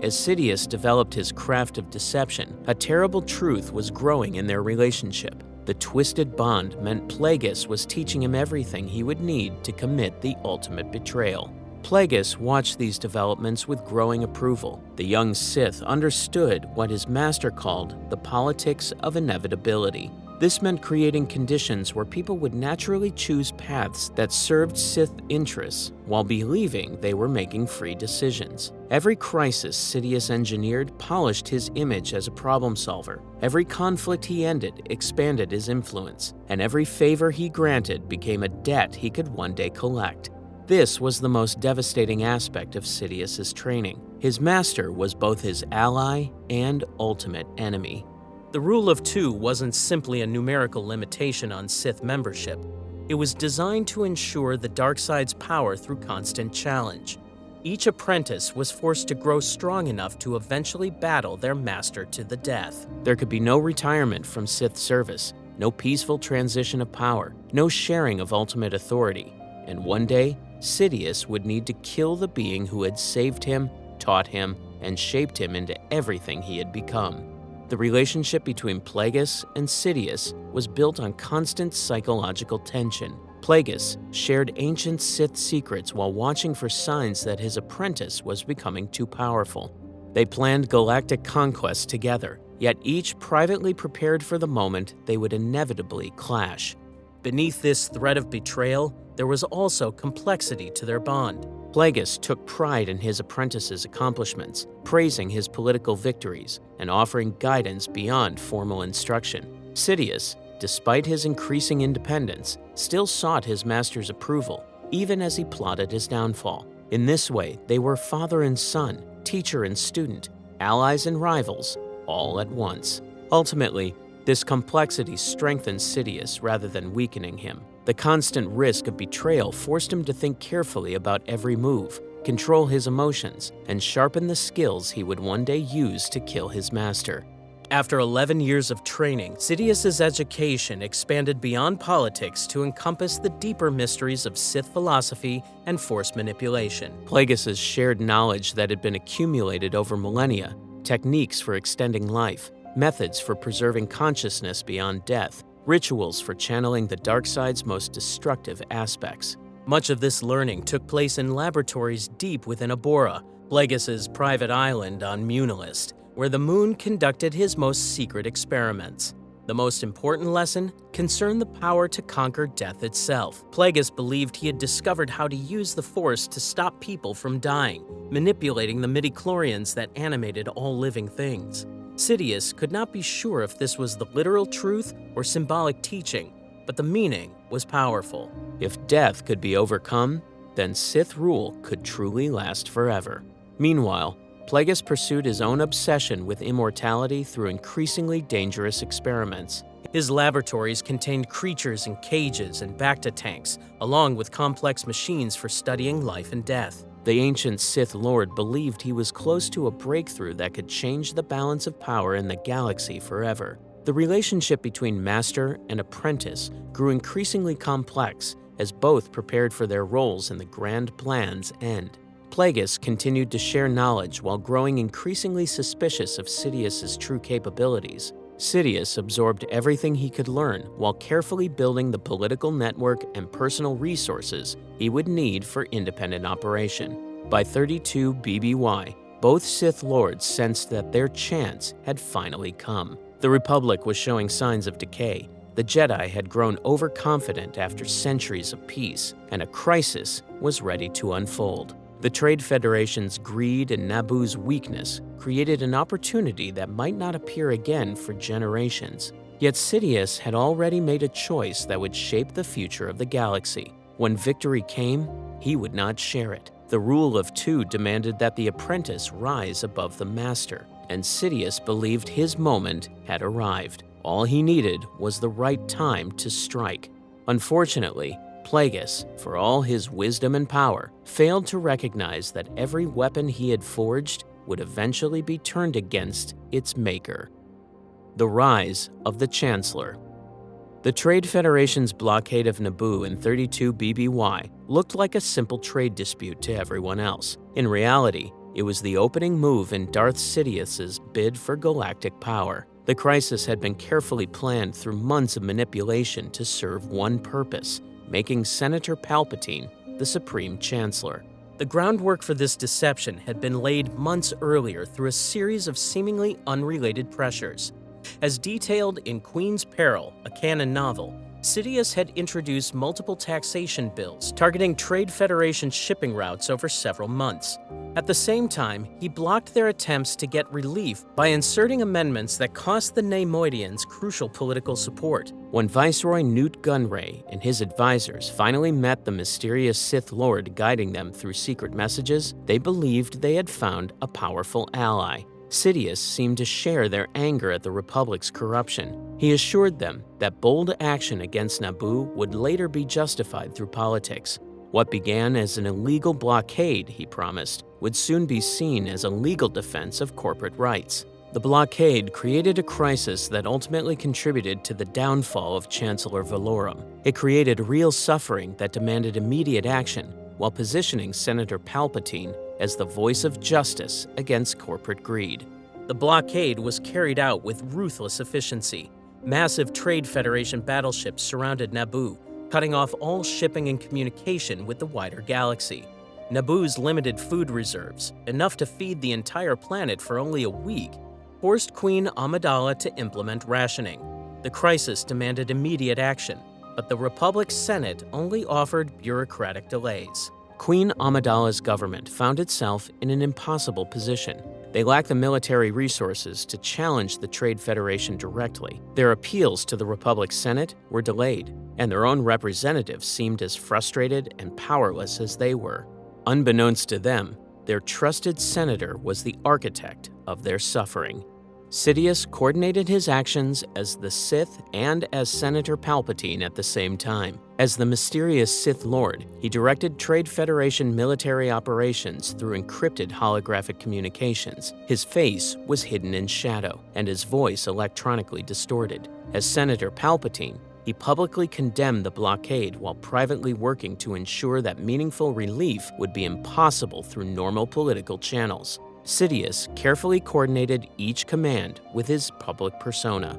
As Sidious developed his craft of deception, a terrible truth was growing in their relationship. The twisted bond meant Plagueis was teaching him everything he would need to commit the ultimate betrayal. Plagueis watched these developments with growing approval. The young Sith understood what his master called the politics of inevitability. This meant creating conditions where people would naturally choose paths that served Sith interests while believing they were making free decisions. Every crisis Sidious engineered polished his image as a problem solver. Every conflict he ended expanded his influence, and every favor he granted became a debt he could one day collect. This was the most devastating aspect of Sidious's training. His master was both his ally and ultimate enemy. The Rule of Two wasn't simply a numerical limitation on Sith membership. It was designed to ensure the dark side's power through constant challenge. Each apprentice was forced to grow strong enough to eventually battle their master to the death. There could be no retirement from Sith service, no peaceful transition of power, no sharing of ultimate authority. And one day, Sidious would need to kill the being who had saved him, taught him, and shaped him into everything he had become. The relationship between Plagueis and Sidious was built on constant psychological tension. Plagueis shared ancient Sith secrets while watching for signs that his apprentice was becoming too powerful. They planned galactic conquest together, yet each privately prepared for the moment they would inevitably clash. Beneath this threat of betrayal, there was also complexity to their bond. Plagueis took pride in his apprentice's accomplishments, praising his political victories and offering guidance beyond formal instruction. Sidious, despite his increasing independence, still sought his master's approval, even as he plotted his downfall. In this way, they were father and son, teacher and student, allies and rivals, all at once. Ultimately, this complexity strengthened Sidious rather than weakening him. The constant risk of betrayal forced him to think carefully about every move, control his emotions, and sharpen the skills he would one day use to kill his master. After 11 years of training, Sidious's education expanded beyond politics to encompass the deeper mysteries of Sith philosophy and Force manipulation. Plagueis' shared knowledge that had been accumulated over millennia, techniques for extending life, methods for preserving consciousness beyond death, rituals for channeling the dark side's most destructive aspects. Much of this learning took place in laboratories deep within Abora, Plagueis' private island on Munilist, where the moon conducted his most secret experiments. The most important lesson concerned the power to conquer death itself. Plagueis believed he had discovered how to use the Force to stop people from dying, manipulating the midichlorians that animated all living things. Sidious could not be sure if this was the literal truth or symbolic teaching, but the meaning was powerful. If death could be overcome, then Sith rule could truly last forever. Meanwhile, Plagueis pursued his own obsession with immortality through increasingly dangerous experiments. His laboratories contained creatures in cages and bacta tanks, along with complex machines for studying life and death. The ancient Sith Lord believed he was close to a breakthrough that could change the balance of power in the galaxy forever. The relationship between master and apprentice grew increasingly complex as both prepared for their roles in the grand plan's end. Plagueis continued to share knowledge while growing increasingly suspicious of Sidious's true capabilities. Sidious absorbed everything he could learn while carefully building the political network and personal resources he would need for independent operation. By 32 BBY, both Sith Lords sensed that their chance had finally come. The Republic was showing signs of decay. The Jedi had grown overconfident after centuries of peace, and a crisis was ready to unfold. The Trade Federation's greed and Naboo's weakness created an opportunity that might not appear again for generations. Yet Sidious had already made a choice that would shape the future of the galaxy. When victory came, he would not share it. The rule of two demanded that the apprentice rise above the master, and Sidious believed his moment had arrived. All he needed was the right time to strike. Unfortunately, Plagueis, for all his wisdom and power, failed to recognize that every weapon he had forged would eventually be turned against its maker. The rise of the Chancellor. The Trade Federation's blockade of Naboo in 32 BBY looked like a simple trade dispute to everyone else. In reality, it was the opening move in Darth Sidious's bid for galactic power. The crisis had been carefully planned through months of manipulation to serve one purpose: making Senator Palpatine the Supreme Chancellor. The groundwork for this deception had been laid months earlier through a series of seemingly unrelated pressures. As detailed in Queen's Peril, a canon novel, Sidious had introduced multiple taxation bills targeting Trade Federation shipping routes over several months. At the same time, he blocked their attempts to get relief by inserting amendments that cost the Neimoidians crucial political support. When Viceroy Newt Gunray and his advisors finally met the mysterious Sith Lord guiding them through secret messages, they believed they had found a powerful ally. Sidious seemed to share their anger at the Republic's corruption. He assured them that bold action against Naboo would later be justified through politics. What began as an illegal blockade, he promised, would soon be seen as a legal defense of corporate rights. The blockade created a crisis that ultimately contributed to the downfall of Chancellor Valorum. It created real suffering that demanded immediate action, while positioning Senator Palpatine as the voice of justice against corporate greed. The blockade was carried out with ruthless efficiency. Massive Trade Federation battleships surrounded Naboo, cutting off all shipping and communication with the wider galaxy. Naboo's limited food reserves, enough to feed the entire planet for only a week, forced Queen Amidala to implement rationing. The crisis demanded immediate action, but the Republic's Senate only offered bureaucratic delays. Queen Amidala's government found itself in an impossible position. They lacked the military resources to challenge the Trade Federation directly. Their appeals to the Republic's Senate were delayed, and their own representatives seemed as frustrated and powerless as they were. Unbeknownst to them, their trusted senator was the architect of their suffering. Sidious coordinated his actions as the Sith and as Senator Palpatine at the same time. As the mysterious Sith Lord, he directed Trade Federation military operations through encrypted holographic communications. His face was hidden in shadow, and his voice electronically distorted. As Senator Palpatine, he publicly condemned the blockade while privately working to ensure that meaningful relief would be impossible through normal political channels. Sidious carefully coordinated each command with his public persona.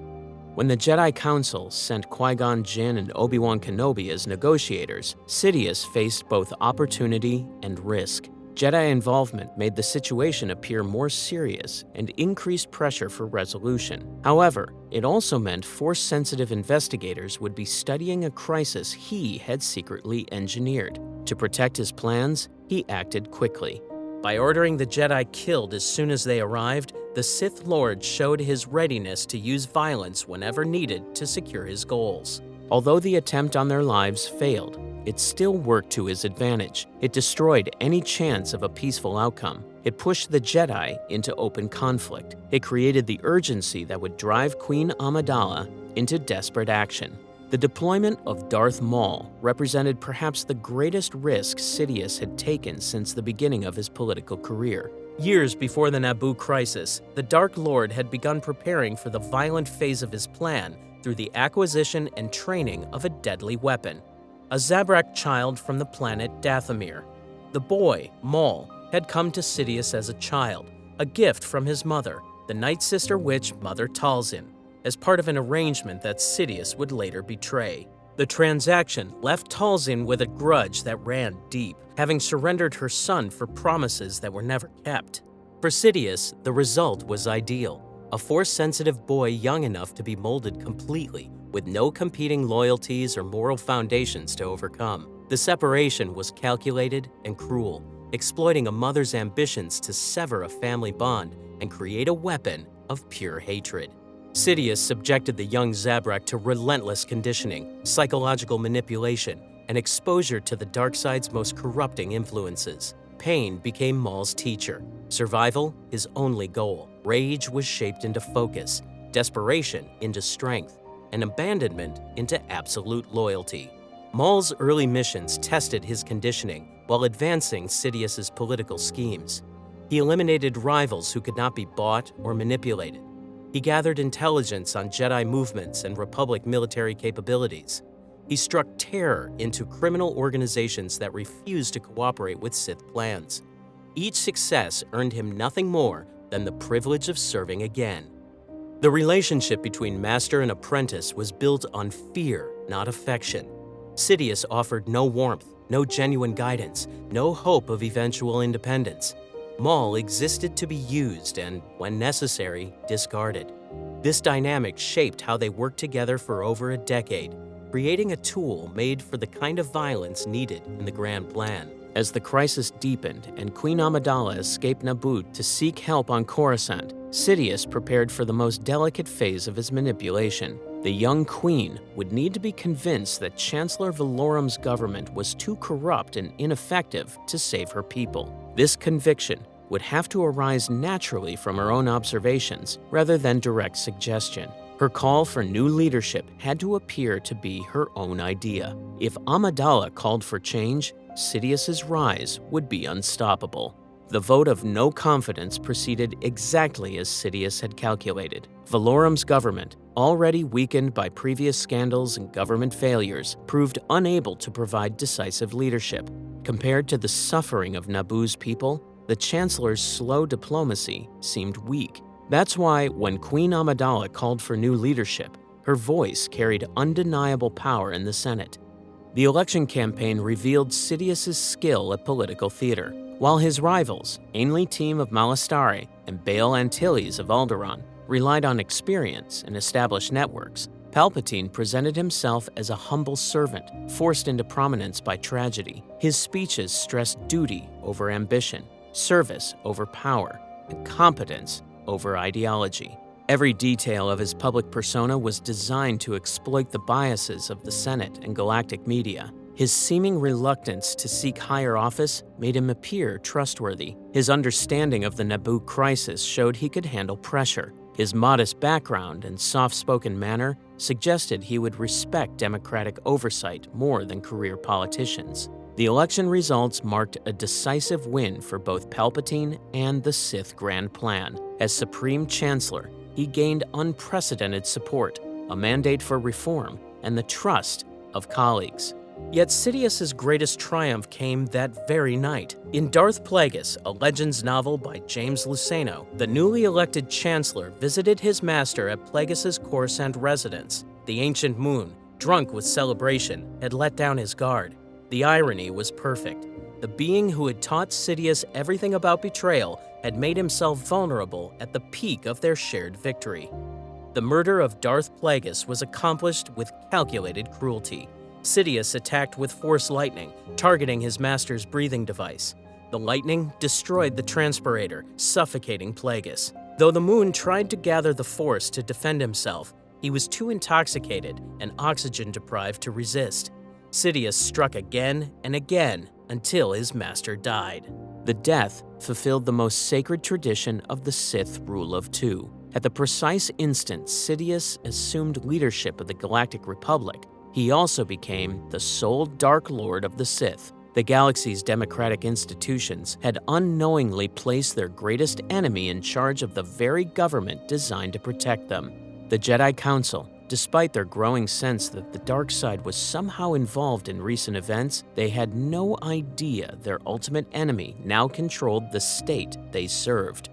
When the Jedi Council sent Qui-Gon Jinn and Obi-Wan Kenobi as negotiators, Sidious faced both opportunity and risk. Jedi involvement made the situation appear more serious and increased pressure for resolution. However, it also meant Force-sensitive investigators would be studying a crisis he had secretly engineered. To protect his plans, he acted quickly. By ordering the Jedi killed as soon as they arrived, the Sith Lord showed his readiness to use violence whenever needed to secure his goals. Although the attempt on their lives failed, it still worked to his advantage. It destroyed any chance of a peaceful outcome. It pushed the Jedi into open conflict. It created the urgency that would drive Queen Amidala into desperate action. The deployment of Darth Maul represented perhaps the greatest risk Sidious had taken since the beginning of his political career. Years before the Naboo crisis, the Dark Lord had begun preparing for the violent phase of his plan through the acquisition and training of a deadly weapon, a Zabrak child from the planet Dathomir. The boy, Maul, had come to Sidious as a child, a gift from his mother, the Night Sister Witch Mother Talzin, as part of an arrangement that Sidious would later betray. The transaction left Talzin with a grudge that ran deep, having surrendered her son for promises that were never kept. For Sidious, the result was ideal. A Force-sensitive boy young enough to be molded completely, with no competing loyalties or moral foundations to overcome. The separation was calculated and cruel, exploiting a mother's ambitions to sever a family bond and create a weapon of pure hatred. Sidious subjected the young Zabrak to relentless conditioning, psychological manipulation, and exposure to the dark side's most corrupting influences. Pain became Maul's teacher, survival his only goal. Rage was shaped into focus, desperation into strength, and abandonment into absolute loyalty. Maul's early missions tested his conditioning while advancing Sidious's political schemes. He eliminated rivals who could not be bought or manipulated. He gathered intelligence on Jedi movements and Republic military capabilities. He struck terror into criminal organizations that refused to cooperate with Sith plans. Each success earned him nothing more than the privilege of serving again. The relationship between master and apprentice was built on fear, not affection. Sidious offered no warmth, no genuine guidance, no hope of eventual independence. Maul existed to be used and, when necessary, discarded. This dynamic shaped how they worked together for over a decade, creating a tool made for the kind of violence needed in the grand plan. As the crisis deepened and Queen Amidala escaped Naboo to seek help on Coruscant, Sidious prepared for the most delicate phase of his manipulation. The young queen would need to be convinced that Chancellor Valorum's government was too corrupt and ineffective to save her people. This conviction would have to arise naturally from her own observations rather than direct suggestion. Her call for new leadership had to appear to be her own idea. If Amidala called for change, Sidious's rise would be unstoppable. The vote of no confidence proceeded exactly as Sidious had calculated. Valorum's government, already weakened by previous scandals and government failures, proved unable to provide decisive leadership. Compared to the suffering of Naboo's people, the Chancellor's slow diplomacy seemed weak. That's why, when Queen Amidala called for new leadership, her voice carried undeniable power in the Senate. The election campaign revealed Sidious's skill at political theater. While his rivals, Ainley Team of Malastare and Bail Antilles of Alderaan, relied on experience and established networks, Palpatine presented himself as a humble servant, forced into prominence by tragedy. His speeches stressed duty over ambition, service over power, and competence over ideology. Every detail of his public persona was designed to exploit the biases of the Senate and galactic media. His seeming reluctance to seek higher office made him appear trustworthy. His understanding of the Naboo crisis showed he could handle pressure. His modest background and soft-spoken manner suggested he would respect democratic oversight more than career politicians. The election results marked a decisive win for both Palpatine and the Sith Grand Plan. As Supreme Chancellor, he gained unprecedented support, a mandate for reform, and the trust of colleagues. Yet Sidious's greatest triumph came that very night. In Darth Plagueis, a Legends novel by James Luceno, the newly elected Chancellor visited his master at Plagueis's Coruscant residence. The ancient moon, drunk with celebration, had let down his guard. The irony was perfect. The being who had taught Sidious everything about betrayal had made himself vulnerable at the peak of their shared victory. The murder of Darth Plagueis was accomplished with calculated cruelty. Sidious attacked with Force lightning, targeting his master's breathing device. The lightning destroyed the transpirator, suffocating Plagueis. Though the moon tried to gather the Force to defend himself, he was too intoxicated and oxygen-deprived to resist. Sidious struck again and again until his master died. The death fulfilled the most sacred tradition of the Sith rule of two. At the precise instant Sidious assumed leadership of the Galactic Republic, he also became the sole Dark Lord of the Sith. The galaxy's democratic institutions had unknowingly placed their greatest enemy in charge of the very government designed to protect them. The Jedi Council, despite their growing sense that the dark side was somehow involved in recent events, they had no idea their ultimate enemy now controlled the state they served.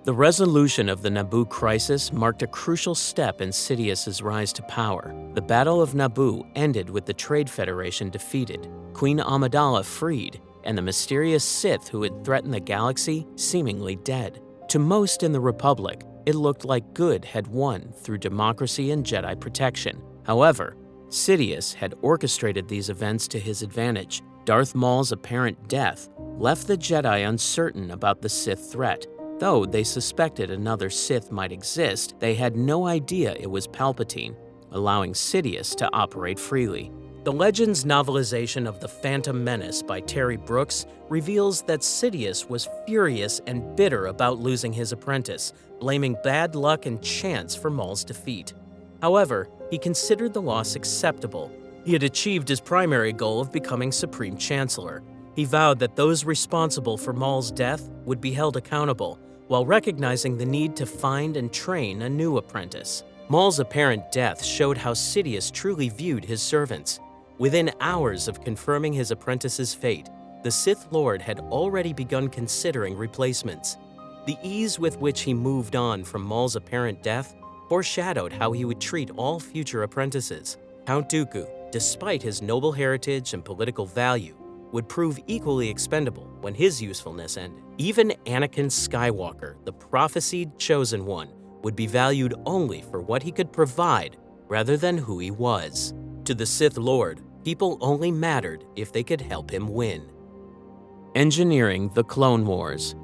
The resolution of the Naboo crisis marked a crucial step in Sidious's rise to power. The Battle of Naboo ended with the Trade Federation defeated, Queen Amidala freed, and the mysterious Sith who had threatened the galaxy seemingly dead. To most in the Republic, it looked like good had won through democracy and Jedi protection. However, Sidious had orchestrated these events to his advantage. Darth Maul's apparent death left the Jedi uncertain about the Sith threat. Though they suspected another Sith might exist, they had no idea it was Palpatine, allowing Sidious to operate freely. The Legends novelization of The Phantom Menace by Terry Brooks reveals that Sidious was furious and bitter about losing his apprentice, blaming bad luck and chance for Maul's defeat. However, he considered the loss acceptable. He had achieved his primary goal of becoming Supreme Chancellor. He vowed that those responsible for Maul's death would be held accountable, while recognizing the need to find and train a new apprentice. Maul's apparent death showed how Sidious truly viewed his servants. Within hours of confirming his apprentice's fate, the Sith Lord had already begun considering replacements. The ease with which he moved on from Maul's apparent death foreshadowed how he would treat all future apprentices. Count Dooku, despite his noble heritage and political value, would prove equally expendable when his usefulness ended. Even Anakin Skywalker, the prophesied chosen one, would be valued only for what he could provide rather than who he was. To the Sith Lord, people only mattered if they could help him win. Engineering the Clone Wars.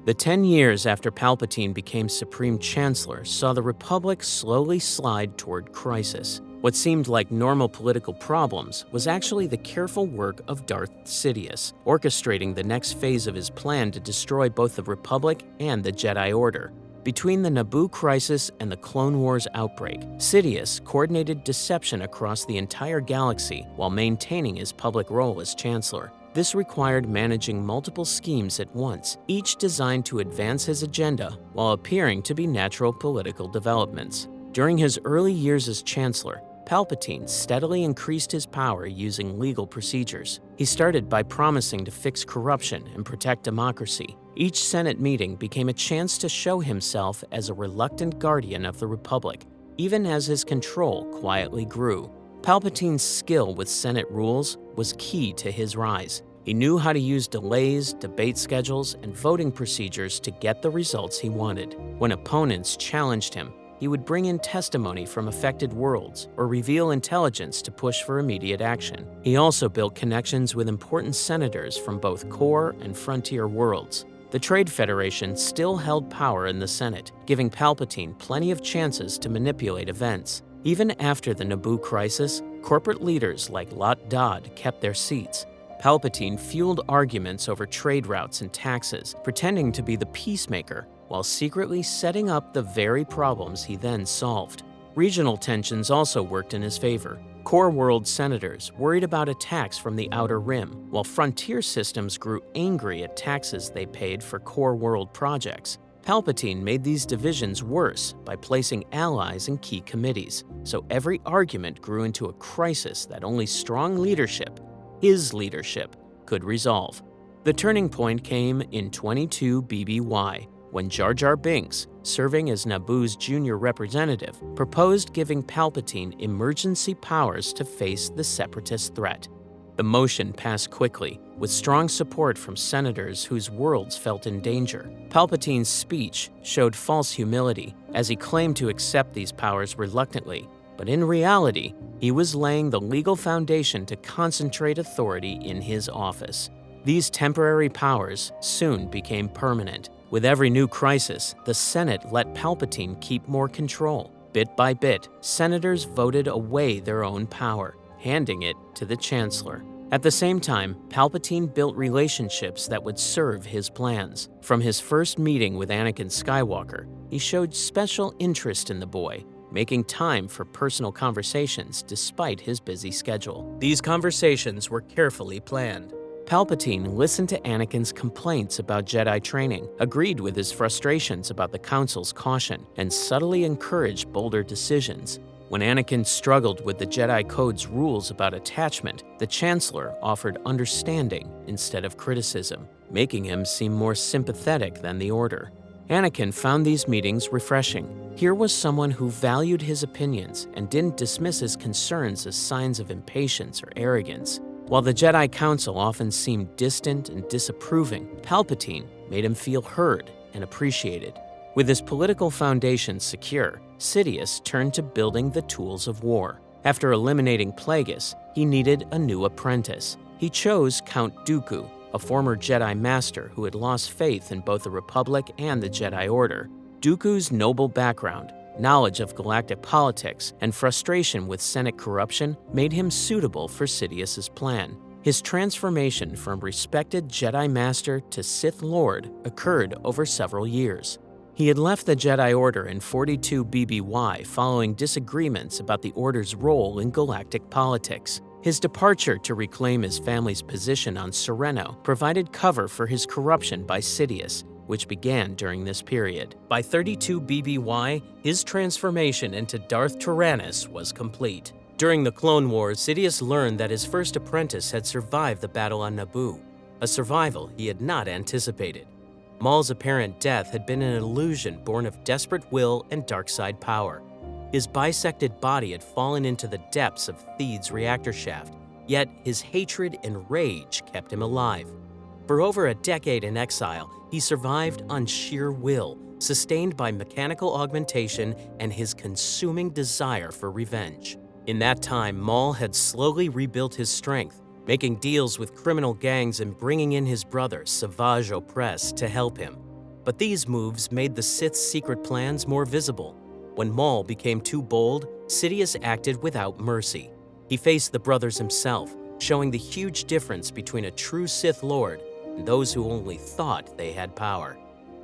The 10 years after Palpatine became Supreme Chancellor saw the Republic slowly slide toward crisis. What seemed like normal political problems was actually the careful work of Darth Sidious, orchestrating the next phase of his plan to destroy both the Republic and the Jedi Order. Between the Naboo crisis and the Clone Wars outbreak, Sidious coordinated deception across the entire galaxy while maintaining his public role as Chancellor. This required managing multiple schemes at once, each designed to advance his agenda while appearing to be natural political developments. During his early years as Chancellor, Palpatine steadily increased his power using legal procedures. He started by promising to fix corruption and protect democracy. Each Senate meeting became a chance to show himself as a reluctant guardian of the Republic, even as his control quietly grew. Palpatine's skill with Senate rules was key to his rise. He knew how to use delays, debate schedules, and voting procedures to get the results he wanted. When opponents challenged him, he would bring in testimony from affected worlds or reveal intelligence to push for immediate action. He also built connections with important senators from both core and frontier worlds. The Trade Federation still held power in the Senate, giving Palpatine plenty of chances to manipulate events. Even after the Naboo crisis, corporate leaders like Lot Dod kept their seats. Palpatine fueled arguments over trade routes and taxes, pretending to be the peacemaker while secretly setting up the very problems he then solved. Regional tensions also worked in his favor. Core world senators worried about attacks from the Outer Rim, while frontier systems grew angry at taxes they paid for core world projects. Palpatine made these divisions worse by placing allies in key committees, so every argument grew into a crisis that only strong leadership, his leadership, could resolve. The turning point came in 22 BBY, when Jar Jar Binks, serving as Naboo's junior representative, proposed giving Palpatine emergency powers to face the Separatist threat. The motion passed quickly, with strong support from senators whose worlds felt in danger. Palpatine's speech showed false humility, as he claimed to accept these powers reluctantly, but in reality, he was laying the legal foundation to concentrate authority in his office. These temporary powers soon became permanent. With every new crisis, the Senate let Palpatine keep more control. Bit by bit, senators voted away their own power, handing it to the Chancellor. At the same time, Palpatine built relationships that would serve his plans. From his first meeting with Anakin Skywalker, he showed special interest in the boy, making time for personal conversations despite his busy schedule. These conversations were carefully planned. Palpatine listened to Anakin's complaints about Jedi training, agreed with his frustrations about the Council's caution, and subtly encouraged bolder decisions. When Anakin struggled with the Jedi Code's rules about attachment, the Chancellor offered understanding instead of criticism, making him seem more sympathetic than the Order. Anakin found these meetings refreshing. Here was someone who valued his opinions and didn't dismiss his concerns as signs of impatience or arrogance. While the Jedi Council often seemed distant and disapproving, Palpatine made him feel heard and appreciated. With his political foundation secure, Sidious turned to building the tools of war. After eliminating Plagueis, he needed a new apprentice. He chose Count Dooku, a former Jedi Master who had lost faith in both the Republic and the Jedi Order. Dooku's noble background, knowledge of galactic politics, and frustration with Senate corruption made him suitable for Sidious's plan. His transformation from respected Jedi Master to Sith Lord occurred over several years. He had left the Jedi Order in 42 BBY following disagreements about the Order's role in galactic politics. His departure to reclaim his family's position on Sereno provided cover for his corruption by Sidious, which began during this period. By 32 BBY, his transformation into Darth Tyrannus was complete. During the Clone Wars, Sidious learned that his first apprentice had survived the battle on Naboo, a survival he had not anticipated. Maul's apparent death had been an illusion born of desperate will and dark side power. His bisected body had fallen into the depths of Theed's reactor shaft, yet his hatred and rage kept him alive. For over a decade in exile, he survived on sheer will, sustained by mechanical augmentation and his consuming desire for revenge. In that time, Maul had slowly rebuilt his strength, making deals with criminal gangs and bringing in his brother, Savage Opress, to help him. But these moves made the Sith's secret plans more visible. When Maul became too bold, Sidious acted without mercy. He faced the brothers himself, showing the huge difference between a true Sith Lord and those who only thought they had power.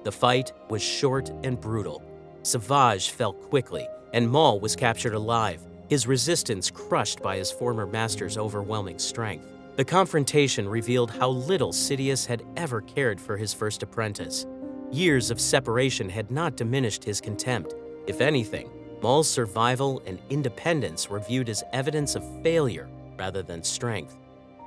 The fight was short and brutal. Savage fell quickly, and Maul was captured alive, his resistance crushed by his former master's overwhelming strength. The confrontation revealed how little Sidious had ever cared for his first apprentice. Years of separation had not diminished his contempt. If anything, Maul's survival and independence were viewed as evidence of failure rather than strength.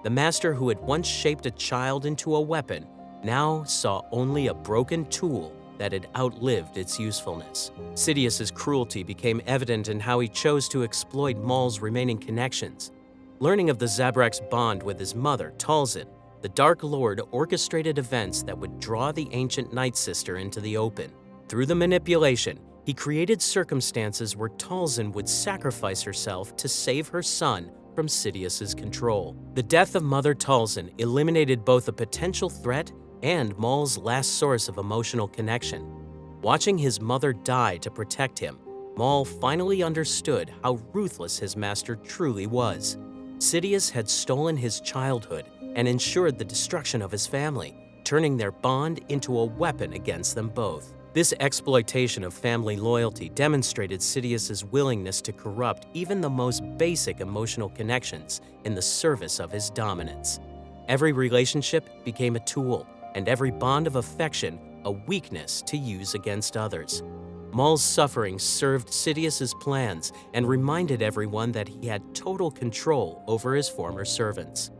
The master who had once shaped a child into a weapon now saw only a broken tool that had outlived its usefulness. Sidious's cruelty became evident in how he chose to exploit Maul's remaining connections. Learning of the Zabrak's bond with his mother, Talzin, the Dark Lord orchestrated events that would draw the ancient Night Sister into the open. Through the manipulation, he created circumstances where Talzin would sacrifice herself to save her son from Sidious's control. The death of Mother Talzin eliminated both a potential threat and Maul's last source of emotional connection. Watching his mother die to protect him, Maul finally understood how ruthless his master truly was. Sidious had stolen his childhood and ensured the destruction of his family, turning their bond into a weapon against them both. This exploitation of family loyalty demonstrated Sidious's willingness to corrupt even the most basic emotional connections in the service of his dominance. Every relationship became a tool, and every bond of affection a weakness to use against others. Maul's suffering served Sidious's plans and reminded everyone that he had total control over his former servants.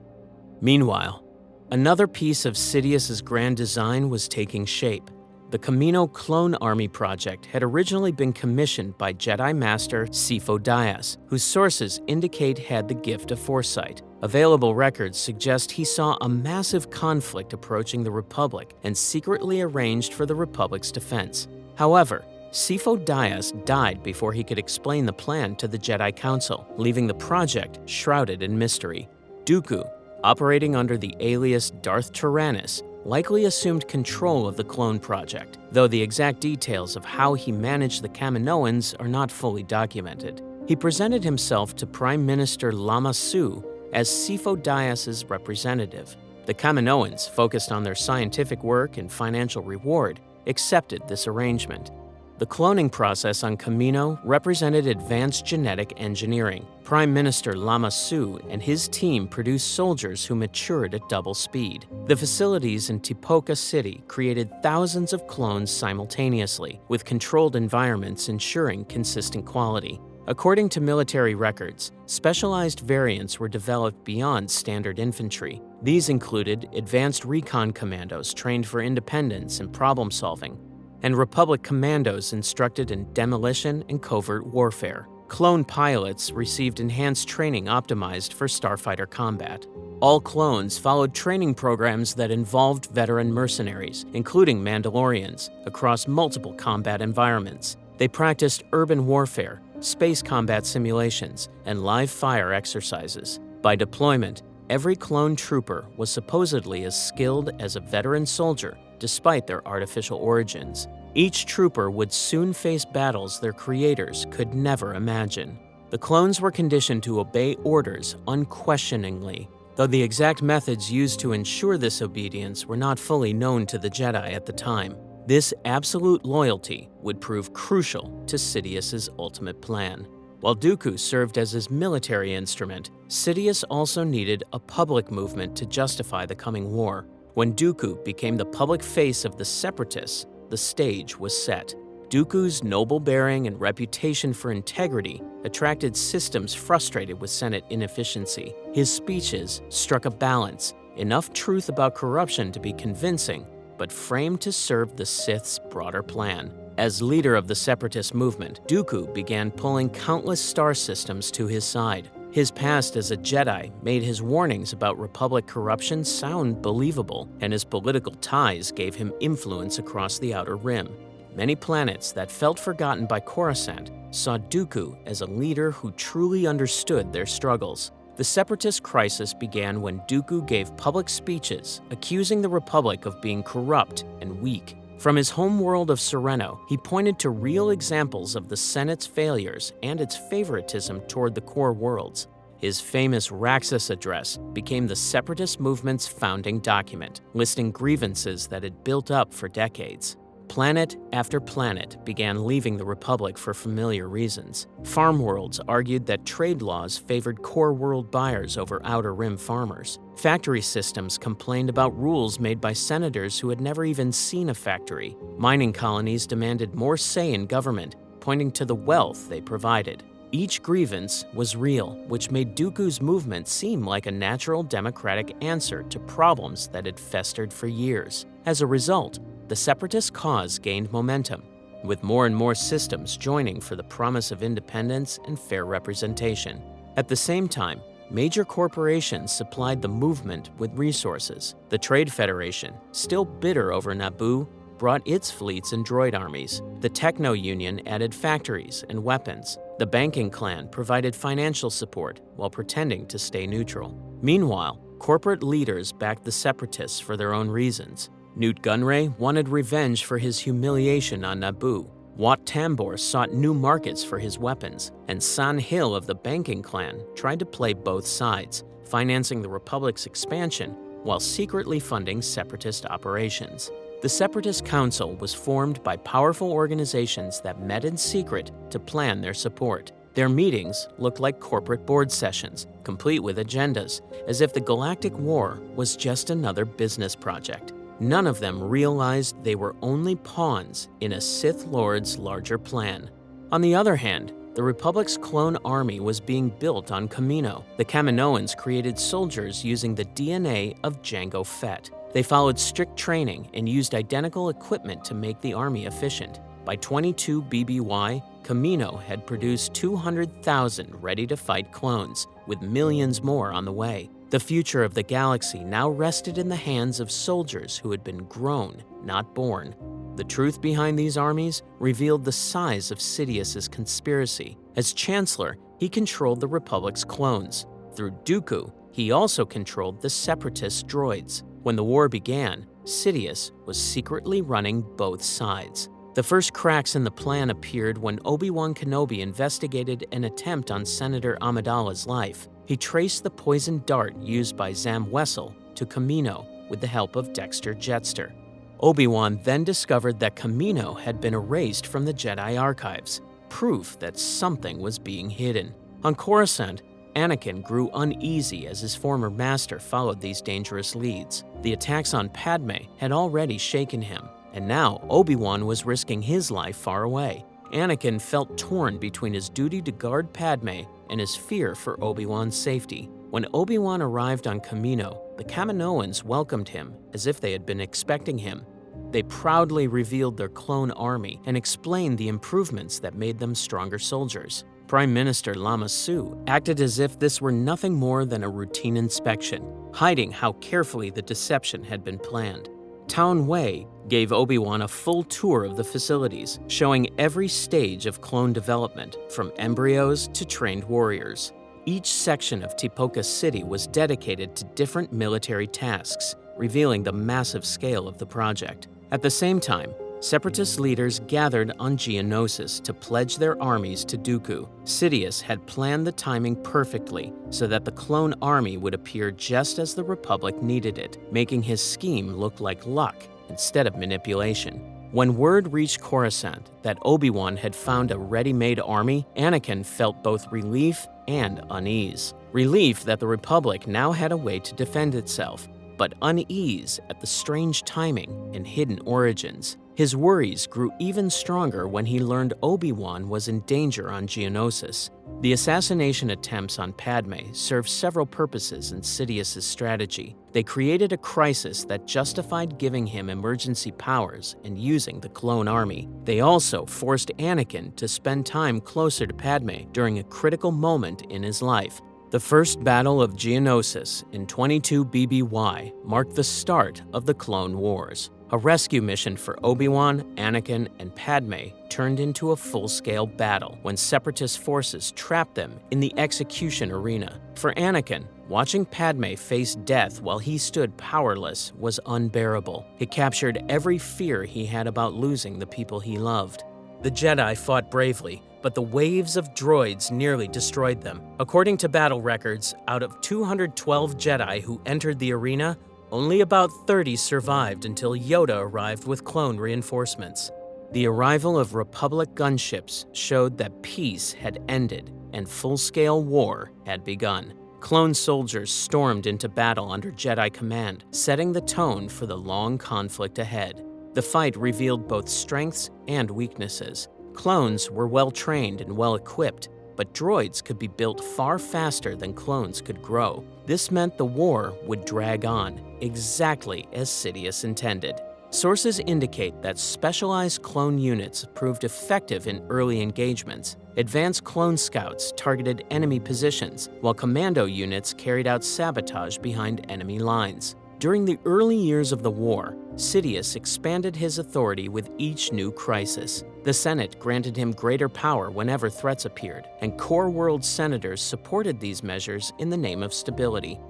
Meanwhile, another piece of Sidious's grand design was taking shape. The Camino Clone Army project had originally been commissioned by Jedi Master Sifo Dyas, whose sources indicate had the gift of foresight. Available records suggest he saw a massive conflict approaching the Republic and secretly arranged for the Republic's defense. However, Sifo Dyas died before he could explain the plan to the Jedi Council, leaving the project shrouded in mystery. Dooku, operating under the alias Darth Tyrannus, likely assumed control of the clone project, though the exact details of how he managed the Kaminoans are not fully documented. He presented himself to Prime Minister Lama Su as Sifo Dyas' representative. The Kaminoans, focused on their scientific work and financial reward, accepted this arrangement. The cloning process on Camino represented advanced genetic engineering. Prime Minister Lama Su and his team produced soldiers who matured at double speed. The facilities in Tipoca City created thousands of clones simultaneously, with controlled environments ensuring consistent quality. According to military records, specialized variants were developed beyond standard infantry. These included advanced recon commandos trained for independence and problem-solving, and Republic commandos instructed in demolition and covert warfare. Clone pilots received enhanced training optimized for starfighter combat. All clones followed training programs that involved veteran mercenaries, including Mandalorians, across multiple combat environments. They practiced urban warfare, space combat simulations, and live fire exercises. By deployment, every clone trooper was supposedly as skilled as a veteran soldier, despite their artificial origins. Each trooper would soon face battles their creators could never imagine. The clones were conditioned to obey orders unquestioningly, though the exact methods used to ensure this obedience were not fully known to the Jedi at the time. This absolute loyalty would prove crucial to Sidious's ultimate plan. While Dooku served as his military instrument, Sidious also needed a public movement to justify the coming war. When Dooku became the public face of the Separatists, the stage was set. Dooku's noble bearing and reputation for integrity attracted systems frustrated with Senate inefficiency. His speeches struck a balance, enough truth about corruption to be convincing, but framed to serve the Sith's broader plan. As leader of the Separatist movement, Dooku began pulling countless star systems to his side. His past as a Jedi made his warnings about Republic corruption sound believable, and his political ties gave him influence across the Outer Rim. Many planets that felt forgotten by Coruscant saw Dooku as a leader who truly understood their struggles. The Separatist crisis began when Dooku gave public speeches accusing the Republic of being corrupt and weak. From his homeworld of Sereno, he pointed to real examples of the Senate's failures and its favoritism toward the core worlds. His famous Raxus address became the Separatist movement's founding document, listing grievances that had built up for decades. Planet after planet began leaving the Republic for familiar reasons. Farm worlds argued that trade laws favored core world buyers over Outer Rim farmers. Factory systems complained about rules made by senators who had never even seen a factory. Mining colonies demanded more say in government, pointing to the wealth they provided. Each grievance was real, which made Dooku's movement seem like a natural democratic answer to problems that had festered for years. As a result, the Separatist cause gained momentum, with more and more systems joining for the promise of independence and fair representation. At the same time, major corporations supplied the movement with resources. The Trade Federation, still bitter over Naboo, brought its fleets and droid armies. The Techno Union added factories and weapons. The banking clan provided financial support while pretending to stay neutral. Meanwhile, corporate leaders backed the Separatists for their own reasons. Newt Gunray wanted revenge for his humiliation on Naboo. Wat Tambor sought new markets for his weapons, and San Hill of the banking clan tried to play both sides, financing the Republic's expansion while secretly funding separatist operations. The Separatist Council was formed by powerful organizations that met in secret to plan their support. Their meetings looked like corporate board sessions, complete with agendas, as if the Galactic War was just another business project. None of them realized they were only pawns in a Sith Lord's larger plan. On the other hand, the Republic's clone army was being built on Kamino. The Kaminoans created soldiers using the DNA of Jango Fett. They followed strict training and used identical equipment to make the army efficient. By 22 BBY, Kamino had produced 200,000 ready-to-fight clones, with millions more on the way. The future of the galaxy now rested in the hands of soldiers who had been grown, not born. The truth behind these armies revealed the size of Sidious's conspiracy. As Chancellor, he controlled the Republic's clones. Through Dooku, he also controlled the Separatist droids. When the war began, Sidious was secretly running both sides. The first cracks in the plan appeared when Obi-Wan Kenobi investigated an attempt on Senator Amidala's life. He traced the poisoned dart used by Zam Wesell to Kamino with the help of Dexter Jettster. Obi-Wan then discovered that Kamino had been erased from the Jedi archives, proof that something was being hidden. On Coruscant, Anakin grew uneasy as his former master followed these dangerous leads. The attacks on Padme had already shaken him, and now Obi-Wan was risking his life far away. Anakin felt torn between his duty to guard Padme and his fear for Obi-Wan's safety. When Obi-Wan arrived on Kamino, the Kaminoans welcomed him as if they had been expecting him. They proudly revealed their clone army and explained the improvements that made them stronger soldiers. Prime Minister Lama Su acted as if this were nothing more than a routine inspection, hiding how carefully the deception had been planned. Taun Wei gave Obi-Wan a full tour of the facilities, showing every stage of clone development, from embryos to trained warriors. Each section of Tipoca City was dedicated to different military tasks, revealing the massive scale of the project. At the same time, Separatist leaders gathered on Geonosis to pledge their armies to Dooku. Sidious had planned the timing perfectly so that the clone army would appear just as the Republic needed it, making his scheme look like luck instead of manipulation. When word reached Coruscant that Obi-Wan had found a ready-made army, Anakin felt both relief and unease. Relief that the Republic now had a way to defend itself, but unease at the strange timing and hidden origins. His worries grew even stronger when he learned Obi-Wan was in danger on Geonosis. The assassination attempts on Padme served several purposes in Sidious's strategy. They created a crisis that justified giving him emergency powers and using the clone army. They also forced Anakin to spend time closer to Padme during a critical moment in his life. The First Battle of Geonosis in 22 BBY marked the start of the Clone Wars. A rescue mission for Obi-Wan, Anakin, and Padme turned into a full-scale battle when Separatist forces trapped them in the execution arena. For Anakin, watching Padme face death while he stood powerless was unbearable. It captured every fear he had about losing the people he loved. The Jedi fought bravely, but the waves of droids nearly destroyed them. According to battle records, out of 212 Jedi who entered the arena, only about 30 survived until Yoda arrived with clone reinforcements. The arrival of Republic gunships showed that peace had ended and full-scale war had begun. Clone soldiers stormed into battle under Jedi command, setting the tone for the long conflict ahead. The fight revealed both strengths and weaknesses. Clones were well-trained and well-equipped, but droids could be built far faster than clones could grow. This meant the war would drag on, exactly as Sidious intended. Sources indicate that specialized clone units proved effective in early engagements. Advanced clone scouts targeted enemy positions, while commando units carried out sabotage behind enemy lines. During the early years of the war, Sidious expanded his authority with each new crisis. The Senate granted him greater power whenever threats appeared, and core world senators supported these measures in the name of stability.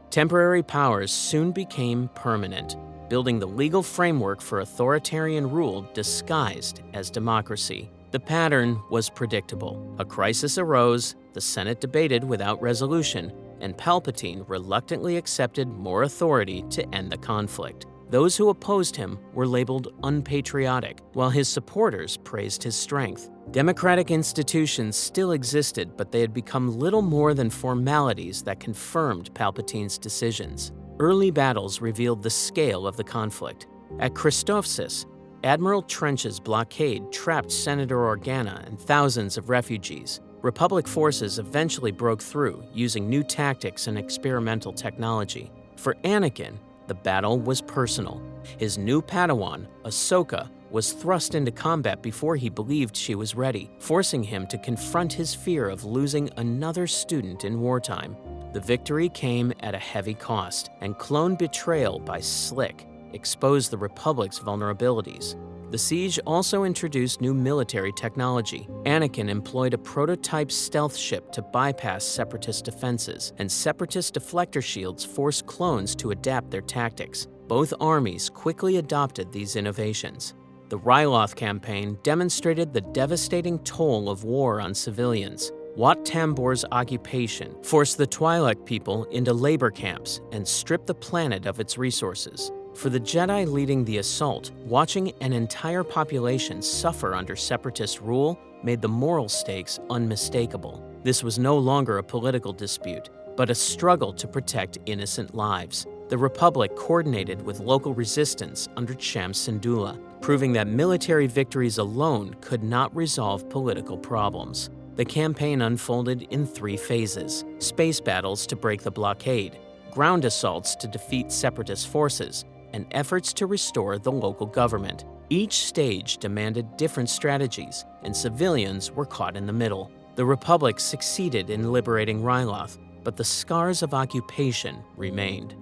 Temporary powers soon became permanent, building the legal framework for authoritarian rule disguised as democracy. The pattern was predictable. A crisis arose, the Senate debated without resolution, and Palpatine reluctantly accepted more authority to end the conflict. Those who opposed him were labeled unpatriotic, while his supporters praised his strength. Democratic institutions still existed, but they had become little more than formalities that confirmed Palpatine's decisions. Early battles revealed the scale of the conflict. At Christophsis, Admiral Trench's blockade trapped Senator Organa and thousands of refugees. Republic forces eventually broke through, using new tactics and experimental technology. For Anakin, the battle was personal. His new Padawan, Ahsoka, was thrust into combat before he believed she was ready, forcing him to confront his fear of losing another student in wartime. The victory came at a heavy cost, and clone betrayal by Slick exposed the Republic's vulnerabilities. The siege also introduced new military technology. Anakin employed a prototype stealth ship to bypass Separatist defenses, and Separatist deflector shields forced clones to adapt their tactics. Both armies quickly adopted these innovations. The Ryloth campaign demonstrated the devastating toll of war on civilians. Wat Tambor's occupation forced the Twi'lek people into labor camps and stripped the planet of its resources. For the Jedi leading the assault, watching an entire population suffer under Separatist rule made the moral stakes unmistakable. This was no longer a political dispute, but a struggle to protect innocent lives. The Republic coordinated with local resistance under Cham Syndulla, proving that military victories alone could not resolve political problems. The campaign unfolded in 3 phases: space battles to break the blockade, ground assaults to defeat Separatist forces, and efforts to restore the local government. Each stage demanded different strategies, and civilians were caught in the middle. The Republic succeeded in liberating Ryloth, but the scars of occupation remained.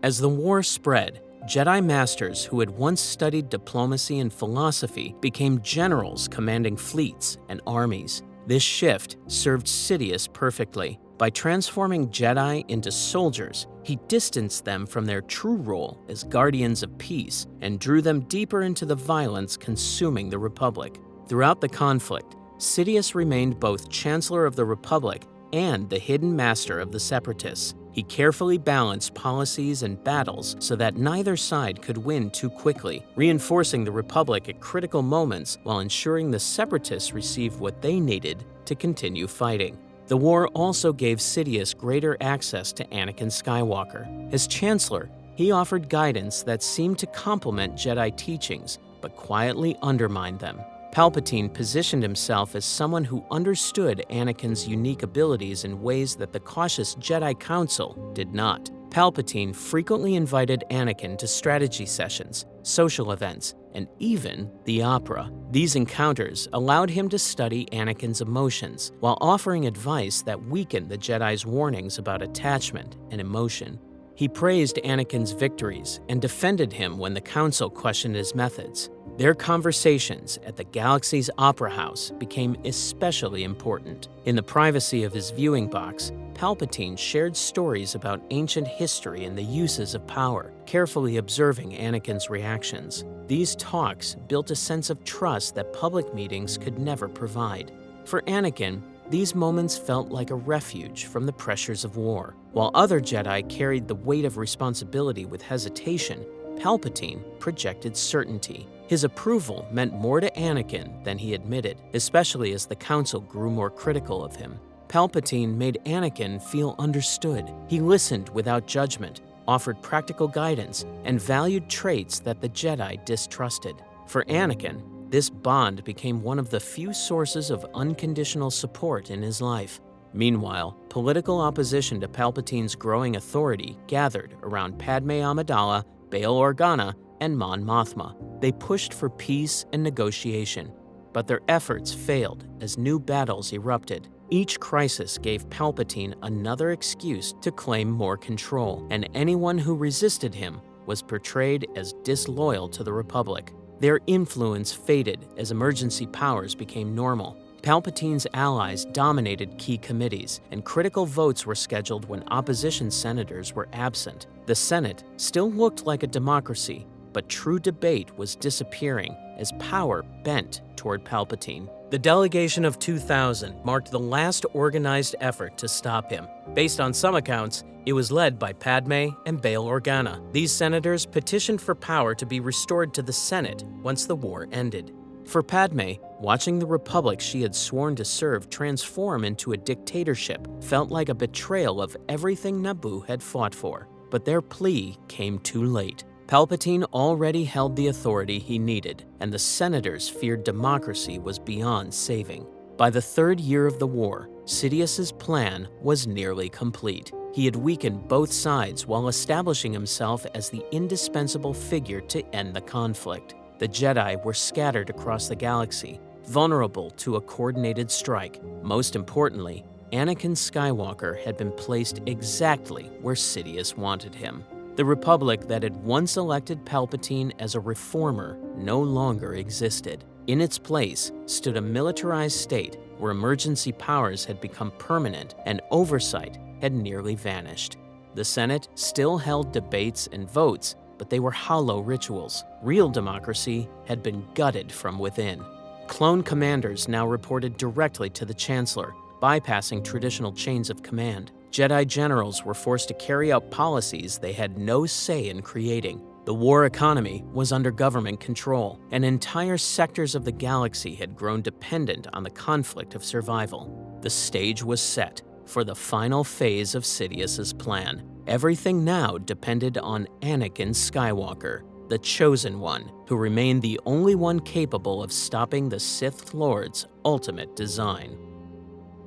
As the war spread, Jedi Masters who had once studied diplomacy and philosophy became generals commanding fleets and armies. This shift served Sidious perfectly. By transforming Jedi into soldiers, he distanced them from their true role as guardians of peace and drew them deeper into the violence consuming the Republic. Throughout the conflict, Sidious remained both Chancellor of the Republic and the hidden master of the Separatists. He carefully balanced policies and battles so that neither side could win too quickly, reinforcing the Republic at critical moments while ensuring the Separatists received what they needed to continue fighting. The war also gave Sidious greater access to Anakin Skywalker. As Chancellor, he offered guidance that seemed to complement Jedi teachings, but quietly undermined them. Palpatine positioned himself as someone who understood Anakin's unique abilities in ways that the cautious Jedi Council did not. Palpatine frequently invited Anakin to strategy sessions, social events, and even the opera. These encounters allowed him to study Anakin's emotions while offering advice that weakened the Jedi's warnings about attachment and emotion. He praised Anakin's victories and defended him when the Council questioned his methods. Their conversations at the galaxy's opera house became especially important. In the privacy of his viewing box, Palpatine shared stories about ancient history and the uses of power, carefully observing Anakin's reactions. These talks built a sense of trust that public meetings could never provide. For Anakin, these moments felt like a refuge from the pressures of war. While other Jedi carried the weight of responsibility with hesitation, Palpatine projected certainty. His approval meant more to Anakin than he admitted, especially as the Council grew more critical of him. Palpatine made Anakin feel understood. He listened without judgment, offered practical guidance, and valued traits that the Jedi distrusted. For Anakin, this bond became one of the few sources of unconditional support in his life. Meanwhile, political opposition to Palpatine's growing authority gathered around Padme Amidala, Bail Organa, and Mon Mothma. They pushed for peace and negotiation, but their efforts failed as new battles erupted. Each crisis gave Palpatine another excuse to claim more control, and anyone who resisted him was portrayed as disloyal to the Republic. Their influence faded as emergency powers became normal. Palpatine's allies dominated key committees, and critical votes were scheduled when opposition senators were absent. The Senate still looked like a democracy, but true debate was disappearing as power bent toward Palpatine. The delegation of 2000 marked the last organized effort to stop him. Based on some accounts, it was led by Padme and Bail Organa. These senators petitioned for power to be restored to the Senate once the war ended. For Padme, watching the republic she had sworn to serve transform into a dictatorship felt like a betrayal of everything Naboo had fought for. But their plea came too late. Palpatine already held the authority he needed, and the senators feared democracy was beyond saving. By the third year of the war, Sidious's plan was nearly complete. He had weakened both sides while establishing himself as the indispensable figure to end the conflict. The Jedi were scattered across the galaxy, vulnerable to a coordinated strike. Most importantly, Anakin Skywalker had been placed exactly where Sidious wanted him. The Republic that had once elected Palpatine as a reformer no longer existed. In its place stood a militarized state where emergency powers had become permanent and oversight had nearly vanished. The Senate still held debates and votes, but they were hollow rituals. Real democracy had been gutted from within. Clone commanders now reported directly to the Chancellor, bypassing traditional chains of command. Jedi generals were forced to carry out policies they had no say in creating. The war economy was under government control, and entire sectors of the galaxy had grown dependent on the conflict of survival. The stage was set for the final phase of Sidious's plan. Everything now depended on Anakin Skywalker, the Chosen One, who remained the only one capable of stopping the Sith Lord's ultimate design.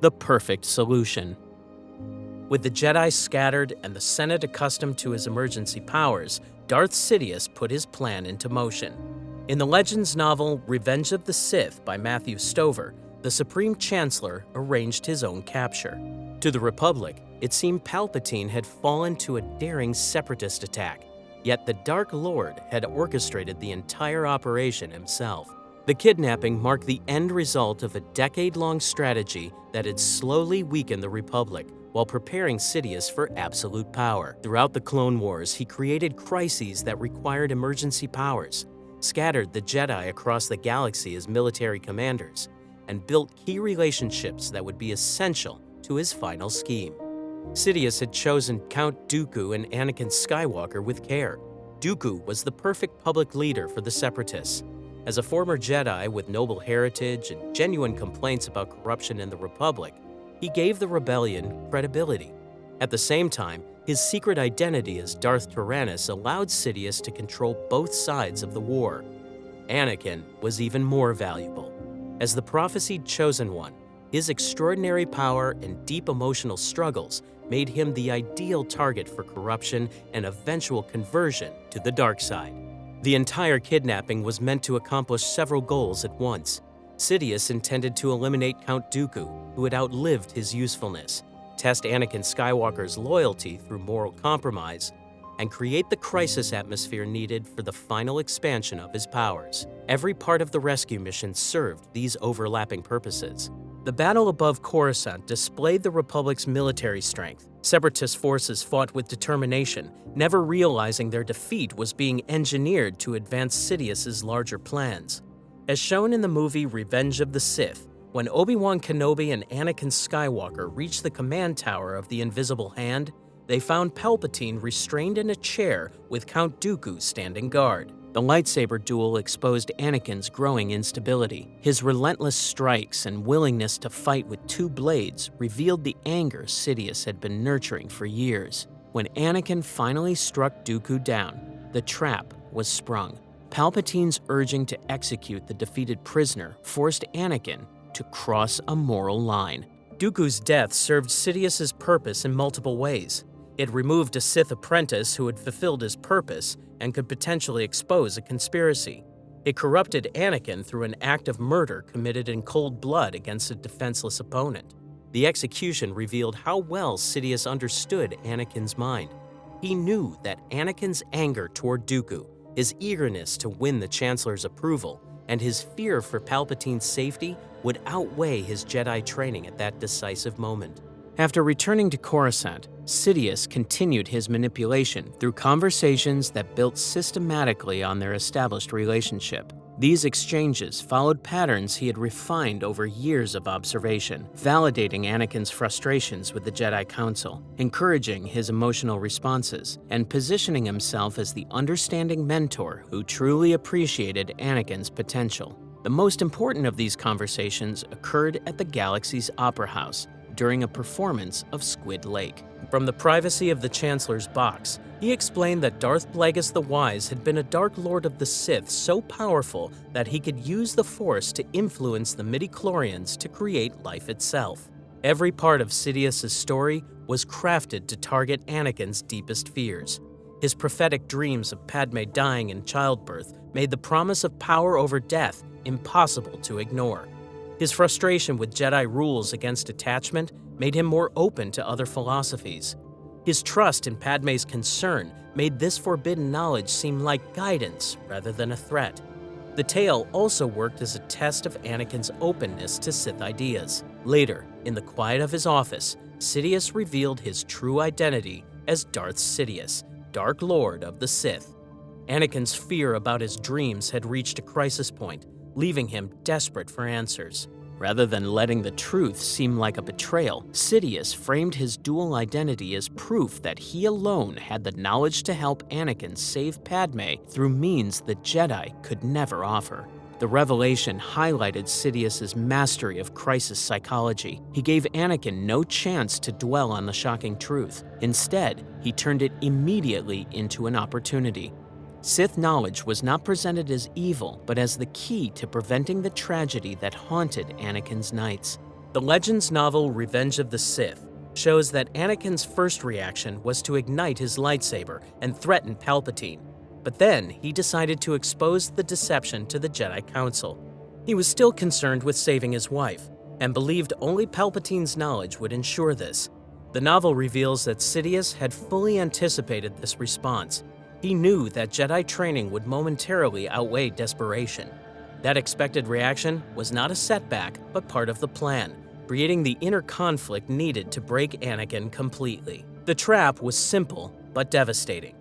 The perfect solution. With the Jedi scattered and the Senate accustomed to his emergency powers, Darth Sidious put his plan into motion. In the Legends novel Revenge of the Sith by Matthew Stover, the Supreme Chancellor arranged his own capture. To the Republic, it seemed Palpatine had fallen to a daring separatist attack, yet the Dark Lord had orchestrated the entire operation himself. The kidnapping marked the end result of a decade-long strategy that had slowly weakened the Republic while preparing Sidious for absolute power. Throughout the Clone Wars, he created crises that required emergency powers, scattered the Jedi across the galaxy as military commanders, and built key relationships that would be essential to his final scheme. Sidious had chosen Count Dooku and Anakin Skywalker with care. Dooku was the perfect public leader for the Separatists. As a former Jedi with noble heritage and genuine complaints about corruption in the Republic, he gave the rebellion credibility. At the same time, his secret identity as Darth Tyrannus allowed Sidious to control both sides of the war. Anakin was even more valuable. As the prophesied Chosen One, his extraordinary power and deep emotional struggles made him the ideal target for corruption and eventual conversion to the dark side. The entire kidnapping was meant to accomplish several goals at once. Sidious intended to eliminate Count Dooku, who had outlived his usefulness, test Anakin Skywalker's loyalty through moral compromise, and create the crisis atmosphere needed for the final expansion of his powers. Every part of the rescue mission served these overlapping purposes. The battle above Coruscant displayed the Republic's military strength. Separatist forces fought with determination, never realizing their defeat was being engineered to advance Sidious's larger plans. As shown in the movie Revenge of the Sith, when Obi-Wan Kenobi and Anakin Skywalker reached the command tower of the Invisible Hand, they found Palpatine restrained in a chair with Count Dooku standing guard. The lightsaber duel exposed Anakin's growing instability. His relentless strikes and willingness to fight with two blades revealed the anger Sidious had been nurturing for years. When Anakin finally struck Dooku down, the trap was sprung. Palpatine's urging to execute the defeated prisoner forced Anakin to cross a moral line. Dooku's death served Sidious's purpose in multiple ways. It removed a Sith apprentice who had fulfilled his purpose and could potentially expose a conspiracy. It corrupted Anakin through an act of murder committed in cold blood against a defenseless opponent. The execution revealed how well Sidious understood Anakin's mind. He knew that Anakin's anger toward Dooku, his eagerness to win the Chancellor's approval, and his fear for Palpatine's safety would outweigh his Jedi training at that decisive moment. After returning to Coruscant, Sidious continued his manipulation through conversations that built systematically on their established relationship. These exchanges followed patterns he had refined over years of observation, validating Anakin's frustrations with the Jedi Council, encouraging his emotional responses, and positioning himself as the understanding mentor who truly appreciated Anakin's potential. The most important of these conversations occurred at the galaxy's Opera House during a performance of Squid Lake. From the privacy of the Chancellor's box, he explained that Darth Plagueis the Wise had been a Dark Lord of the Sith so powerful that he could use the Force to influence the midichlorians to create life itself. Every part of Sidious's story was crafted to target Anakin's deepest fears. His prophetic dreams of Padme dying in childbirth made the promise of power over death impossible to ignore. His frustration with Jedi rules against attachment made him more open to other philosophies. His trust in Padme's concern made this forbidden knowledge seem like guidance rather than a threat. The tale also worked as a test of Anakin's openness to Sith ideas. Later, in the quiet of his office, Sidious revealed his true identity as Darth Sidious, Dark Lord of the Sith. Anakin's fear about his dreams had reached a crisis point, leaving him desperate for answers. Rather than letting the truth seem like a betrayal, Sidious framed his dual identity as proof that he alone had the knowledge to help Anakin save Padme through means the Jedi could never offer. The revelation highlighted Sidious's mastery of crisis psychology. He gave Anakin no chance to dwell on the shocking truth. Instead, he turned it immediately into an opportunity. Sith knowledge was not presented as evil, but as the key to preventing the tragedy that haunted Anakin's nights. The Legends novel Revenge of the Sith shows that Anakin's first reaction was to ignite his lightsaber and threaten Palpatine, but then he decided to expose the deception to the Jedi Council. He was still concerned with saving his wife, and believed only Palpatine's knowledge would ensure this. The novel reveals that Sidious had fully anticipated this response. He knew that Jedi training would momentarily outweigh desperation. That expected reaction was not a setback, but part of the plan, creating the inner conflict needed to break Anakin completely. The trap was simple, but devastating.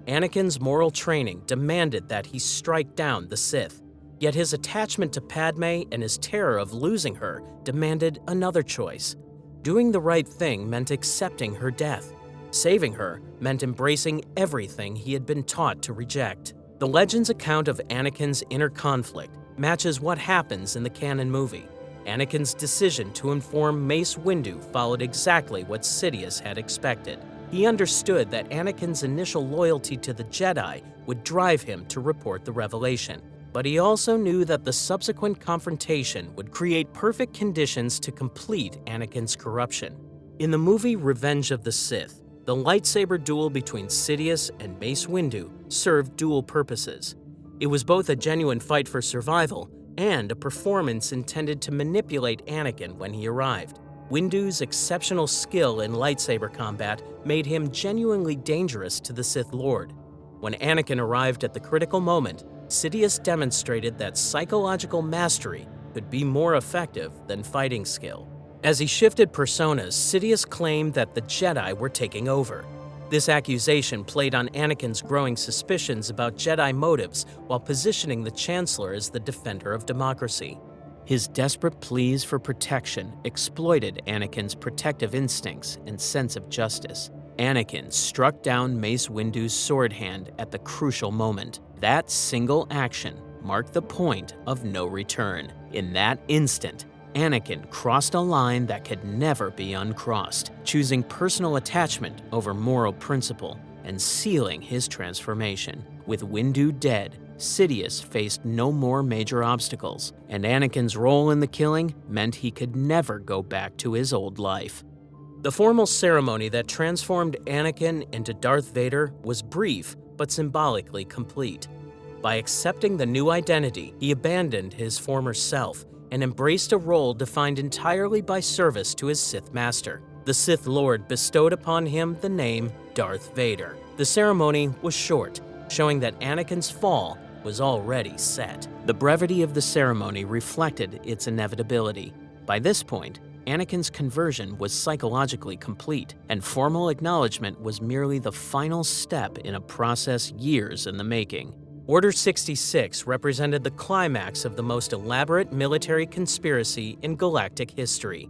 Anakin's moral training demanded that he strike down the Sith, yet his attachment to Padme and his terror of losing her demanded another choice. Doing the right thing meant accepting her death. Saving her meant embracing everything he had been taught to reject. The Legends account of Anakin's inner conflict matches what happens in the canon movie. Anakin's decision to inform Mace Windu followed exactly what Sidious had expected. He understood that Anakin's initial loyalty to the Jedi would drive him to report the revelation, but he also knew that the subsequent confrontation would create perfect conditions to complete Anakin's corruption. In the movie Revenge of the Sith, the lightsaber duel between Sidious and Mace Windu served dual purposes. It was both a genuine fight for survival and a performance intended to manipulate Anakin when he arrived. Windu's exceptional skill in lightsaber combat made him genuinely dangerous to the Sith Lord. When Anakin arrived at the critical moment, Sidious demonstrated that psychological mastery could be more effective than fighting skill. As he shifted personas, Sidious claimed that the Jedi were taking over. This accusation played on Anakin's growing suspicions about Jedi motives while positioning the Chancellor as the defender of democracy. His desperate pleas for protection exploited Anakin's protective instincts and sense of justice. Anakin struck down Mace Windu's sword hand at the crucial moment. That single action marked the point of no return. In that instant, Anakin crossed a line that could never be uncrossed, choosing personal attachment over moral principle and sealing his transformation. With Windu dead, Sidious faced no more major obstacles, and Anakin's role in the killing meant he could never go back to his old life. The formal ceremony that transformed Anakin into Darth Vader was brief but symbolically complete. By accepting the new identity, he abandoned his former self and embraced a role defined entirely by service to his Sith master. The Sith Lord bestowed upon him the name Darth Vader. The ceremony was short, showing that Anakin's fall was already set. The brevity of the ceremony reflected its inevitability. By this point, Anakin's conversion was psychologically complete, and formal acknowledgement was merely the final step in a process years in the making. Order 66 represented the climax of the most elaborate military conspiracy in galactic history.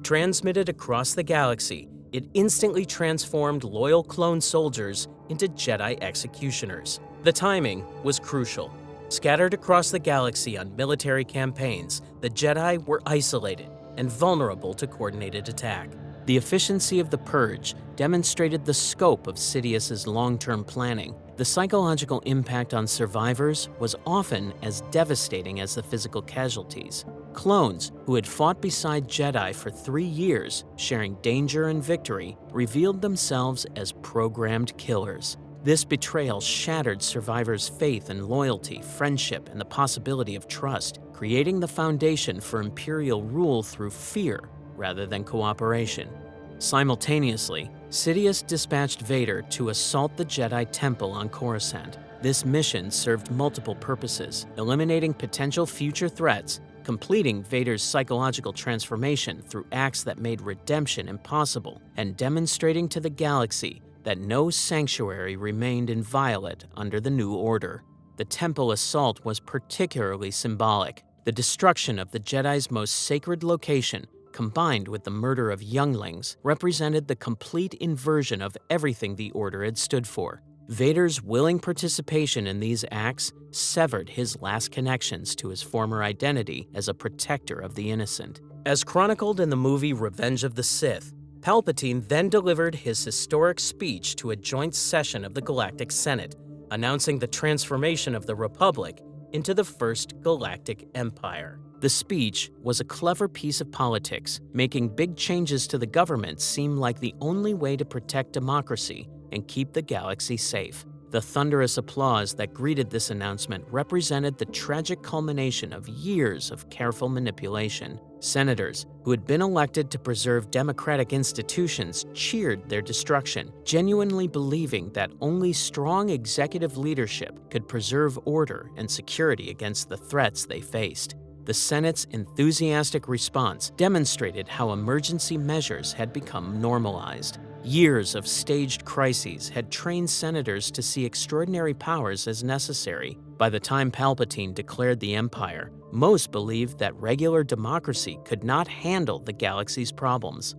Transmitted across the galaxy, it instantly transformed loyal clone soldiers into Jedi executioners. The timing was crucial. Scattered across the galaxy on military campaigns, the Jedi were isolated and vulnerable to coordinated attack. The efficiency of the purge demonstrated the scope of Sidious's long-term planning. The psychological impact on survivors was often as devastating as the physical casualties. Clones who had fought beside Jedi for 3 years, sharing danger and victory, revealed themselves as programmed killers. This betrayal shattered survivors' faith and loyalty, friendship, and the possibility of trust, creating the foundation for Imperial rule through fear rather than cooperation. Simultaneously, Sidious dispatched Vader to assault the Jedi Temple on Coruscant. This mission served multiple purposes, eliminating potential future threats, completing Vader's psychological transformation through acts that made redemption impossible, and demonstrating to the galaxy that no sanctuary remained inviolate under the new order. The temple assault was particularly symbolic. The destruction of the Jedi's most sacred location, combined with the murder of younglings, represented the complete inversion of everything the Order had stood for. Vader's willing participation in these acts severed his last connections to his former identity as a protector of the innocent. As chronicled in the movie Revenge of the Sith, Palpatine then delivered his historic speech to a joint session of the Galactic Senate, announcing the transformation of the Republic into the First Galactic Empire. The speech was a clever piece of politics, making big changes to the government seem like the only way to protect democracy and keep the galaxy safe. The thunderous applause that greeted this announcement represented the tragic culmination of years of careful manipulation. Senators who had been elected to preserve democratic institutions cheered their destruction, genuinely believing that only strong executive leadership could preserve order and security against the threats they faced. The Senate's enthusiastic response demonstrated how emergency measures had become normalized. Years of staged crises had trained senators to see extraordinary powers as necessary. By the time Palpatine declared the Empire, most believed that regular democracy could not handle the galaxy's problems.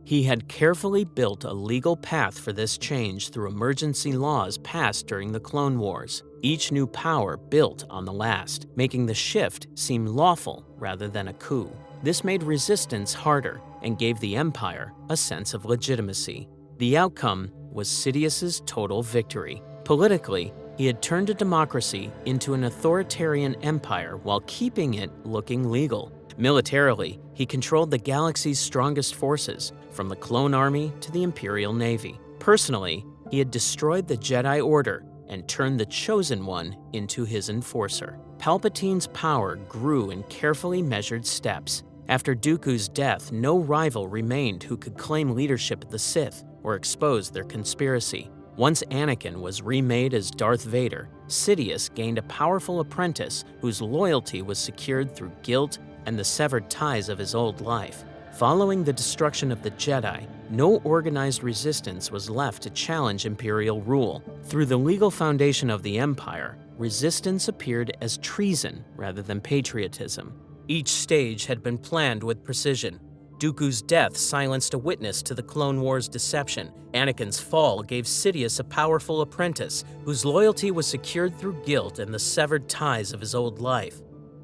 He had carefully built a legal path for this change through emergency laws passed during the Clone Wars, each new power built on the last, making the shift seem lawful rather than a coup. This made resistance harder and gave the Empire a sense of legitimacy. The outcome was Sidious's total victory. Politically, he had turned a democracy into an authoritarian empire while keeping it looking legal. Militarily, he controlled the galaxy's strongest forces, from the clone army to the Imperial Navy. Personally, he had destroyed the Jedi Order and turned the Chosen One into his enforcer. Palpatine's power grew in carefully measured steps. After Dooku's death, no rival remained who could claim leadership of the Sith or expose their conspiracy. Once Anakin was remade as Darth Vader, Sidious gained a powerful apprentice whose loyalty was secured through guilt and the severed ties of his old life. Following the destruction of the Jedi, no organized resistance was left to challenge Imperial rule. Through the legal foundation of the Empire, resistance appeared as treason rather than patriotism. Each stage had been planned with precision. Dooku's death silenced a witness to the Clone Wars' deception. Anakin's fall gave Sidious a powerful apprentice whose loyalty was secured through guilt and the severed ties of his old life.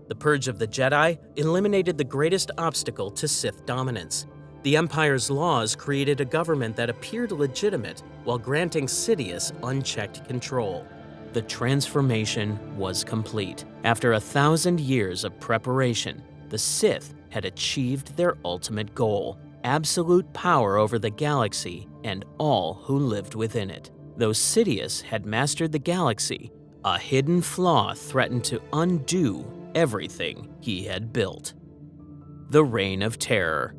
The Purge of the Jedi eliminated the greatest obstacle to Sith dominance. The Empire's laws created a government that appeared legitimate while granting Sidious unchecked control. The transformation was complete. After 1,000 years of preparation, the Sith had achieved their ultimate goal: absolute power over the galaxy and all who lived within it. Though Sidious had mastered the galaxy, a hidden flaw threatened to undo everything he had built. The Reign of Terror.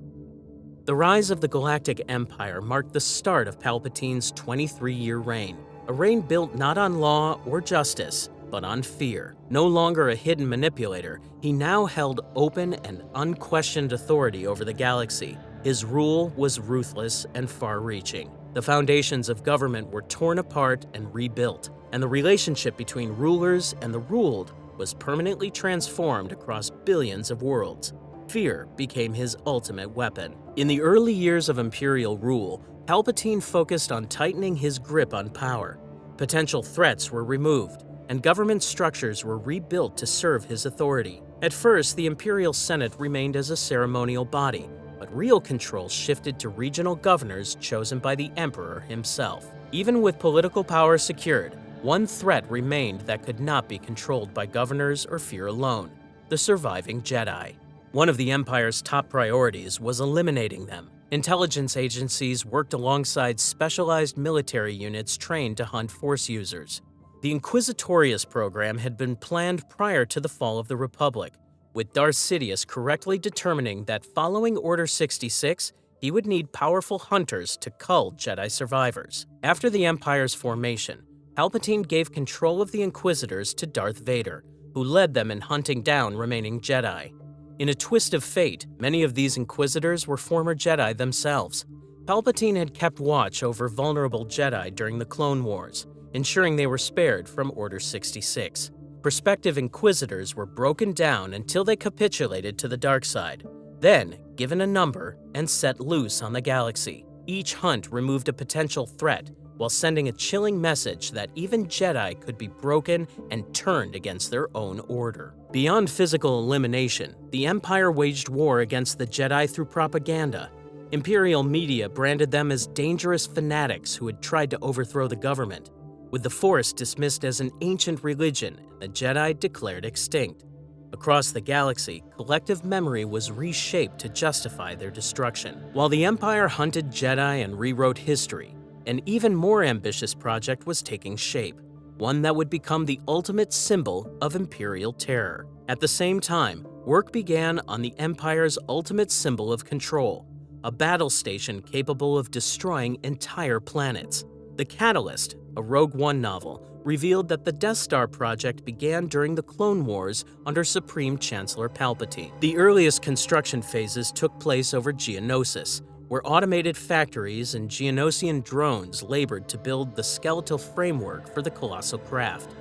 The rise of the Galactic Empire marked the start of Palpatine's 23-year reign, a reign built not on law or justice, but on fear. No longer a hidden manipulator, he now held open and unquestioned authority over the galaxy. His rule was ruthless and far-reaching. The foundations of government were torn apart and rebuilt, and the relationship between rulers and the ruled was permanently transformed across billions of worlds. Fear became his ultimate weapon. In the early years of Imperial rule, Palpatine focused on tightening his grip on power. Potential threats were removed, and government structures were rebuilt to serve his authority. At first, the Imperial Senate remained as a ceremonial body, but real control shifted to regional governors chosen by the Emperor himself. Even with political power secured, one threat remained that could not be controlled by governors or fear alone: the surviving Jedi. One of the Empire's top priorities was eliminating them. Intelligence agencies worked alongside specialized military units trained to hunt Force users. The Inquisitorius program had been planned prior to the fall of the Republic, with Darth Sidious correctly determining that following Order 66, he would need powerful hunters to cull Jedi survivors. After the Empire's formation, Palpatine gave control of the Inquisitors to Darth Vader, who led them in hunting down remaining Jedi. In a twist of fate, many of these Inquisitors were former Jedi themselves. Palpatine had kept watch over vulnerable Jedi during the Clone Wars, ensuring they were spared from Order 66. Prospective Inquisitors were broken down until they capitulated to the dark side, then given a number and set loose on the galaxy. Each hunt removed a potential threat, while sending a chilling message that even Jedi could be broken and turned against their own order. Beyond physical elimination, the Empire waged war against the Jedi through propaganda. Imperial media branded them as dangerous fanatics who had tried to overthrow the government, with the Force dismissed as an ancient religion and the Jedi declared extinct. Across the galaxy, collective memory was reshaped to justify their destruction. While the Empire hunted Jedi and rewrote history, an even more ambitious project was taking shape, one that would become the ultimate symbol of Imperial terror. At the same time, work began on the Empire's ultimate symbol of control, a battle station capable of destroying entire planets. The Catalyst, a Rogue One novel, revealed that the Death Star project began during the Clone Wars under Supreme Chancellor Palpatine. The earliest construction phases took place over Geonosis, where automated factories and Geonosian drones labored to build the skeletal framework for the colossal craft.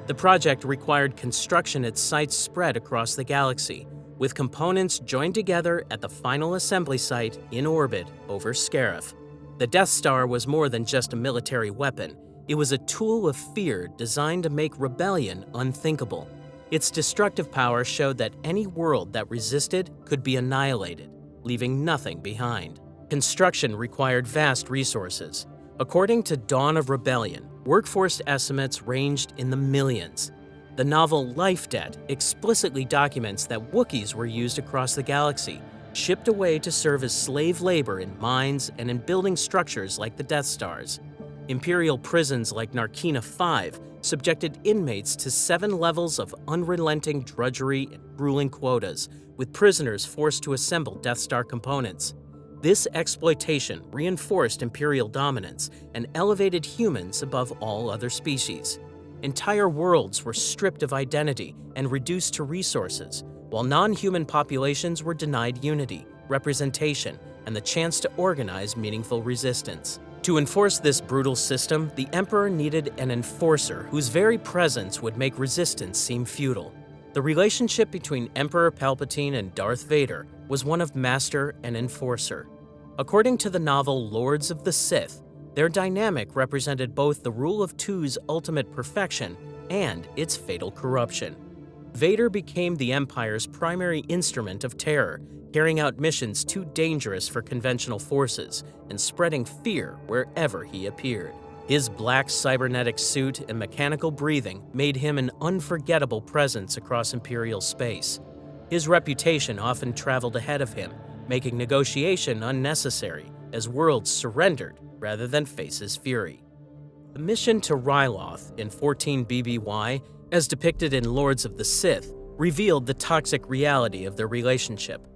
The project required construction at sites spread across the galaxy, with components joined together at the final assembly site in orbit over Scarif. The Death Star was more than just a military weapon. It was a tool of fear designed to make rebellion unthinkable. Its destructive power showed that any world that resisted could be annihilated, leaving nothing behind. Construction required vast resources. According to Dawn of Rebellion, workforce estimates ranged in the millions. The novel Life Debt explicitly documents that Wookiees were used across the galaxy, shipped away to serve as slave labor in mines and in building structures like the Death Stars. Imperial prisons like Narkina 5 subjected inmates to 7 levels of unrelenting drudgery and grueling quotas, with prisoners forced to assemble Death Star components. This exploitation reinforced Imperial dominance and elevated humans above all other species. Entire worlds were stripped of identity and reduced to resources, while non-human populations were denied unity, representation, and the chance to organize meaningful resistance. To enforce this brutal system, the Emperor needed an enforcer whose very presence would make resistance seem futile. The relationship between Emperor Palpatine and Darth Vader was one of master and enforcer. According to the novel Lords of the Sith, their dynamic represented both the Rule of Two's ultimate perfection and its fatal corruption. Vader became the Empire's primary instrument of terror, carrying out missions too dangerous for conventional forces and spreading fear wherever he appeared. His black cybernetic suit and mechanical breathing made him an unforgettable presence across Imperial space. His reputation often traveled ahead of him, making negotiation unnecessary as worlds surrendered rather than face his fury. The mission to Ryloth in 14 BBY, as depicted in Lords of the Sith, revealed the toxic reality of their relationship.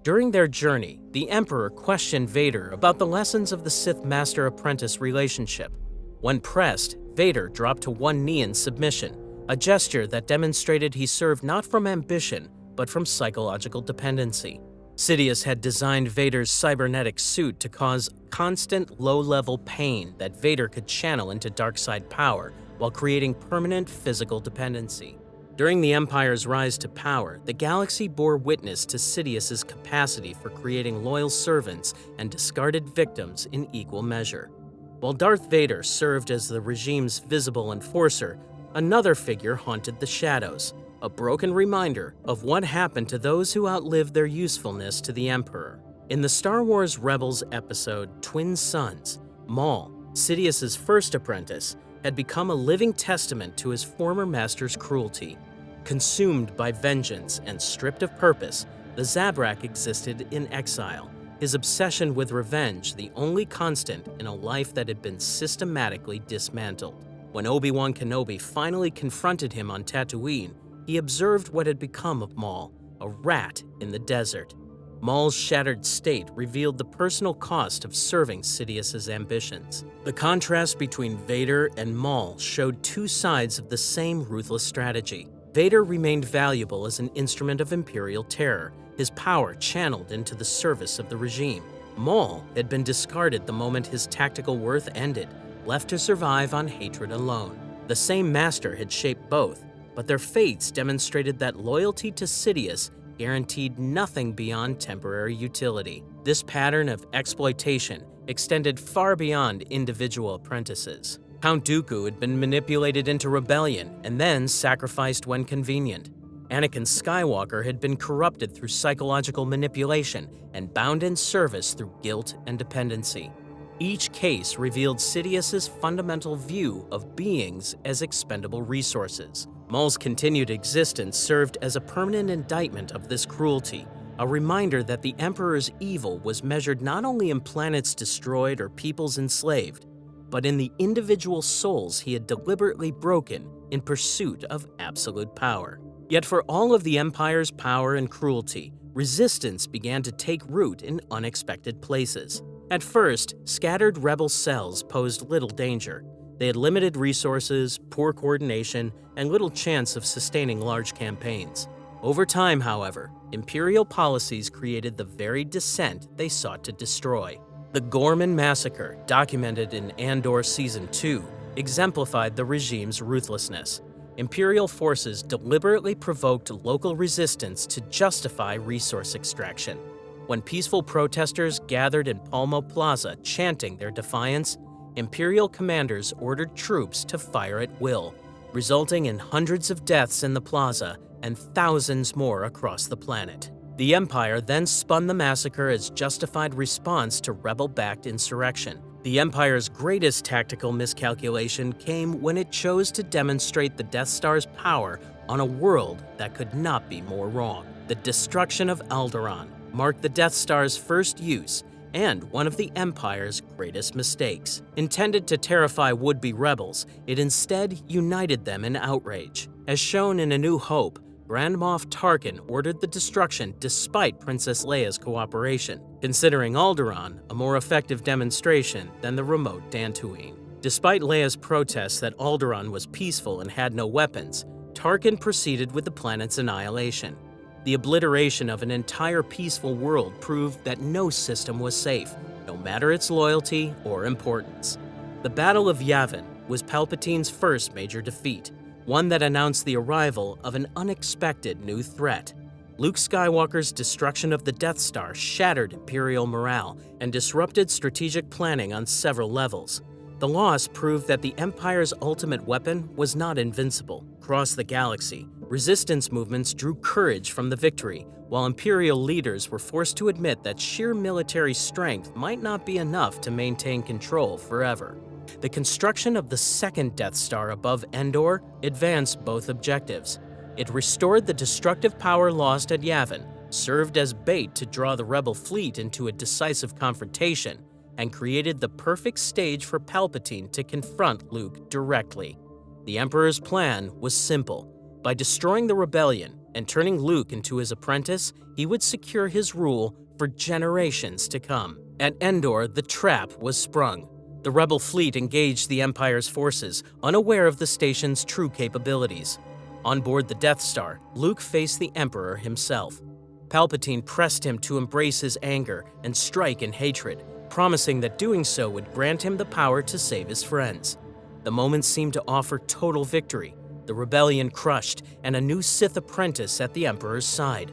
During their journey, the Emperor questioned Vader about the lessons of the Sith master-apprentice relationship. When pressed, Vader dropped to one knee in submission, a gesture that demonstrated he served not from ambition, but from psychological dependency. Sidious had designed Vader's cybernetic suit to cause constant low-level pain that Vader could channel into dark-side power while creating permanent physical dependency. During the Empire's rise to power, the galaxy bore witness to Sidious's capacity for creating loyal servants and discarded victims in equal measure. While Darth Vader served as the regime's visible enforcer, another figure haunted the shadows, a broken reminder of what happened to those who outlived their usefulness to the Emperor. In the Star Wars Rebels episode Twin Sons, Maul, Sidious's first apprentice, had become a living testament to his former master's cruelty. Consumed by vengeance and stripped of purpose, the Zabrak existed in exile, his obsession with revenge the only constant in a life that had been systematically dismantled. When Obi-Wan Kenobi finally confronted him on Tatooine, he observed what had become of Maul, a rat in the desert. Maul's shattered state revealed the personal cost of serving Sidious's ambitions. The contrast between Vader and Maul showed two sides of the same ruthless strategy. Vader remained valuable as an instrument of Imperial terror, his power channeled into the service of the regime. Maul had been discarded the moment his tactical worth ended, left to survive on hatred alone. The same master had shaped both, but their fates demonstrated that loyalty to Sidious guaranteed nothing beyond temporary utility. This pattern of exploitation extended far beyond individual apprentices. Count Dooku had been manipulated into rebellion and then sacrificed when convenient. Anakin Skywalker had been corrupted through psychological manipulation and bound in service through guilt and dependency. Each case revealed Sidious's fundamental view of beings as expendable resources. Maul's continued existence served as a permanent indictment of this cruelty, a reminder that the Emperor's evil was measured not only in planets destroyed or peoples enslaved, but in the individual souls he had deliberately broken in pursuit of absolute power. Yet for all of the Empire's power and cruelty, resistance began to take root in unexpected places. At first, scattered rebel cells posed little danger. They had limited resources, poor coordination, and little chance of sustaining large campaigns. Over time, however, Imperial policies created the very dissent they sought to destroy. The Gorman Massacre, documented in Andor Season 2, exemplified the regime's ruthlessness. Imperial forces deliberately provoked local resistance to justify resource extraction. When peaceful protesters gathered in Palmo Plaza chanting their defiance, Imperial commanders ordered troops to fire at will, resulting in hundreds of deaths in the plaza and thousands more across the planet. The Empire then spun the massacre as justified response to rebel-backed insurrection. The Empire's greatest tactical miscalculation came when it chose to demonstrate the Death Star's power on a world that could not be more wrong. The destruction of Alderaan marked the Death Star's first use and one of the Empire's greatest mistakes. Intended to terrify would-be rebels, it instead united them in outrage. As shown in A New Hope, Grand Moff Tarkin ordered the destruction despite Princess Leia's cooperation, considering Alderaan a more effective demonstration than the remote Dantooine. Despite Leia's protests that Alderaan was peaceful and had no weapons, Tarkin proceeded with the planet's annihilation. The obliteration of an entire peaceful world proved that no system was safe, no matter its loyalty or importance. The Battle of Yavin was Palpatine's first major defeat, one that announced the arrival of an unexpected new threat. Luke Skywalker's destruction of the Death Star shattered Imperial morale and disrupted strategic planning on several levels. The loss proved that the Empire's ultimate weapon was not invincible. Across the galaxy, resistance movements drew courage from the victory, while Imperial leaders were forced to admit that sheer military strength might not be enough to maintain control forever. The construction of the second Death Star above Endor advanced both objectives. It restored the destructive power lost at Yavin, served as bait to draw the rebel fleet into a decisive confrontation, and created the perfect stage for Palpatine to confront Luke directly. The Emperor's plan was simple. By destroying the rebellion and turning Luke into his apprentice, he would secure his rule for generations to come. At Endor, the trap was sprung. The Rebel fleet engaged the Empire's forces, unaware of the station's true capabilities. On board the Death Star, Luke faced the Emperor himself. Palpatine pressed him to embrace his anger and strike in hatred, promising that doing so would grant him the power to save his friends. The moment seemed to offer total victory, the rebellion crushed, and a new Sith apprentice at the Emperor's side.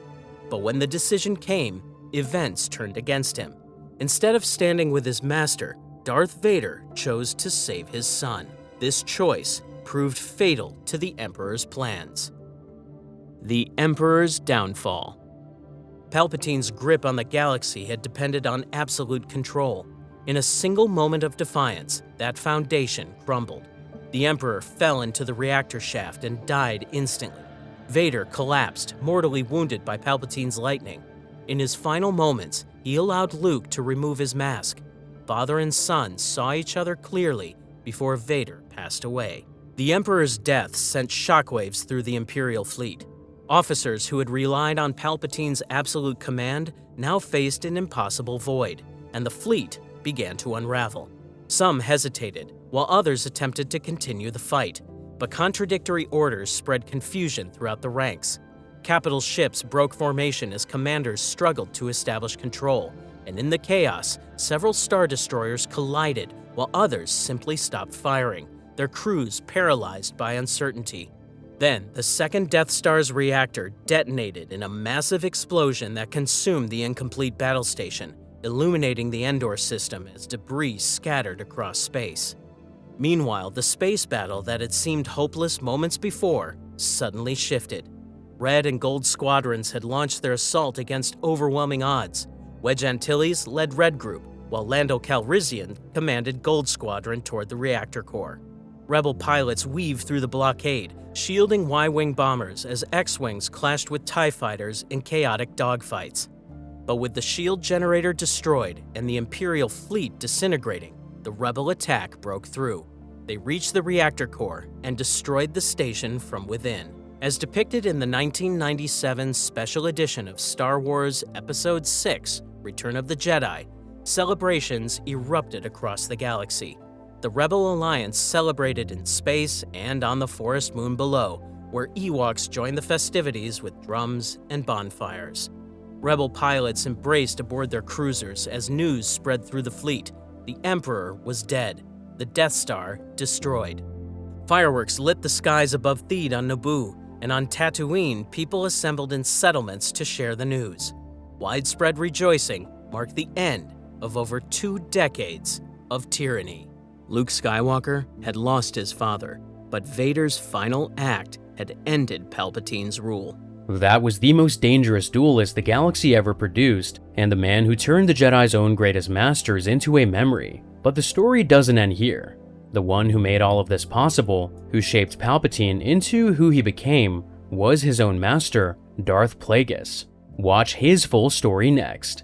But when the decision came, events turned against him. Instead of standing with his master, Darth Vader chose to save his son. This choice proved fatal to the Emperor's plans. The Emperor's downfall. Palpatine's grip on the galaxy had depended on absolute control. In a single moment of defiance, that foundation crumbled. The Emperor fell into the reactor shaft and died instantly. Vader collapsed, mortally wounded by Palpatine's lightning. In his final moments, he allowed Luke to remove his mask. Father and son saw each other clearly before Vader passed away. The Emperor's death sent shockwaves through the Imperial fleet. Officers who had relied on Palpatine's absolute command now faced an impossible void, and the fleet began to unravel. Some hesitated, while others attempted to continue the fight, but contradictory orders spread confusion throughout the ranks. Capital ships broke formation as commanders struggled to establish control, and in the chaos, several Star Destroyers collided while others simply stopped firing, their crews paralyzed by uncertainty. Then, the second Death Star's reactor detonated in a massive explosion that consumed the incomplete battle station, illuminating the Endor system as debris scattered across space. Meanwhile, the space battle that had seemed hopeless moments before suddenly shifted. Red and Gold squadrons had launched their assault against overwhelming odds. Wedge Antilles led Red Group, while Lando Calrissian commanded Gold Squadron toward the reactor core. Rebel pilots weaved through the blockade, shielding Y-wing bombers as X-wings clashed with TIE fighters in chaotic dogfights. But with the shield generator destroyed and the Imperial fleet disintegrating, the Rebel attack broke through. They reached the reactor core and destroyed the station from within. As depicted in the 1997 special edition of Star Wars Episode VI, Return of the Jedi, celebrations erupted across the galaxy. The Rebel Alliance celebrated in space and on the forest moon below, where Ewoks joined the festivities with drums and bonfires. Rebel pilots embraced aboard their cruisers as news spread through the fleet. The Emperor was dead, the Death Star destroyed. Fireworks lit the skies above Theed on Naboo, and on Tatooine, people assembled in settlements to share the news. Widespread rejoicing marked the end of over 2 decades of tyranny. Luke Skywalker had lost his father, but Vader's final act had ended Palpatine's rule. That was the most dangerous duelist the galaxy ever produced, and the man who turned the Jedi's own greatest masters into a memory. But the story doesn't end here. The one who made all of this possible, who shaped Palpatine into who he became, was his own master, Darth Plagueis. Watch his full story next.